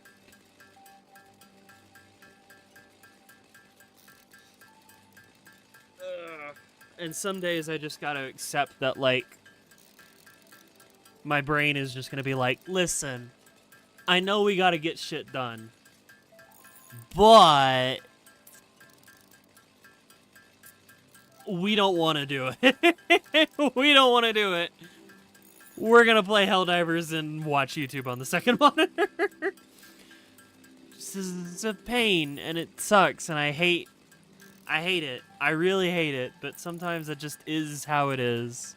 And some days I just gotta accept that, like, my brain is just gonna be like, listen, I know we gotta get shit done, but we don't want to do it. We don't want to do it. We're gonna play Helldivers and watch YouTube on the second monitor. It's a pain, and it sucks, and I hate it. I really hate it, but sometimes it just is how it is.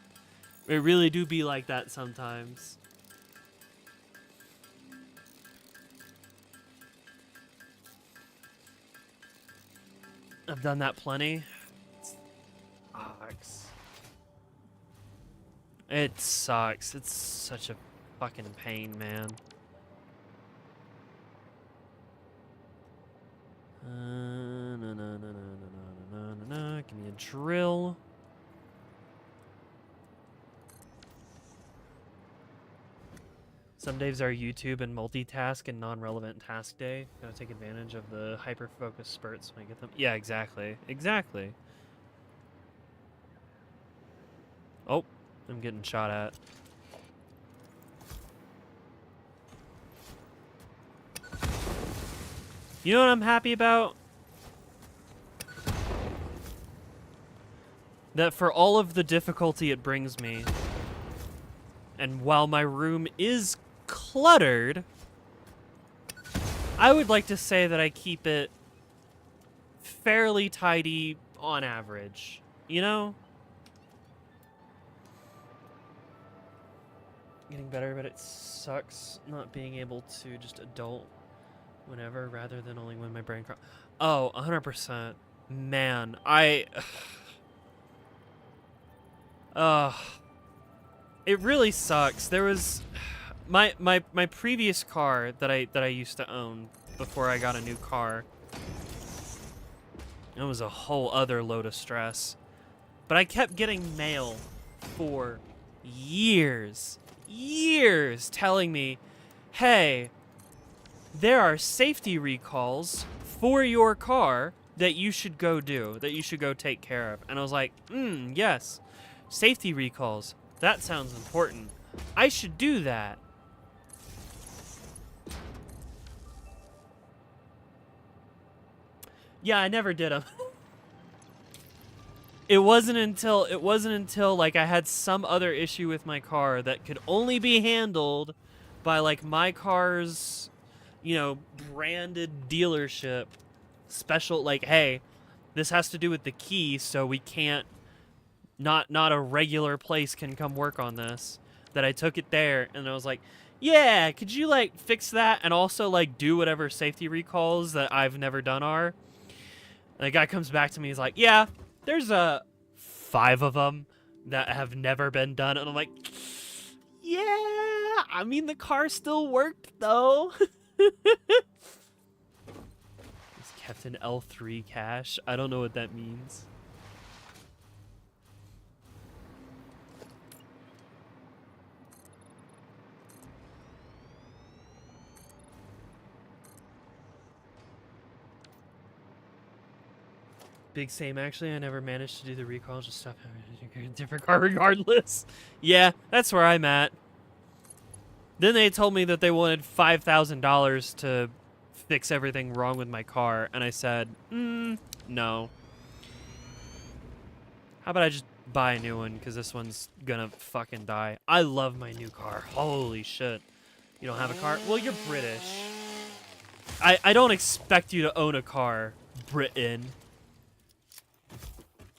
It really do be like that sometimes. I've done that plenty. Sucks. It sucks. It's such a fucking pain, man. Give me a drill. Some days are YouTube and multitask and non-relevant task day. Gotta take advantage of the hyper-focused spurts when I get them. Yeah, exactly. Exactly. Oh, I'm getting shot at. You know what I'm happy about? That for all of the difficulty it brings me, and while my room is cluttered, I would like to say that I keep it fairly tidy on average, you know? Getting better, but it sucks not being able to just adult whenever rather than only when my brain Oh, 100%. Man, it really sucks. There was my previous car that I used to own before I got a new car. It was a whole other load of stress. But I kept getting mail for years telling me, hey, there are safety recalls for your car that you should go do, that you should go take care of. And I was like, yes, safety recalls. That sounds important. I should do that. Yeah, I never did them. It wasn't until like I had some other issue with my car that could only be handled by like my car's, you know, branded dealership special, like, hey, this has to do with the key, so we can't, not a regular place can come work on this. That I took it there and I was like, yeah, could you like fix that and also like do whatever safety recalls that I've never done are? And the guy comes back to me, he's like, yeah, there's 5 of them that have never been done. And I'm like, yeah, I mean, the car still worked though. It's kept in L3 cache. I don't know what that means. Big same, actually. I never managed to do the recall. Just stop having a different car regardless. Yeah, that's where I'm at. Then they told me that they wanted $5,000 to fix everything wrong with my car. And I said, no. How about I just buy a new one? Because this one's gonna fucking die. I love my new car. Holy shit. You don't have a car? Well, you're British. I don't expect you to own a car, Britain.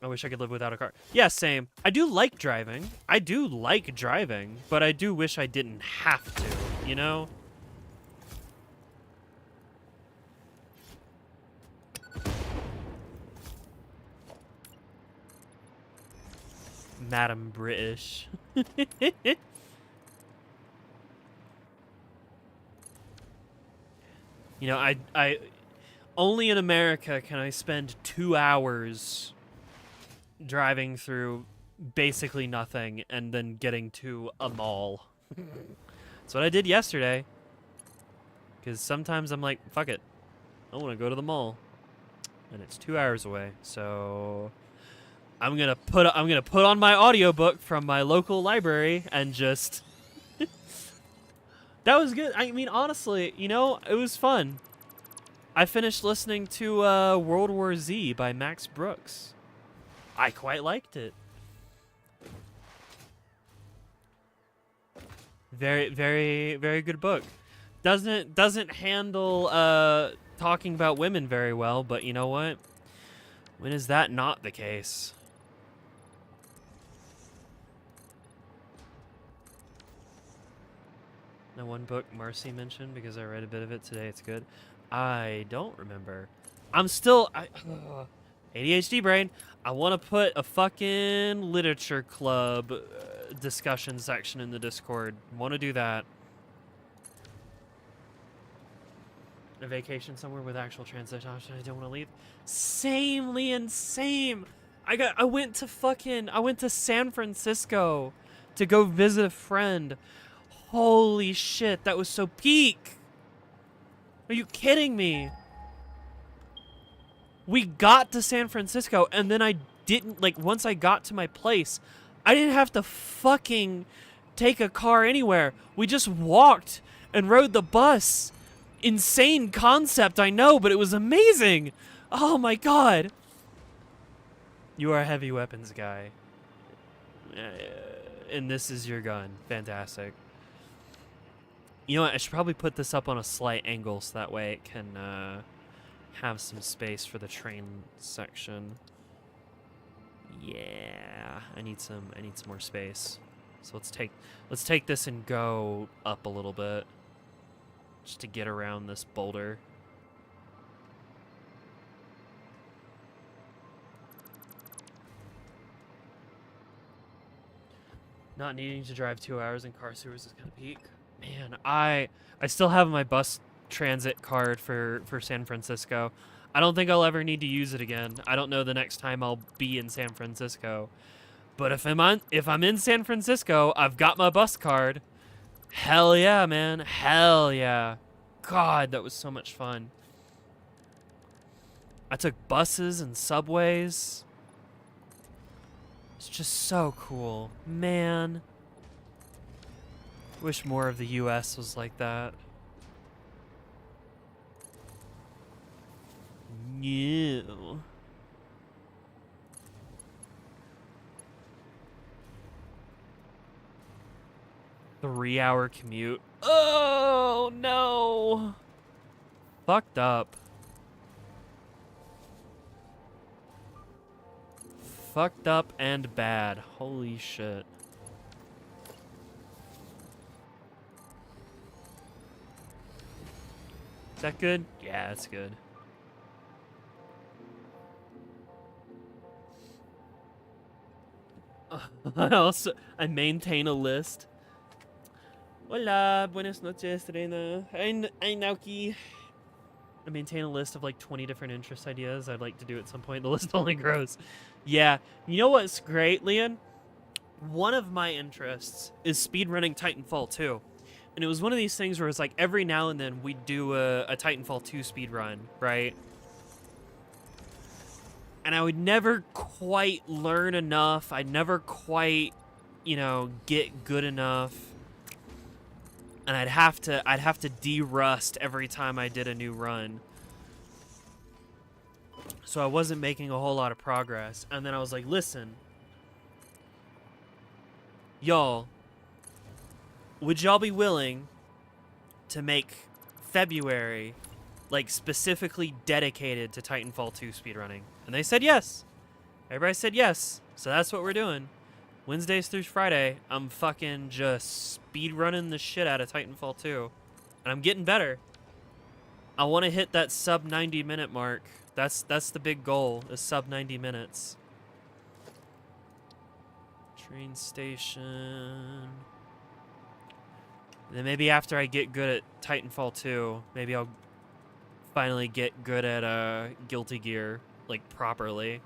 I wish I could live without a car. Yeah, same. I do like driving. But I do wish I didn't have to, you know? Madam British. You know, I only in America can I spend 2 hours driving through basically nothing and then getting to a mall. That's what I did yesterday. Because sometimes I'm like, fuck it. I want to go to the mall. And it's 2 hours away. So I'm gonna put on my audiobook from my local library and just that was good. I mean, honestly, you know, it was fun. I finished listening to World War Z by Max Brooks. I quite liked it. Very, very, very good book. Doesn't handle talking about women very well, but you know what? When is that not the case? Now, one book Marcy mentioned, because I read a bit of it today, it's good. I don't remember. I'm still... ADHD brain. I want to put a fucking literature club discussion section in the Discord. Want to do that. A vacation somewhere with actual translation option. I don't want to leave. Same, Leon, same. I went to San Francisco to go visit a friend. Holy shit, that was so peak. Are you kidding me? We got to San Francisco, and then I didn't, like, once I got to my place, I didn't have to fucking take a car anywhere. We just walked and rode the bus. Insane concept, I know, but it was amazing. Oh my god. You are a heavy weapons guy. And this is your gun. Fantastic. You know what? I should probably put this up on a slight angle so that way it can have some space for the train section. Yeah, I need some more space. So let's take this and go up a little bit just to get around this boulder. Not needing to drive 2 hours in car sewers is gonna peak. Man, I still have my bus transit card for San Francisco. I don't think I'll ever need to use it again. I don't know the next time I'll be in San Francisco. But if I'm in San Francisco, I've got my bus card. Hell yeah, man. Hell yeah. God, that was so much fun. I took buses and subways. It's just so cool. Man. Wish more of the US was like that. Yeah. 3-hour commute. Oh no. Fucked up. Fucked up and bad. Holy shit. Is that good? Yeah, that's good. I maintain a list. Hola, buenas noches, Reina. Hi, Naoki. I maintain a list of like 20 different interest ideas I'd like to do at some point. The list only grows. Yeah. You know what's great, Leon? One of my interests is speedrunning Titanfall 2. And it was one of these things where it's like every now and then we'd do a Titanfall 2 speedrun, right? And I would never quite learn enough. I'd never quite, get good enough. And I'd have to de-rust every time I did a new run. So I wasn't making a whole lot of progress. And then I was like, listen, y'all, would y'all be willing to make February like specifically dedicated to Titanfall 2 speedrunning? And they said yes. Everybody said yes. So that's what we're doing. Wednesdays through Friday, I'm fucking just speedrunning the shit out of Titanfall 2. And I'm getting better. I want to hit that sub 90 minute mark. That's the big goal, is sub 90 minutes. Train station. And then maybe after I get good at Titanfall 2, maybe I'll finally get good at Guilty Gear, like, properly.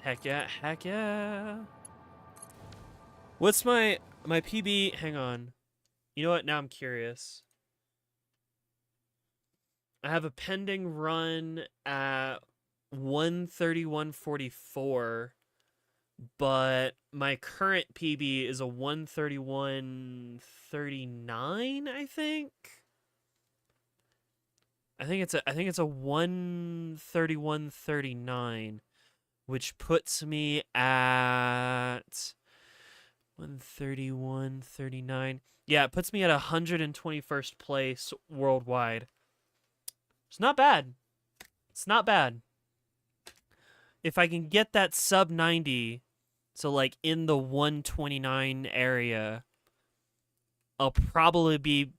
Heck yeah, heck yeah. What's my PB? Hang on. You know what? Now I'm curious. I have a pending run at 131.44, but my current PB is a 131.39, I think. I think it's a 131.39. Which puts me at 131.39. Yeah, it puts me at 121st place worldwide. It's not bad. It's not bad. If I can get that sub 90, so like in the 129 area, I'll probably be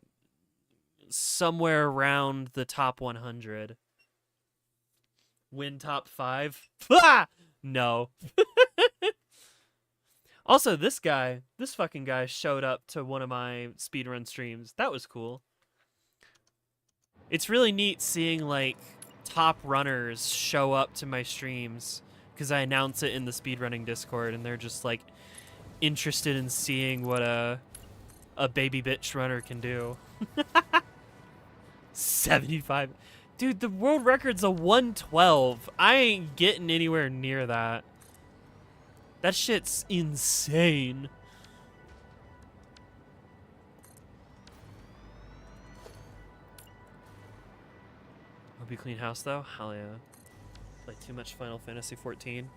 somewhere around the top 100. Win top 5? No. Also, this fucking guy showed up to one of my speedrun streams. That was cool. It's really neat seeing, like, top runners show up to my streams, because I announce it in the speedrunning Discord, and they're just, like, interested in seeing what a baby bitch runner can do. 75. Dude, the world record's a 112. I ain't getting anywhere near that. That shit's insane. Hope you clean house, though? Hell yeah. Play too much Final Fantasy 14.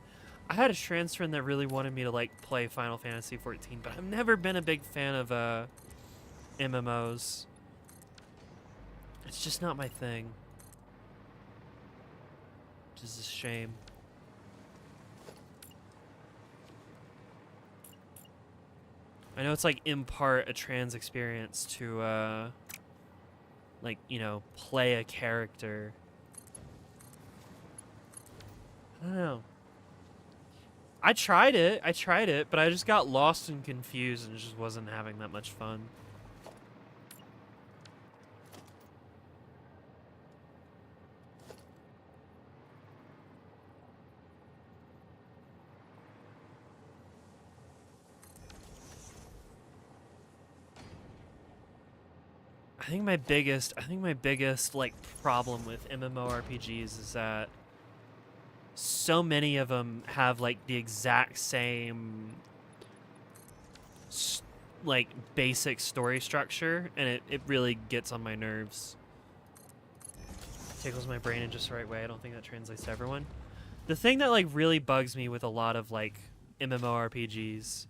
I had a trans friend that really wanted me to, like, play Final Fantasy 14, but I've never been a big fan of, MMOs. It's just not my thing. Which is a shame. I know it's like in part a trans experience to like, play a character. I don't know. I tried it, but I just got lost and confused and just wasn't having that much fun. I think my biggest like problem with MMORPGs is that so many of them have like the exact same like basic story structure, and it really gets on my nerves. Tickles my brain in just the right way. I don't think that translates to everyone. The thing that like really bugs me with a lot of like MMORPGs,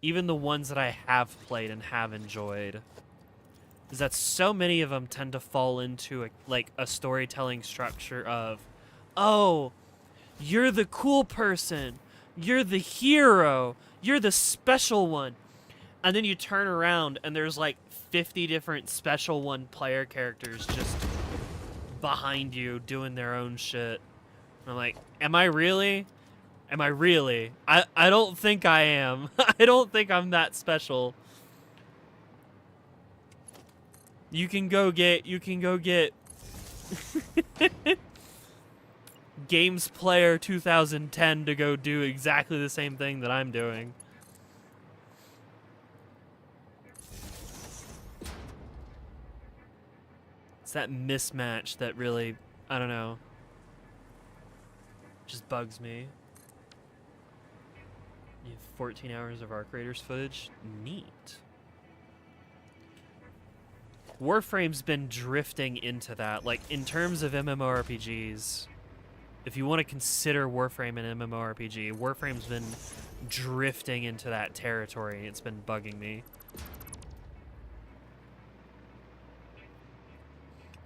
even the ones that I have played and have enjoyed, is that so many of them tend to fall into a storytelling structure of, oh, you're the cool person, you're the hero, you're the special one, And then you turn around and there's like 50 different special one player characters just behind you doing their own shit. And I'm like, am I really? Am I really? I don't think I am. I don't think I'm that special. You can go get Games Player 2010 to go do exactly the same thing that I'm doing. It's that mismatch that really, I don't know, just bugs me. You have 14 hours of Arc Raiders footage? Neat. Warframe's been drifting into that. Like, in terms of MMORPGs, if you want to consider Warframe an MMORPG, Warframe's been drifting into that territory. It's been bugging me.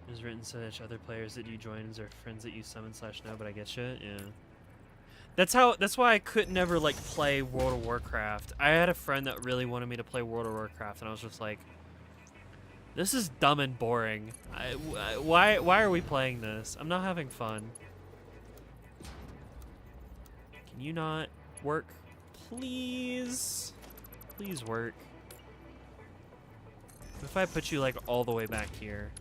It was written such other players that you join are friends that you summon / know, but I get you. Yeah. That's why I could never like play World of Warcraft. I had a friend that really wanted me to play World of Warcraft, and I was just like, this is dumb and boring. Why are we playing this? I'm not having fun. Can you not work? Please? Please work. What if I put you like all the way back here?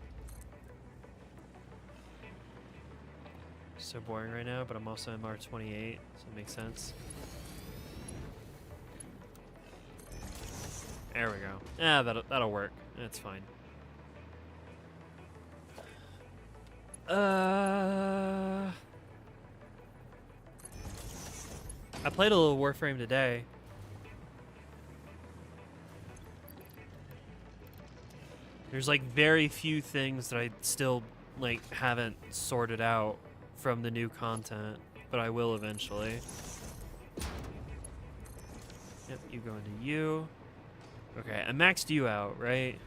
So boring right now, but I'm also in R28, so it makes sense. There we go. Yeah, that'll work. That's fine. I played a little Warframe today. There's like very few things that I still like haven't sorted out from the new content, but I will eventually. Yep, you go into you. Okay, I maxed you out, right?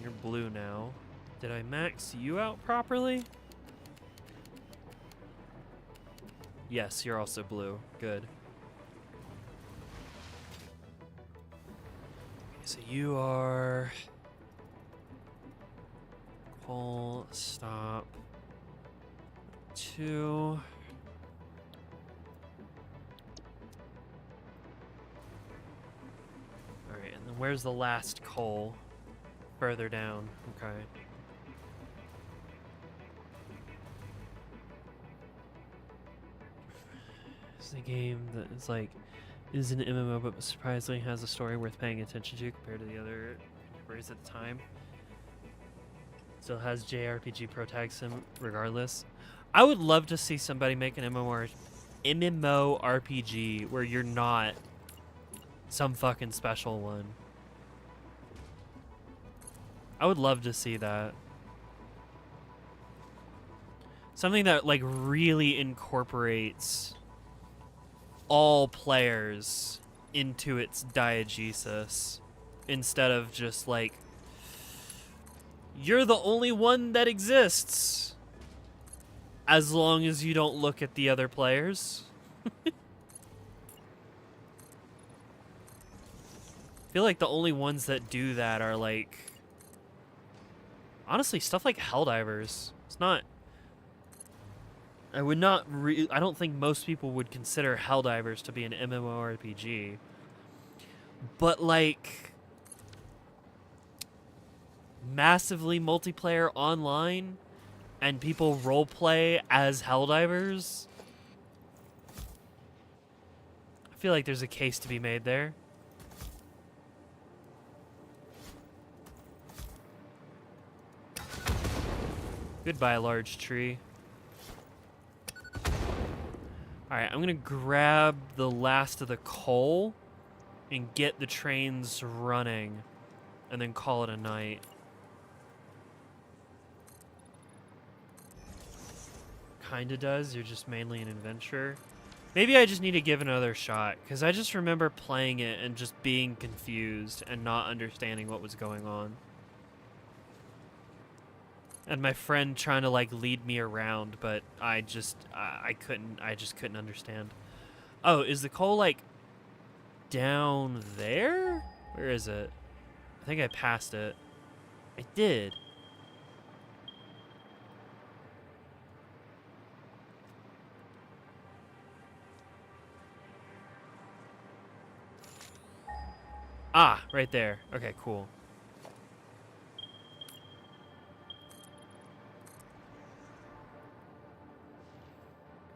You're blue now. Did I max you out properly? Yes, you're also blue. Good. So you are... Call, stop. 2. Alright, and then where's the last coal? Further down. Okay. This is a game that is like, is an MMO, but surprisingly has a story worth paying attention to compared to the other contemporaries at the time. Still has JRPG protagonism regardless. I would love to see somebody make an MMORPG where you're not some fucking special one. I would love to see that. Something that like really incorporates all players into its diegesis instead of just like, you're the only one that exists as long as you don't look at the other players. I feel like the only ones that do that are like, honestly, stuff like Helldivers. It's not, I don't think most people would consider Helldivers to be an MMORPG. But like massively multiplayer online and people roleplay as Helldivers, I feel like there's a case to be made there. Goodbye, large tree. Alright, I'm gonna grab the last of the coal and get the trains running and then call it a night. Kinda does, you're just mainly an adventurer. Maybe I just need to give it another shot, because I just remember playing it and just being confused and not understanding what was going on. And my friend trying to like lead me around, but I just couldn't understand. Oh, is the coal, like, down there? Where is it? I think I passed it. I did. Ah, right there. Okay, cool.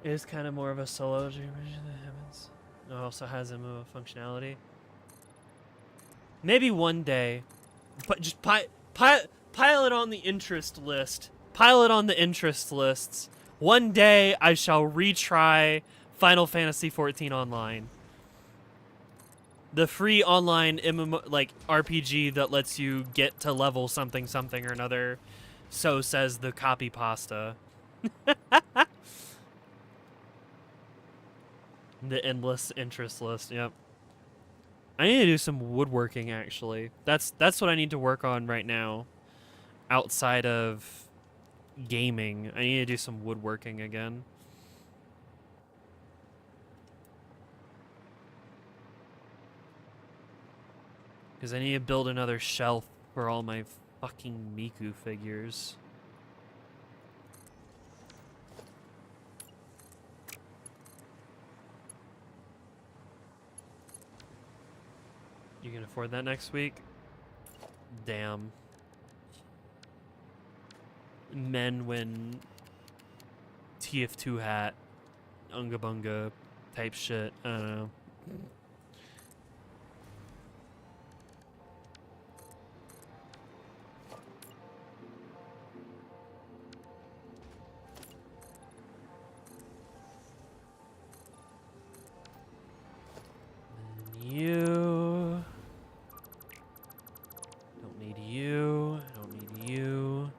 It is kind of more of a solo decommission that happens. It also has a functionality. Maybe one day, but just pile it on the interest list. Pile it on the interest lists. One day I shall retry Final Fantasy XIV Online. The free online MMO, like RPG that lets you get to level something something or another. So says the copy pasta. The endless interest list, yep. I need to do some woodworking, actually. That's what I need to work on right now. Outside of gaming, I need to do some woodworking again. Because I need to build another shelf for all my fucking Miku figures. You can afford that next week? Damn. Men win TF2 hat, unga bunga type shit. I don't know. You. Don't need you. Don't need you.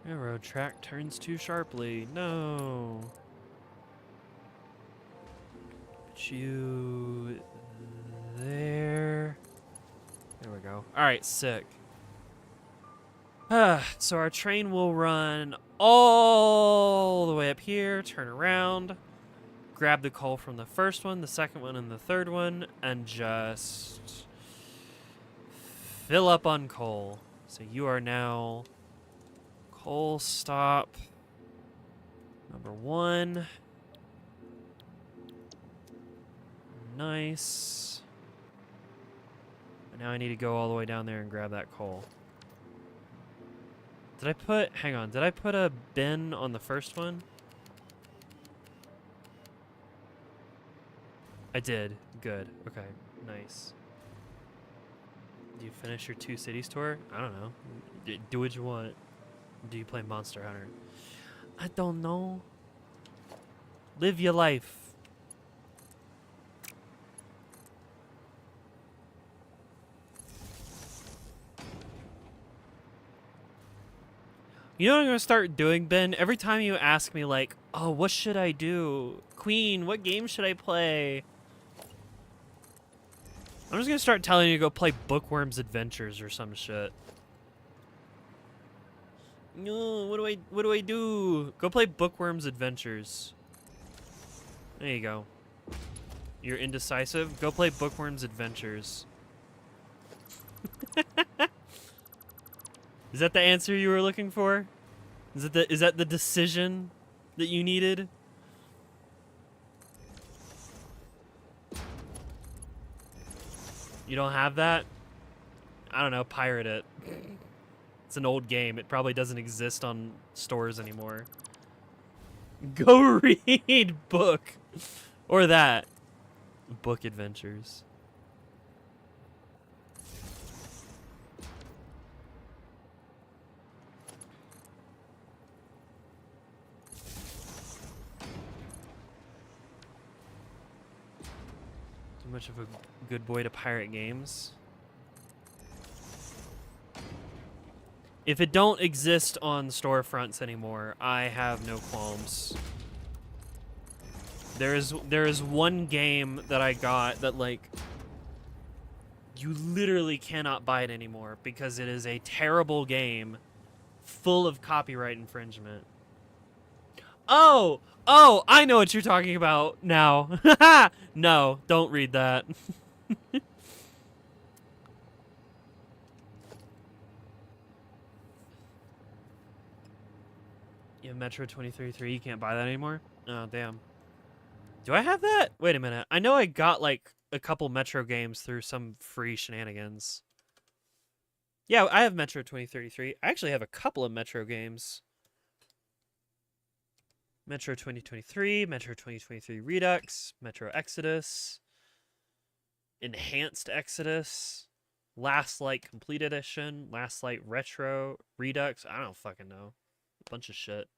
Railroad track turns too sharply. No. Put you there. There we go. All right, sick. So our train will run all the way up here, turn around, grab the coal from the first one, the second one, and the third one, and just fill up on coal. So you are now coal stop number 1. Nice. And now I need to go all the way down there and grab that coal. Did I put, hang on, did I put a bin on the first one? I did. Good. Okay. Nice. Do you finish your 2 cities tour? I don't know. Do what you want. Do you play Monster Hunter? I don't know. Live your life. You know what I'm gonna start doing, Ben? Every time you ask me, like, oh, what should I do? Queen, what game should I play? I'm just gonna start telling you to go play Bookworm's Adventures or some shit. No, what do I do? Go play Bookworm's Adventures. There you go. You're indecisive? Go play Bookworm's Adventures. Is that the answer you were looking for? Is that the decision that you needed? You don't have that? I don't know, pirate it. It's an old game. It probably doesn't exist on stores anymore. Go read book. Or that. Book Adventures. Too much of a good boy to pirate games. If it don't exist on storefronts anymore, I have no qualms. There is one game that I got that like you literally cannot buy it anymore because it is a terrible game full of copyright infringement. Oh, I know what you're talking about now. No, don't read that. You have Metro 2033, you can't buy that anymore? Oh, damn. Do I have that? Wait a minute. I know I got like a couple Metro games through some free shenanigans. Yeah, I have Metro 2033. I actually have a couple of Metro games. Metro 2023, Metro 2023 Redux, Metro Exodus, Enhanced Exodus, Last Light Complete Edition, Last Light Retro, Redux. I don't fucking know. A bunch of shit.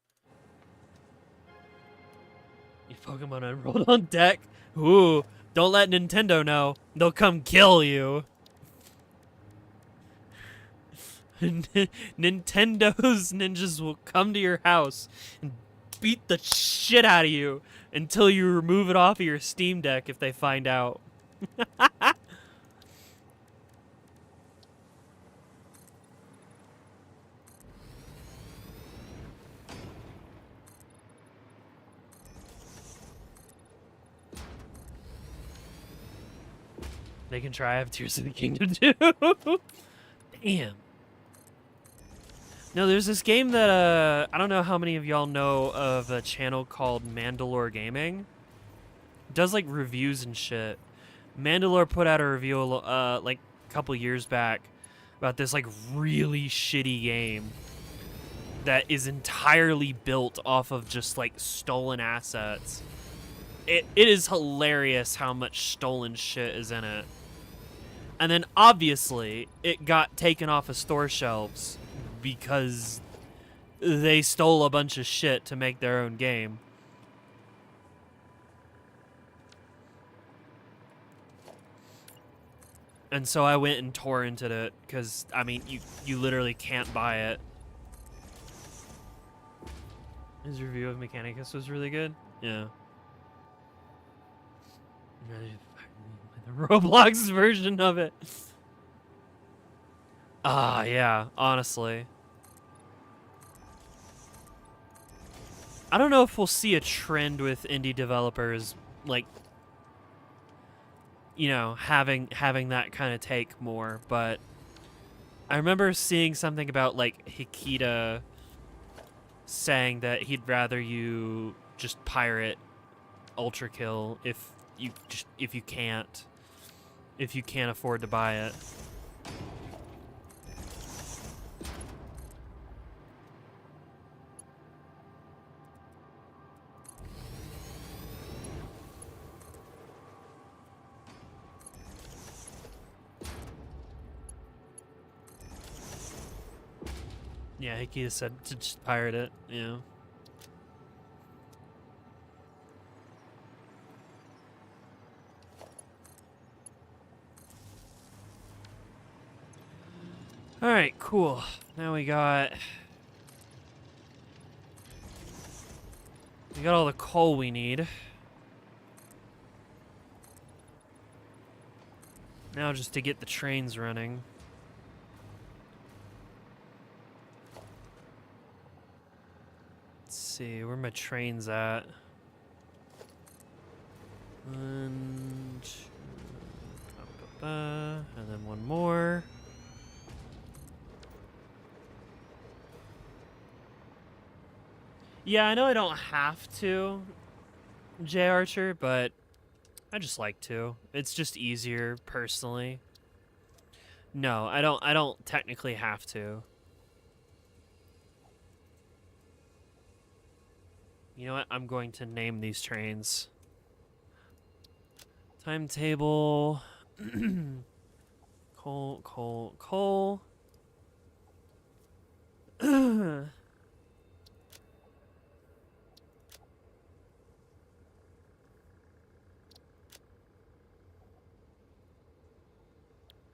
You Pokemon enrolled on deck? Ooh, don't let Nintendo know. They'll come kill you. Nintendo's ninjas will come to your house and beat the shit out of you until you remove it off of your Steam Deck if they find out. They can try. I have Tears of the Kingdom too. Damn. No, there's this game that I don't know how many of y'all know of a channel called Mandalore Gaming. It does like reviews and shit. Mandalore put out a review like a couple years back about this like really shitty game that is entirely built off of just like stolen assets. It is hilarious how much stolen shit is in it. And then obviously it got taken off of store shelves because they stole a bunch of shit to make their own game. And so I went and torrented it because, I mean, you literally can't buy it. His review of Mechanicus was really good. Yeah. The Roblox version of it. Ah, yeah, honestly. I don't know if we'll see a trend with indie developers, like, you know, having that kind of take more, but I remember seeing something about, like, Hikita saying that he'd rather you just pirate Ultra Kill if you can't afford to buy it. Yeah, Hikita said to just pirate it, you know. Alright, cool. Now we got all the coal we need. Now just to get the trains running. Let's see, where my trains at? One, two, and then one more. Yeah, I know I don't have to, J Archer, but I just like to. It's just easier personally. No, I don't technically have to. You know what? I'm going to name these trains. Timetable. Coal.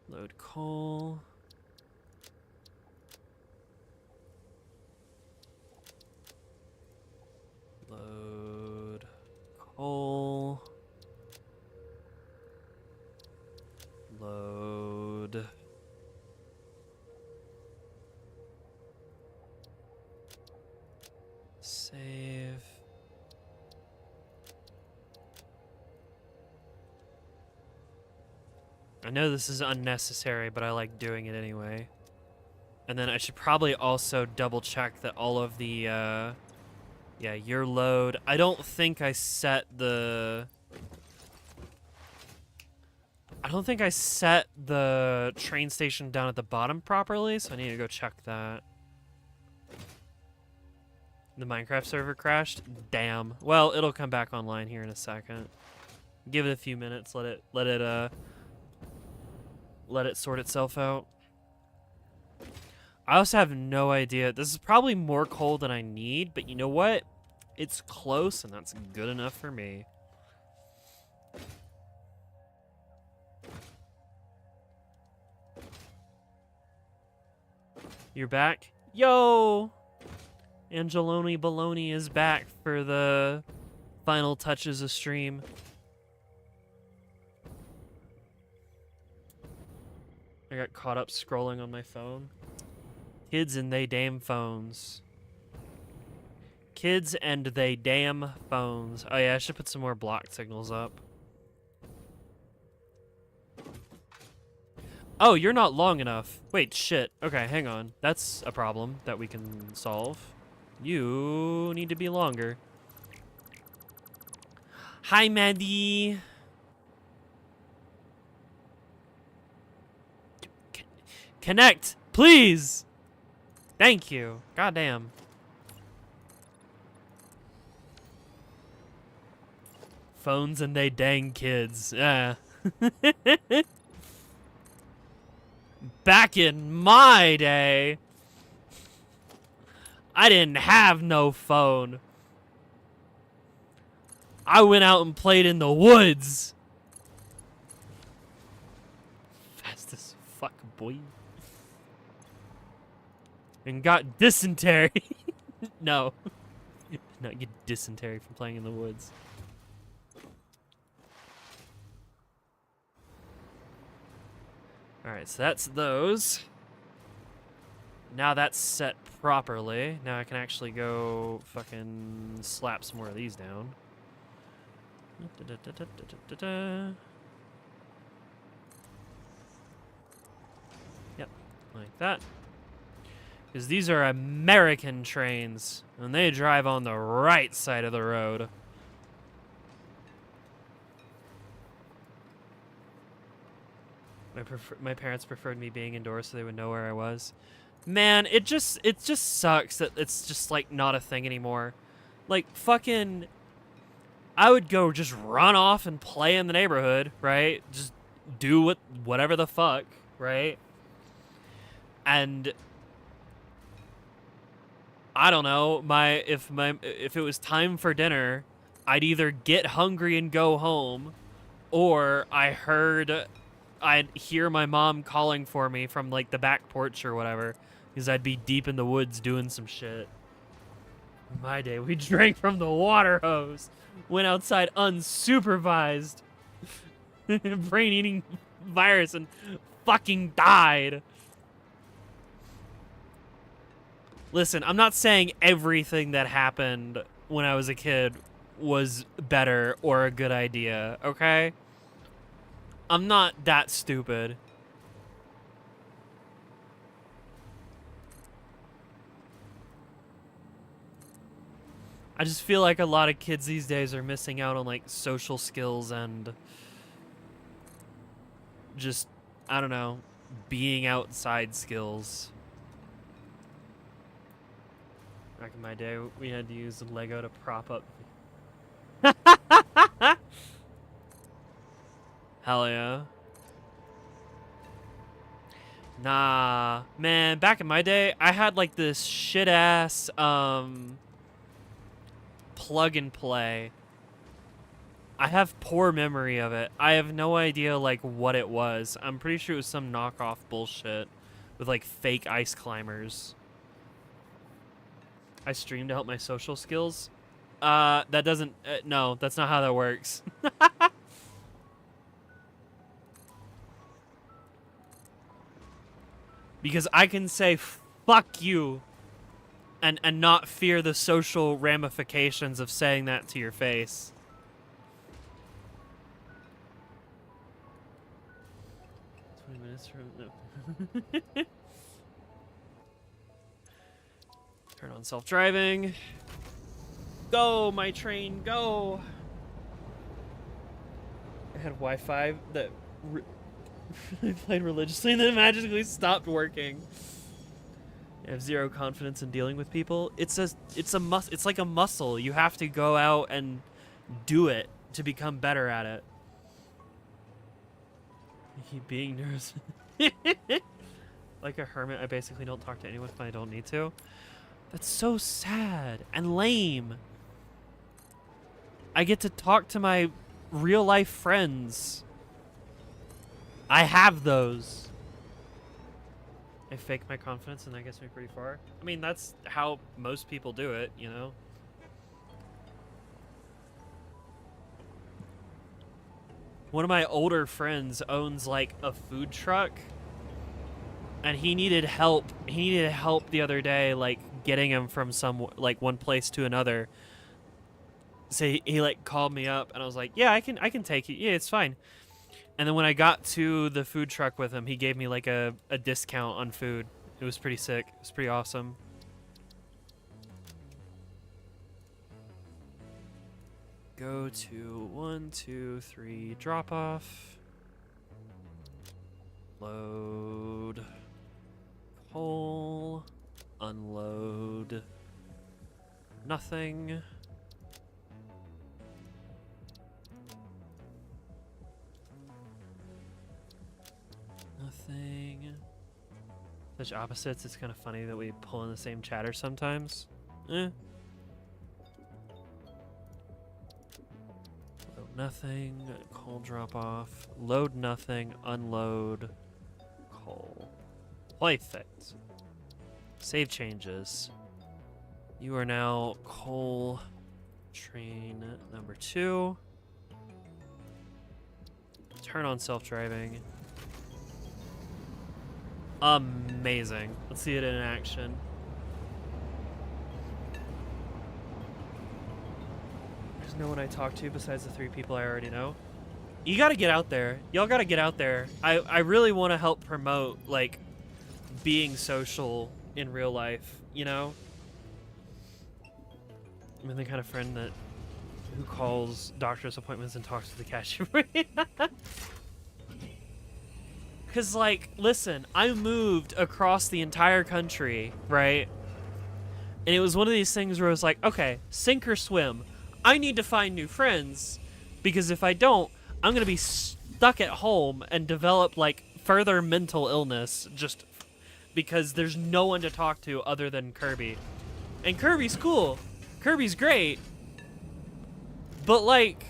Load coal. Load coal. I know this is unnecessary, but I like doing it anyway. And then I should probably also double check that all of the, yeah, your load. I don't think I set the... I don't think I set the train station down at the bottom properly, so I need to go check that. The Minecraft server crashed? Damn. Well, it'll come back online here in a second. Give it a few minutes, let it sort itself out. I also have no idea. This is probably more coal than I need, but you know what? It's close, and that's good enough for me. You're back? Yo! Angeloni Baloney is back for the final touches of stream. I got caught up scrolling on my phone. Kids and they damn phones. Kids and they damn phones. Oh yeah, I should put some more block signals up. Oh, you're not long enough. Wait, shit. Okay, hang on. That's a problem that we can solve. You need to be longer. Hi, Maddie. Connect, please. Thank you. Goddamn. Phones and they dang kids. Yeah. Back in my day, I didn't have no phone. I went out and played in the woods. Fast as fuck, boy. And got dysentery. No. No, you get dysentery from playing in the woods. Alright, so that's those. Now that's set properly. Now I can actually go fucking slap some more of these down. Yep, like that. Because these are American trains, and they drive on the right side of the road. My parents preferred me being indoors so they would know where I was. Man, it just sucks that it's just like not a thing anymore. Like fucking, I would go just run off and play in the neighborhood, right? Just do whatever the fuck, right? And I don't know, if it was time for dinner, I'd either get hungry and go home, or I'd hear my mom calling for me from like the back porch or whatever, because I'd be deep in the woods doing some shit. In my day, we drank from the water hose, went outside unsupervised, brain-eating virus, and fucking died. Listen, I'm not saying everything that happened when I was a kid was better or a good idea, okay? I'm not that stupid. I just feel like a lot of kids these days are missing out on like social skills and just, I don't know, being outside skills. Back in my day, we had to use Lego to prop up. Hell yeah. Nah, man, back in my day, I had like this shit-ass, plug and play. I have poor memory of it. I have no idea, like, what it was. I'm pretty sure it was some knockoff bullshit with, like, fake ice climbers. I stream to help my social skills. That doesn't, no, that's not how that works. Because I can say, fuck you, and not fear the social ramifications of saying that to your face. minutes from no. Turn on self-driving. Go, my train, go! I had Wi-Fi that I played religiously and then magically stopped working. I have zero confidence in dealing with people. It's like a muscle. You have to go out and do it to become better at it. I keep being nervous. Like a hermit, I basically don't talk to anyone if I don't need to. That's so sad and lame. I get to talk to my real life friends. I have those. I fake my confidence and that gets me pretty far. I mean, that's how most people do it, you know? One of my older friends owns like a food truck and he needed help. He needed help the other day, like getting him from like one place to another. So he like called me up and I was like, yeah, I can take it. Yeah, it's fine. And then when I got to the food truck with him, he gave me like a discount on food. It was pretty sick. It was pretty awesome. Go to 1, 2, 3, drop off. Load. Coal. Unload. Nothing. Nothing. Such opposites. It's kind of funny that we pull in the same chatter sometimes. Load nothing. Coal drop off. Load nothing. Unload. Coal. Perfect. Save changes. You are now coal train number 2. Turn on self-driving. Amazing. Let's see it in action. There's no one I talk to besides the 3 people I already know. You gotta get out there. Y'all gotta get out there. I really want to help promote, like, being social in real life, you know? I'm the kind of friend who calls doctor's appointments and talks to the cashier. Because, like, listen, I moved across the entire country, right? And it was one of these things where it was like, okay, sink or swim. I need to find new friends, because if I don't, I'm going to be stuck at home and develop, like, further mental illness just because there's no one to talk to other than Kirby. And Kirby's cool. Kirby's great. But, like...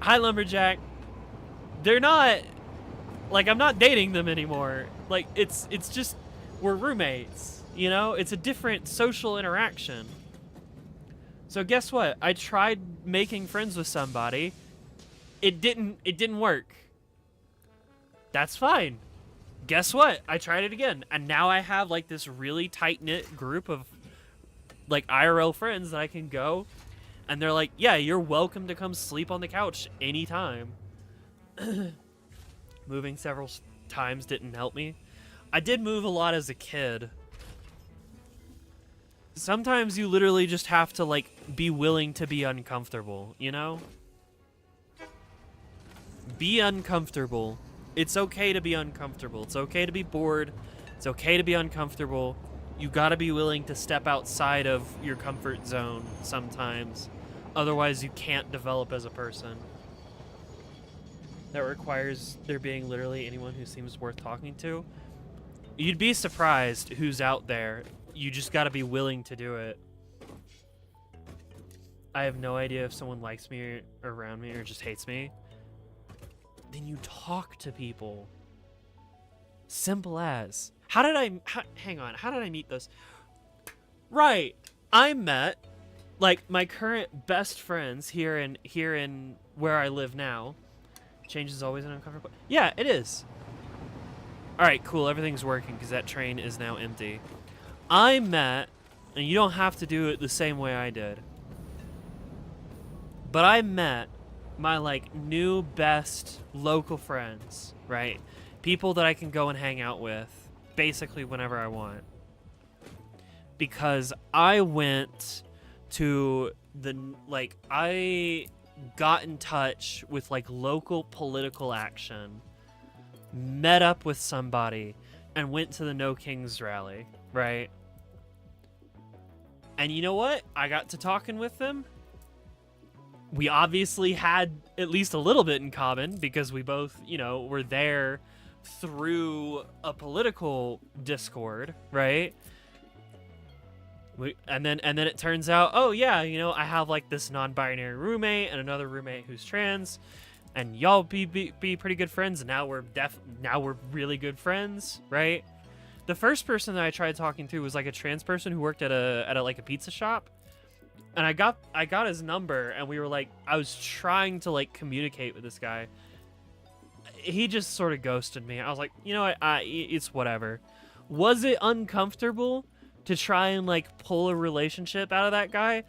Hi, Lumberjack. They're not, like, I'm not dating them anymore. Like, it's just, we're roommates, you know? It's a different social interaction. So guess what? I tried making friends with somebody. It didn't work. That's fine. Guess what? I tried it again. And now I have, like, this really tight-knit group of, like, IRL friends that I can go. And they're like, yeah, you're welcome to come sleep on the couch anytime. Moving several times didn't help me. I did move a lot as a kid. Sometimes you literally just have to, like, be willing to be uncomfortable, you know? Be uncomfortable. It's okay to be uncomfortable. It's okay to be bored. It's okay to be uncomfortable. You gotta be willing to step outside of your comfort zone sometimes. Otherwise, you can't develop as a person. That requires there being literally anyone who seems worth talking to. You'd be surprised who's out there. You just gotta be willing to do it. I have no idea if someone likes me or around me or just hates me. Then you talk to people. Simple as. How did I meet this? Right. I met, like, my current best friends here in where I live now. Change is always an uncomfortable. Yeah, it is. All right, cool. Everything's working because that train is now empty. I met, and you don't have to do it the same way I did, but I met my like new best local friends, right? People that I can go and hang out with basically whenever I want. Because I went to I got in touch with like local political action, met up with somebody, and went to the No Kings rally, right? And you know what? I got to talking with them. We obviously had at least a little bit in common because we both, were there through a political discord, right? And then it turns out, oh yeah, I have like this non-binary roommate and another roommate who's trans, and y'all be pretty good friends. And now we're really good friends, right? The first person that I tried talking to was like a trans person who worked at a pizza shop, and I got his number, and we were like, I was trying to like communicate with this guy. He just sort of ghosted me. I was like, you know what, it's whatever. Was it uncomfortable to try and like pull a relationship out of that guy?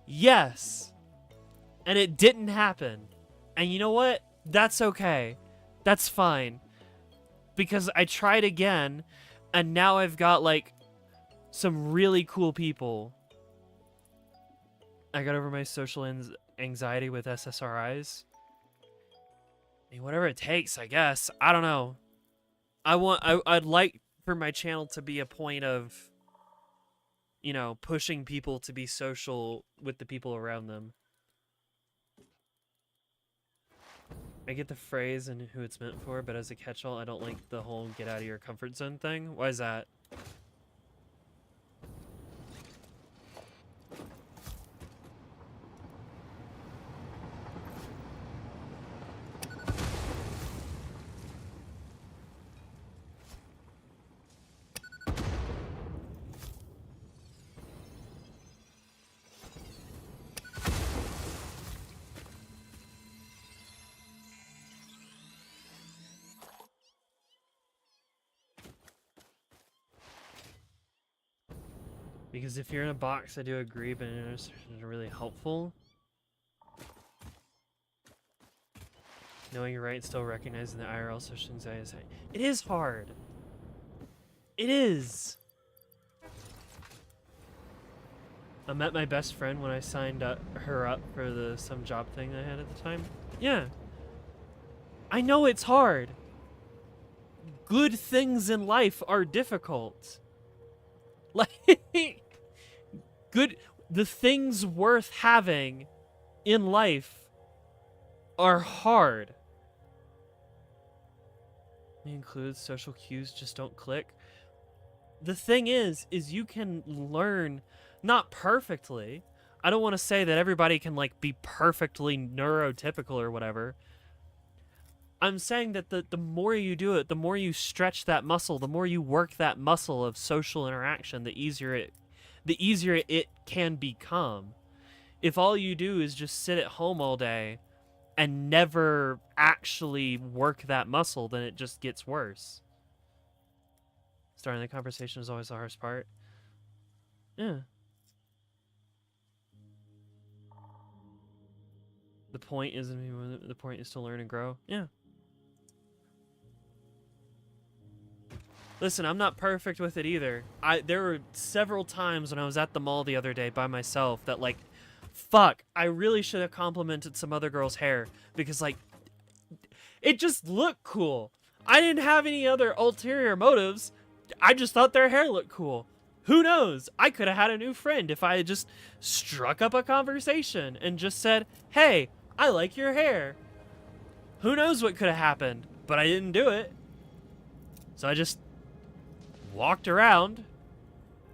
Yes. And it didn't happen. And you know what? That's okay. That's fine. Because I tried again, and now I've got like some really cool people. I got over my social anxiety with SSRIs. I mean, whatever it takes, I guess. I don't know. I'd like for my channel to be a point of, pushing people to be social with the people around them. I get the phrase and who it's meant for, but as a catch-all, I don't like the whole get out of your comfort zone thing. Why is that? Because if you're in a box, I do agree, but it's really helpful. Knowing you're right and still recognizing the IRL social anxiety is high. It is hard. It is. I met my best friend when I signed her up for some job thing I had at the time. Yeah. I know it's hard. Good things in life are difficult. Like, the things worth having in life are hard. It includes social cues just don't click. The thing is you can learn, not perfectly. I don't want to say that everybody can like be perfectly neurotypical or whatever. I'm saying that the more you do it, the more you stretch that muscle, the more you work that muscle of social interaction, the easier it can become. If all you do is just sit at home all day and never actually work that muscle, then it just gets worse. Starting the conversation is always the hardest part. Yeah. The point is to learn and grow. Yeah. Listen, I'm not perfect with it either. There were several times when I was at the mall the other day by myself that like, fuck, I really should have complimented some other girl's hair because like, it just looked cool. I didn't have any other ulterior motives. I just thought their hair looked cool. Who knows? I could have had a new friend if I had just struck up a conversation and just said, hey, I like your hair. Who knows what could have happened, but I didn't do it. So I just walked around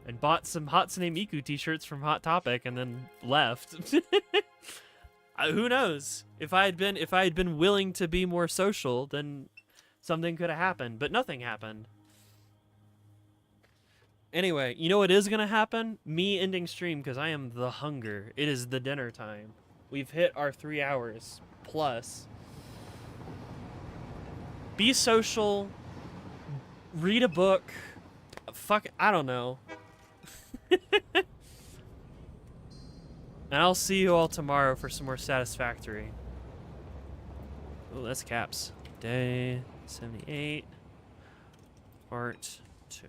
and bought some Hatsune Miku t-shirts from Hot Topic and then left. Who knows? If I had been willing to be more social, then something could have happened, but nothing happened. Anyway, you know what is gonna happen? Me ending stream because I am the hunger. It is the dinner time. We've hit our 3 hours plus. Be social. Read a book. Fuck, I don't know. And I'll see you all tomorrow for some more Satisfactory. Oh, that's caps. Day 78, part 2.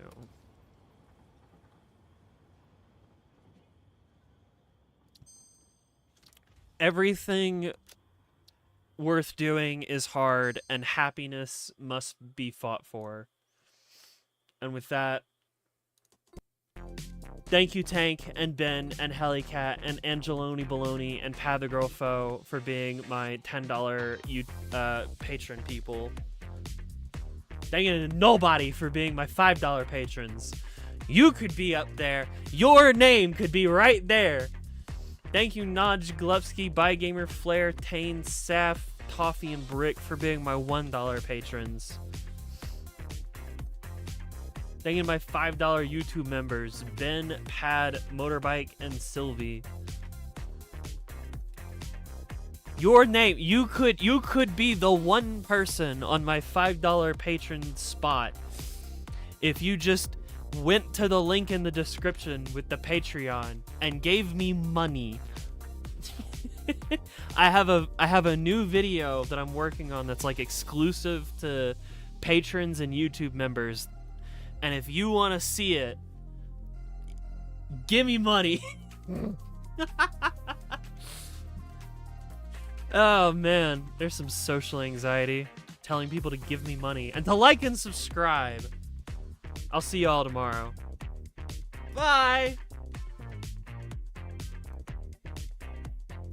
Everything worth doing is hard, and happiness must be fought for. And with that, thank you, Tank, and Ben, and Helicat, and Angeloni Baloney, and Pathergirlfo for being my $10 patron people. Thank you to Nobody for being my $5 patrons. You could be up there. Your name could be right there. Thank you, Naj Glepsky, Bygamer, Flair, Tane, Saf, Toffee, and Brick for being my $1 patrons. Thank you to my $5 YouTube members, Ben, Pad, Motorbike, and Sylvie. Your name, you could be the one person on my $5 patron spot if you just went to the link in the description with the Patreon and gave me money. I have a new video that I'm working on that's like exclusive to patrons and YouTube members. And if you want to see it, give me money. Oh man, there's some social anxiety telling people to give me money and to like and subscribe. I'll see y'all tomorrow. Bye!